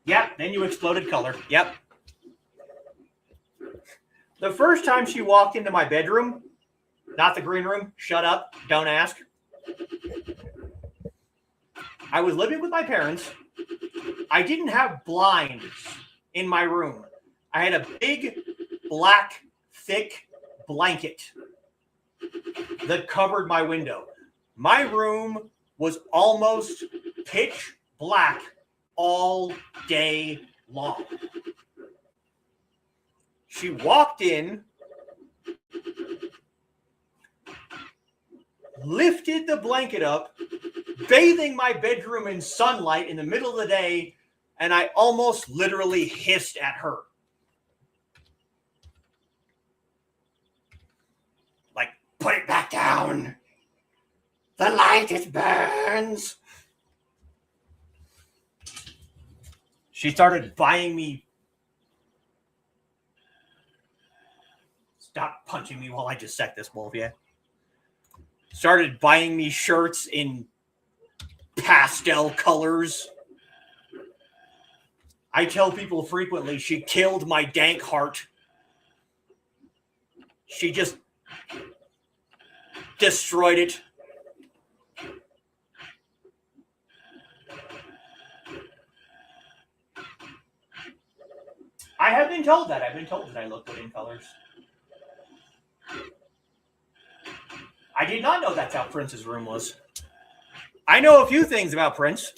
Yep, then you exploded color. Yep. The first time she walked into my bedroom, not the green room, shut up, don't ask. I was living with my parents. I didn't have blinds in my room. I had a big, black, thick blanket that covered my window. My room was almost pitch black all day long. She walked in, lifted the blanket up, bathing my bedroom in sunlight in the middle of the day, and I almost literally hissed at her. Like, put it back down. The light, it burns. She started buying me. Stop punching me while I dissect this wolf, yeah. Started buying me shirts in pastel colors. I tell people frequently she killed my dank heart. She just destroyed it. I have been told that. I've been told that I look good in colors. I did not know that's how Prince's room was. I know a few things about Prince.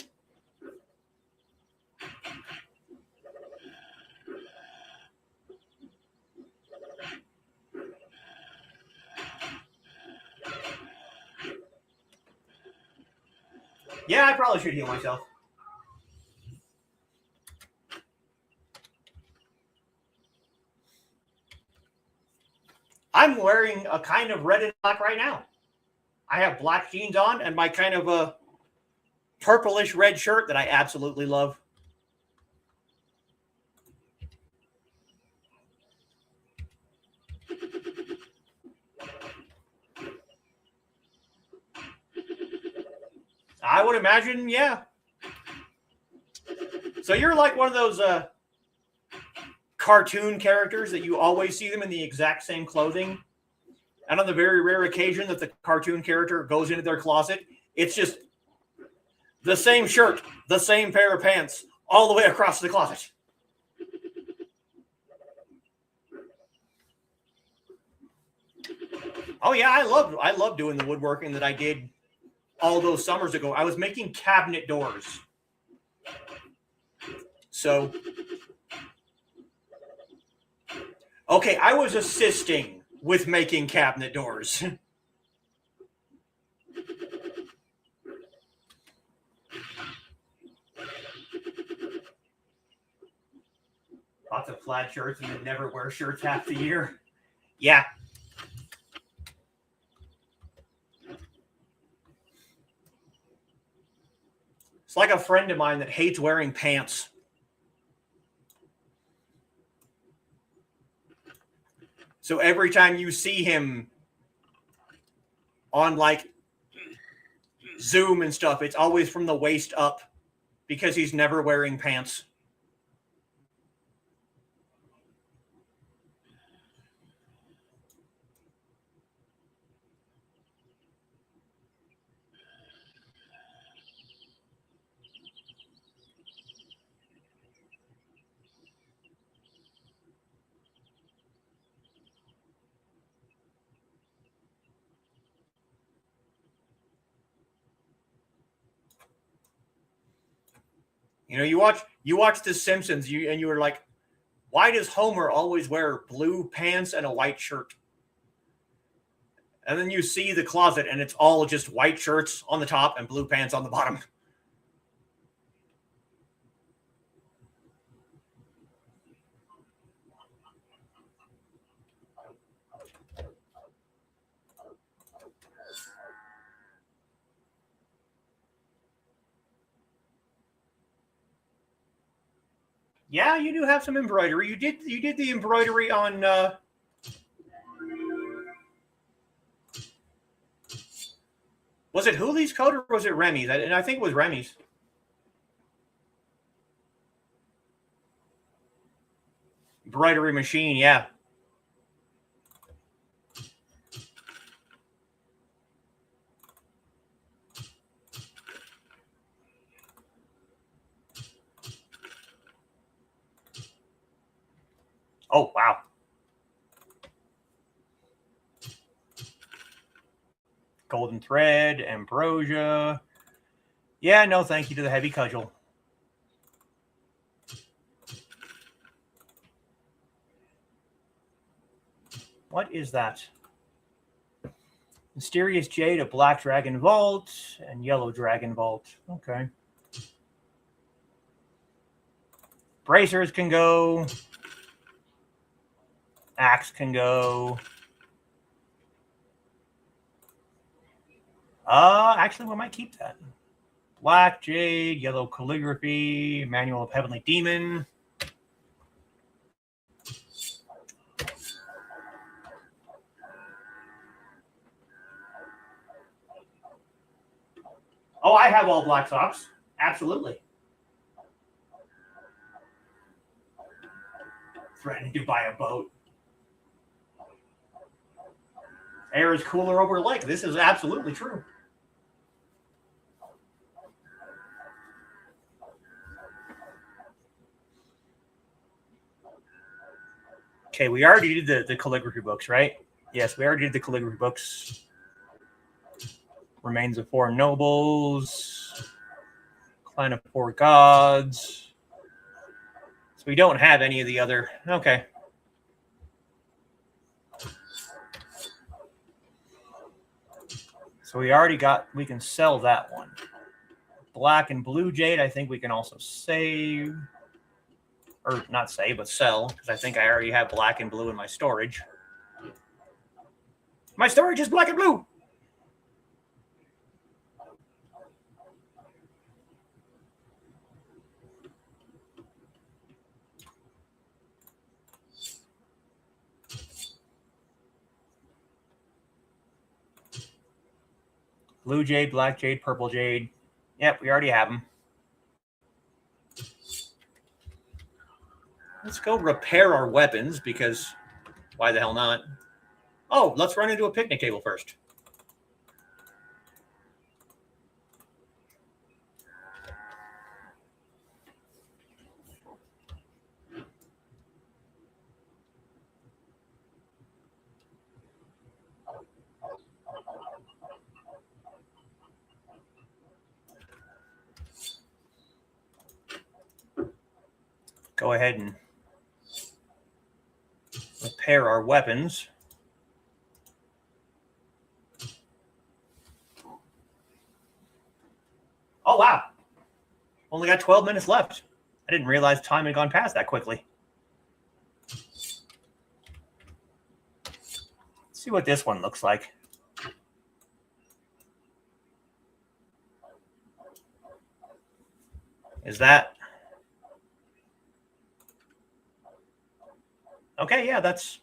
Yeah, I probably should heal myself. I'm wearing a kind of red and black right now. I have black jeans on and my kind of a purplish red shirt that I absolutely love. I would imagine, yeah. So you're like one of those cartoon characters that you always see them in the exact same clothing. And on the very rare occasion that the cartoon character goes into their closet, it's just the same shirt, the same pair of pants, all the way across the closet. Oh yeah, I love doing the woodworking that I did all those summers ago. I was making cabinet doors. So, okay, I was assisting with making cabinet doors. Lots of plaid shirts and you never wear shirts half the year. Yeah. It's like a friend of mine that hates wearing pants. So every time you see him on like Zoom and stuff, it's always from the waist up because he's never wearing pants. You know, you watch The Simpsons, and you were like, why does Homer always wear blue pants and a white shirt? And then you see the closet, and it's all just white shirts on the top and blue pants on the bottom. Yeah, you do have some embroidery. You did the embroidery on was it Hooley's coat or was it Remy's? And I think it was Remy's. Embroidery machine, yeah. Oh, wow. Golden thread, ambrosia. Yeah, no thank you to the heavy cudgel. What is that? Mysterious Jade, a black dragon vault, and yellow dragon vault. Okay. Bracers can go. Axe can go. Actually, we might keep that. Black Jade, yellow calligraphy, manual of heavenly demon. Oh, I have all black socks. Absolutely. Threatening to buy a boat. Air is cooler over lake. This is absolutely true. Okay, we already did the calligraphy books, right? Yes, we already did the calligraphy books. Remains of Four Nobles. Clan of Four Gods. So we don't have any of the other. Okay. So we already got, we can sell that one. Black and blue jade, I think we can also save. Or not save, but sell, because I think I already have black and blue in my storage. My storage is black and blue. Blue jade, black jade, purple jade. Yep, we already have them. Let's go repair our weapons because why the hell not? Oh, let's run into a picnic table first. Go ahead and repair our weapons. Oh, wow. Only got 12 minutes left. I didn't realize time had gone past that quickly. Let's see what this one looks like. Is that... Okay, yeah, that's...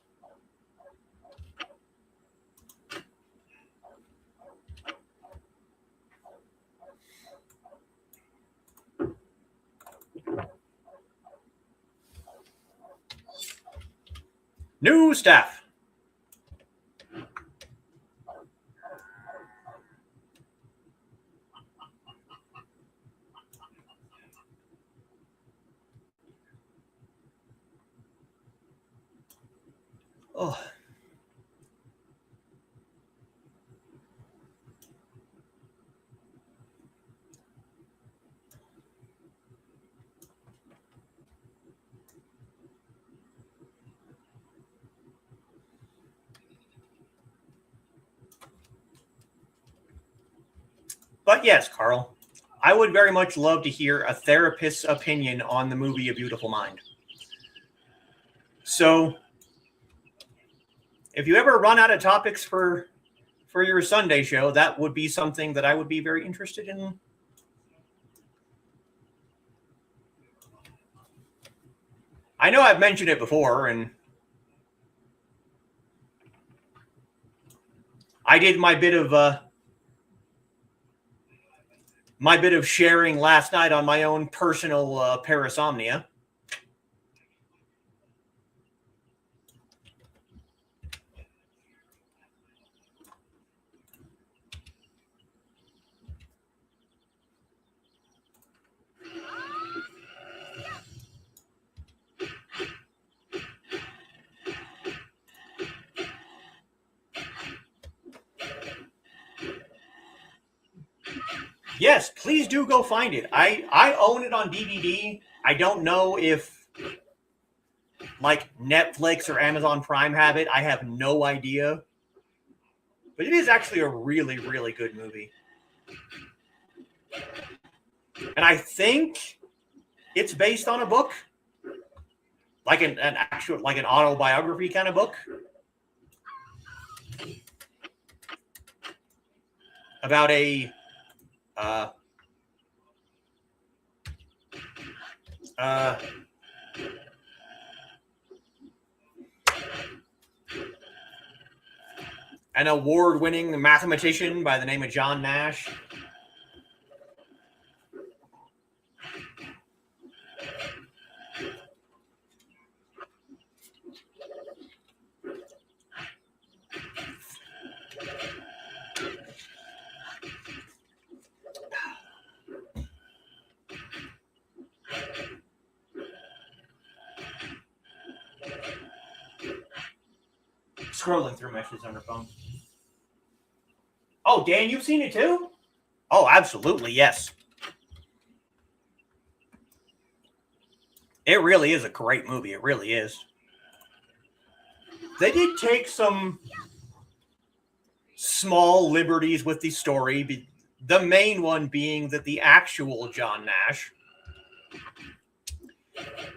New staff. Oh. But yes, Carl, I would very much love to hear a therapist's opinion on the movie A Beautiful Mind. So, if you ever run out of topics for your Sunday show, that would be something that I would be very interested in. I know I've mentioned it before, and I did my bit of sharing last night on my own personal parasomnia. Yes, please do go find it. I own it on DVD. I don't know if like Netflix or Amazon Prime have it. I have no idea. But it is actually a really, really good movie. And I think it's based on a book. Like an actual, like an autobiography kind of book. About a an award-winning mathematician by the name of John Nash. Scrolling through messages on her phone. Oh, Dan, you've seen it too? Oh, absolutely, yes. It really is a great movie. It really is. They did take some small liberties with the story. The main one being that the actual John Nash,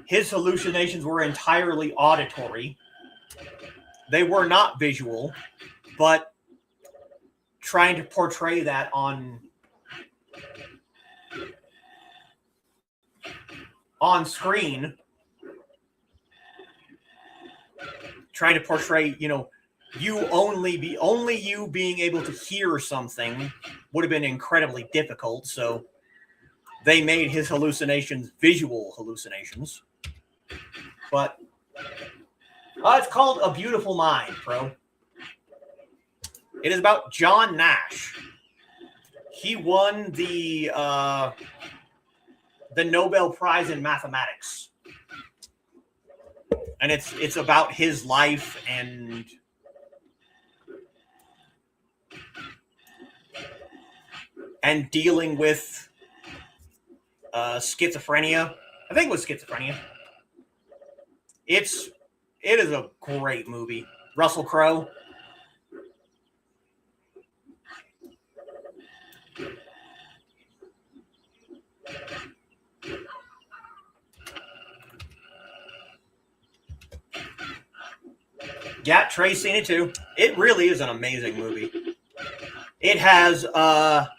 his hallucinations were entirely auditory. They were not visual. but trying to portray that on screen, trying to portray, only you being able to hear something would have been incredibly difficult. So they made his hallucinations visual hallucinations. But it's called A Beautiful Mind, bro. It is about John Nash. He won the Nobel Prize in mathematics, and it's about his life and dealing with schizophrenia. I think it was schizophrenia. It is a great movie. Russell Crowe. Yeah, Trey's seen it too. It really is an amazing movie. It has oh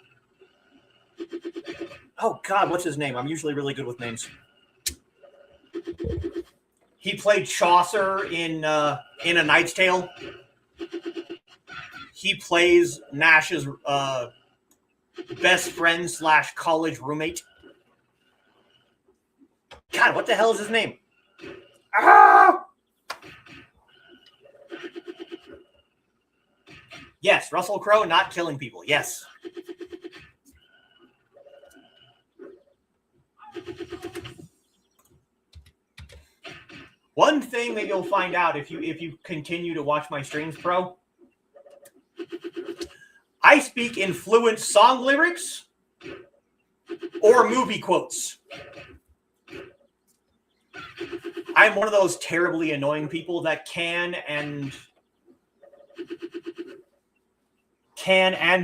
God, what's his name? I'm usually really good with names. He played Chaucer in A Knight's Tale. He plays Nash's best friend / college roommate. God, what the hell is his name? Ah! Yes, Russell Crowe not killing people. Yes. One thing that you'll find out if you continue to watch my streams, Pro, I speak in fluent song lyrics or movie quotes. I'm one of those terribly annoying people that can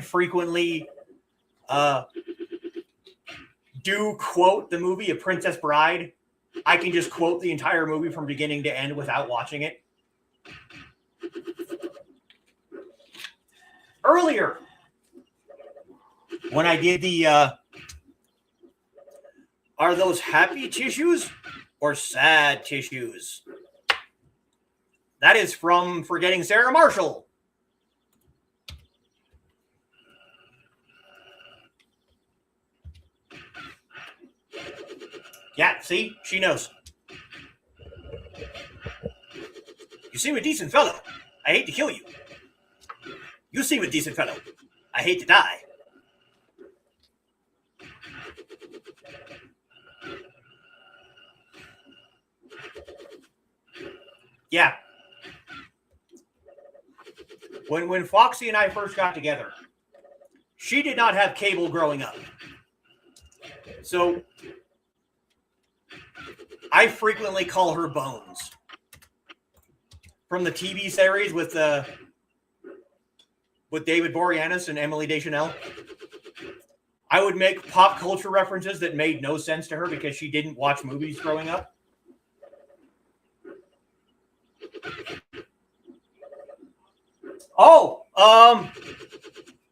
frequently do quote the movie A Princess Bride. I can just quote the entire movie from beginning to end without watching it. Earlier, when I did the are those happy tissues or sad tissues? That is from Forgetting Sarah Marshall. Yeah, see? She knows. You seem a decent fellow. I hate to kill you. You seem a decent fellow. I hate to die. Yeah. When Foxy and I first got together, she did not have cable growing up. So I frequently call her Bones. From the TV series with David Boreanaz and Emily Deschanel. I would make pop culture references that made no sense to her because she didn't watch movies growing up. Oh,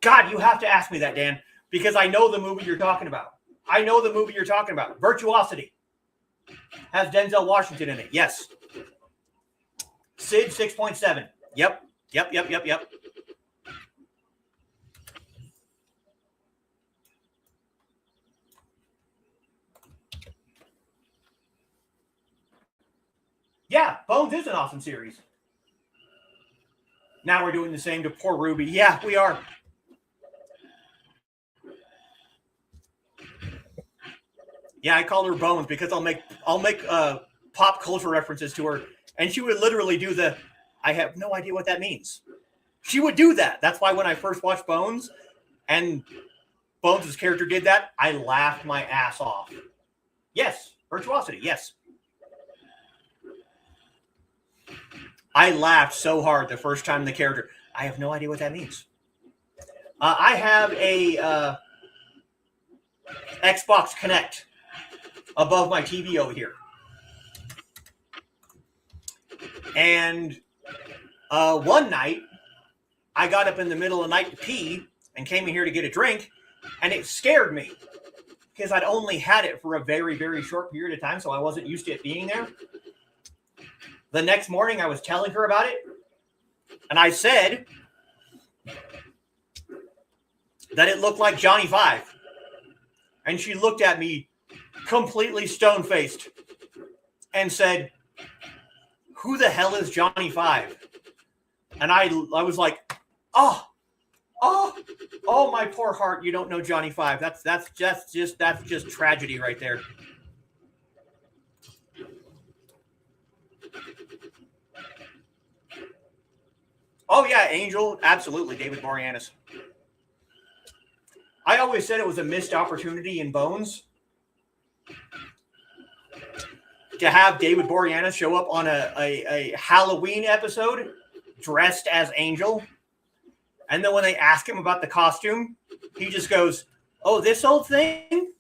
God, you have to ask me that, Dan, because I know the movie you're talking about. Virtuosity. Has Denzel Washington in it. Yes. Sid 6.7. Yep. Yeah, Bones is an awesome series. Now we're doing the same to poor Ruby. Yeah, we are. Yeah, I call her Bones because I'll make pop culture references to her, and she would literally do the, I have no idea what that means. She would do that. That's why when I first watched Bones, and Bones' character did that, I laughed my ass off. Yes, Virtuosity, yes. I laughed so hard the first time the character, I have no idea what that means. I have a Xbox Connect above my TV over here. And one night, I got up in the middle of the night to pee and came in here to get a drink, and it scared me because I'd only had it for a very, very short period of time, so I wasn't used to it being there. The next morning, I was telling her about it, and I said that it looked like Johnny Five. And she looked at me completely stone-faced and said, "Who the hell is Johnny Five?" And I was like, oh, my poor heart, you don't know Johnny Five. That's just tragedy right there. Oh yeah, Angel, absolutely, David Boreanaz. I always said it was a missed opportunity in Bones to have David Boreanaz show up on a Halloween episode dressed as Angel. And then when they ask him about the costume, he just goes, "Oh, this old thing?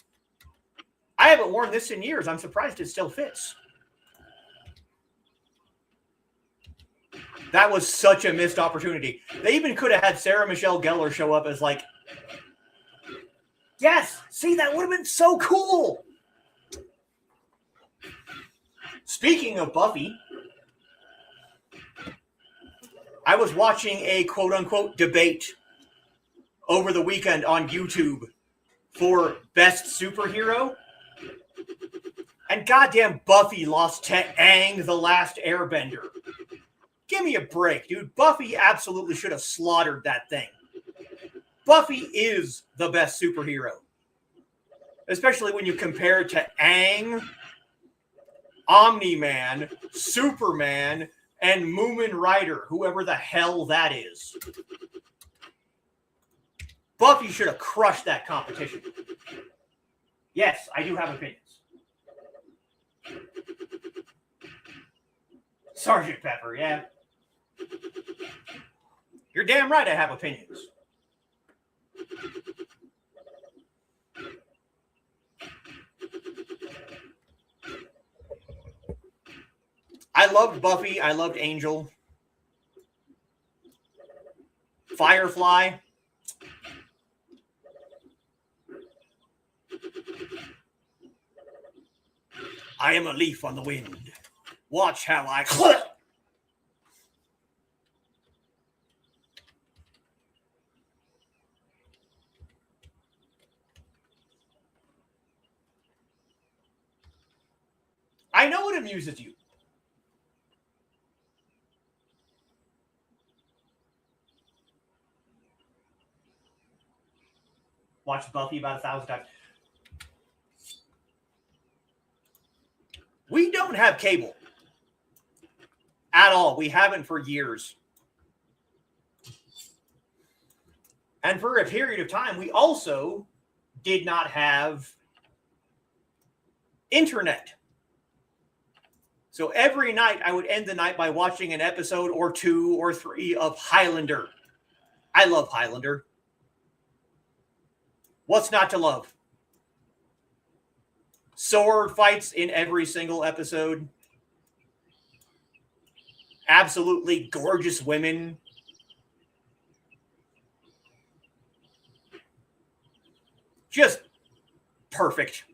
I haven't worn this in years. I'm surprised it still fits." That was such a missed opportunity. They even could have had Sarah Michelle Gellar show up as like, yes, see, that would have been so cool. Speaking of Buffy, I was watching a quote-unquote debate over the weekend on YouTube for Best Superhero. And goddamn Buffy lost to Aang the Last Airbender. Give me a break, dude. Buffy absolutely should have slaughtered that thing. Buffy is the best superhero. Especially when you compare it to Aang, Omni-Man, Superman, and Moomin Rider, whoever the hell that is. Buffy should have crushed that competition. Yes, I do have opinions. Sergeant Pepper, yeah. You're damn right I have opinions. I loved Buffy. I loved Angel. Firefly. I am a leaf on the wind. Watch how I clip. I know it amuses you. Watch Buffy about 1,000 times. We don't have cable at all. We haven't for years. And for a period of time, we also did not have internet. So every night I would end the night by watching an episode or 2 or 3 of Highlander. I love Highlander. What's not to love? Sword fights in every single episode. Absolutely gorgeous women. Just perfect.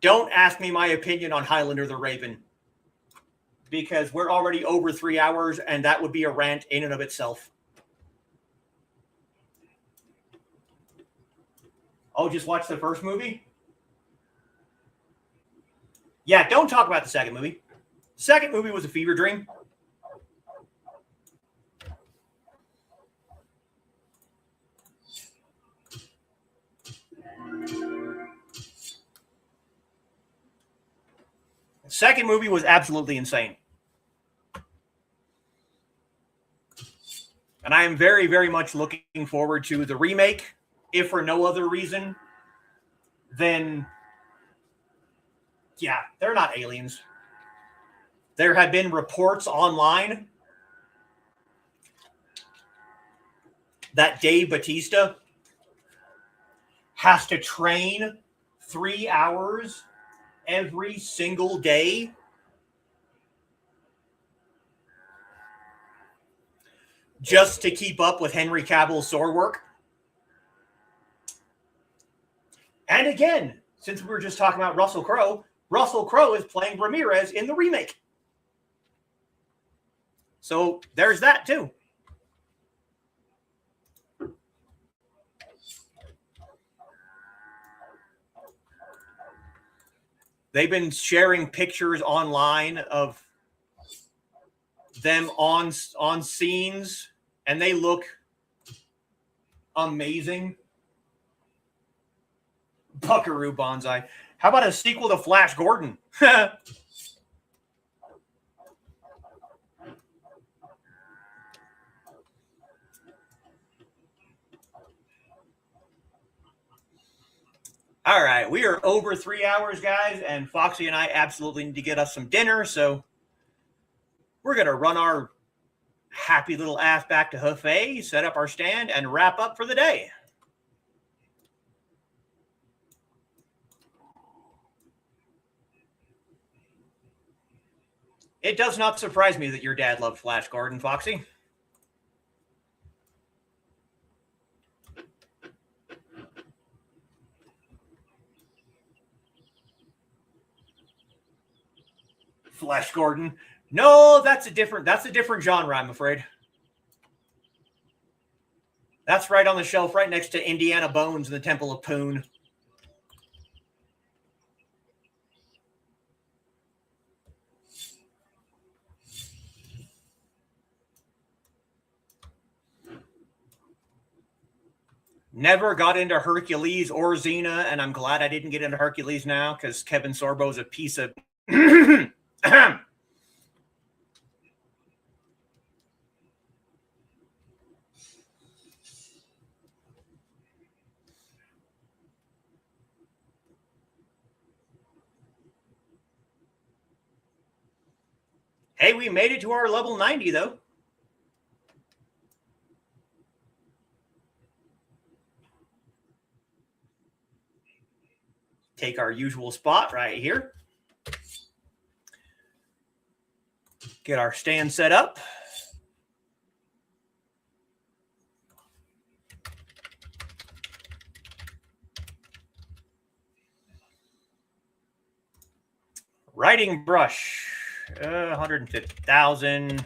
Don't ask me my opinion on Highlander the Raven, because we're already over 3 hours, and that would be a rant in and of itself. Oh, just watch the first movie? Yeah, don't talk about the second movie. Second movie was a fever dream. The second movie was absolutely insane. And I am very, very much looking forward to the remake, if for no other reason than, yeah, they're not aliens. There have been reports online that Dave Bautista has to train 3 hours every single day just to keep up with Henry Cavill's sword work. And again, since we were just talking about Russell Crowe is playing Ramirez in the remake. So there's that too. They've been sharing pictures online of them on scenes, and they look amazing. Buckaroo Banzai. How about a sequel to Flash Gordon? All right, we are over 3 hours, guys, and Foxy and I absolutely need to get us some dinner, so we're going to run our happy little ass back to Hefei, set up our stand, and wrap up for the day. It does not surprise me that your dad loved Flash Gordon, Foxy. Flash Gordon. No, that's a different genre, I'm afraid. That's right on the shelf, right next to Indiana Bones and the Temple of Poon. Never got into Hercules or Xena, and I'm glad I didn't get into Hercules now because Kevin Sorbo's a piece of... Hey, we made it to our level 90, though. Take our usual spot right here. Get our stand set up. Writing brush, 150,000.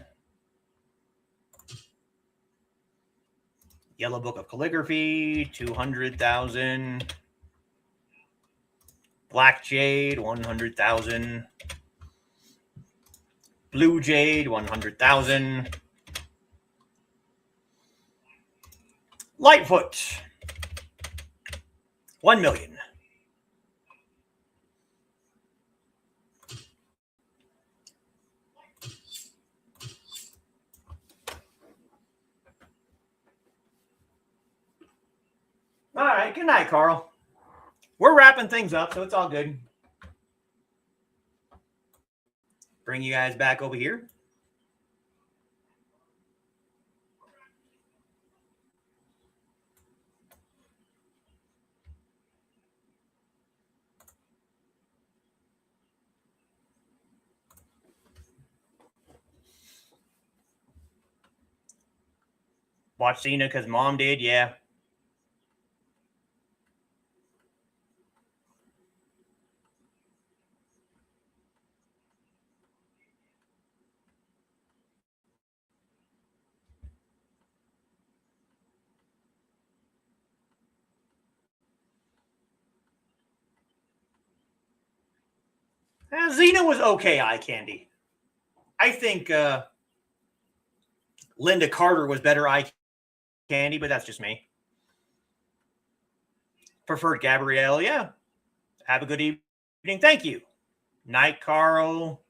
Yellow Book of Calligraphy, 200,000. Black Jade, 100,000. Blue Jade, 100,000. Lightfoot, 1 million. All right, good night, Carl. We're wrapping things up, so it's all good. Bring you guys back over here. Watch Xena because Mom did, yeah. Xena was okay eye candy. I think Linda Carter was better eye candy, but that's just me. Preferred Gabrielle, yeah. Have a good evening. Thank you. Night, Carl.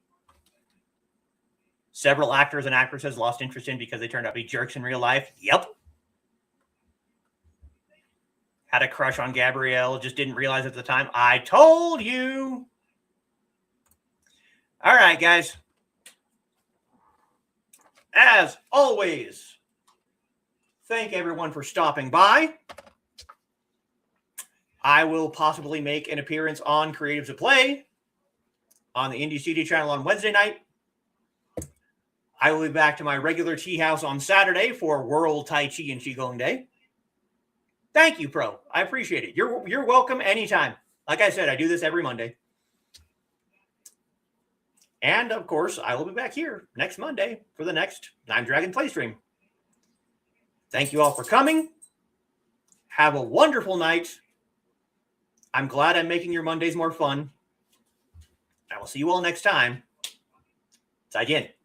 Several actors and actresses lost interest in because they turned out to be jerks in real life. Yep. Had a crush on Gabrielle, just didn't realize at the time. I told you. All right, guys. As always, thank everyone for stopping by. I will possibly make an appearance on Creatives to Play on the Indie CD channel on Wednesday night. I will be back to my regular tea house on Saturday for World Tai Chi and Qigong Day. Thank you, Pro. I appreciate it. You're welcome anytime. Like I said, I do this every Monday. And, of course, I will be back here next Monday for the next 9Dragon Playstream. Thank you all for coming. Have a wonderful night. I'm glad I'm making your Mondays more fun. I will see you all next time. 再见。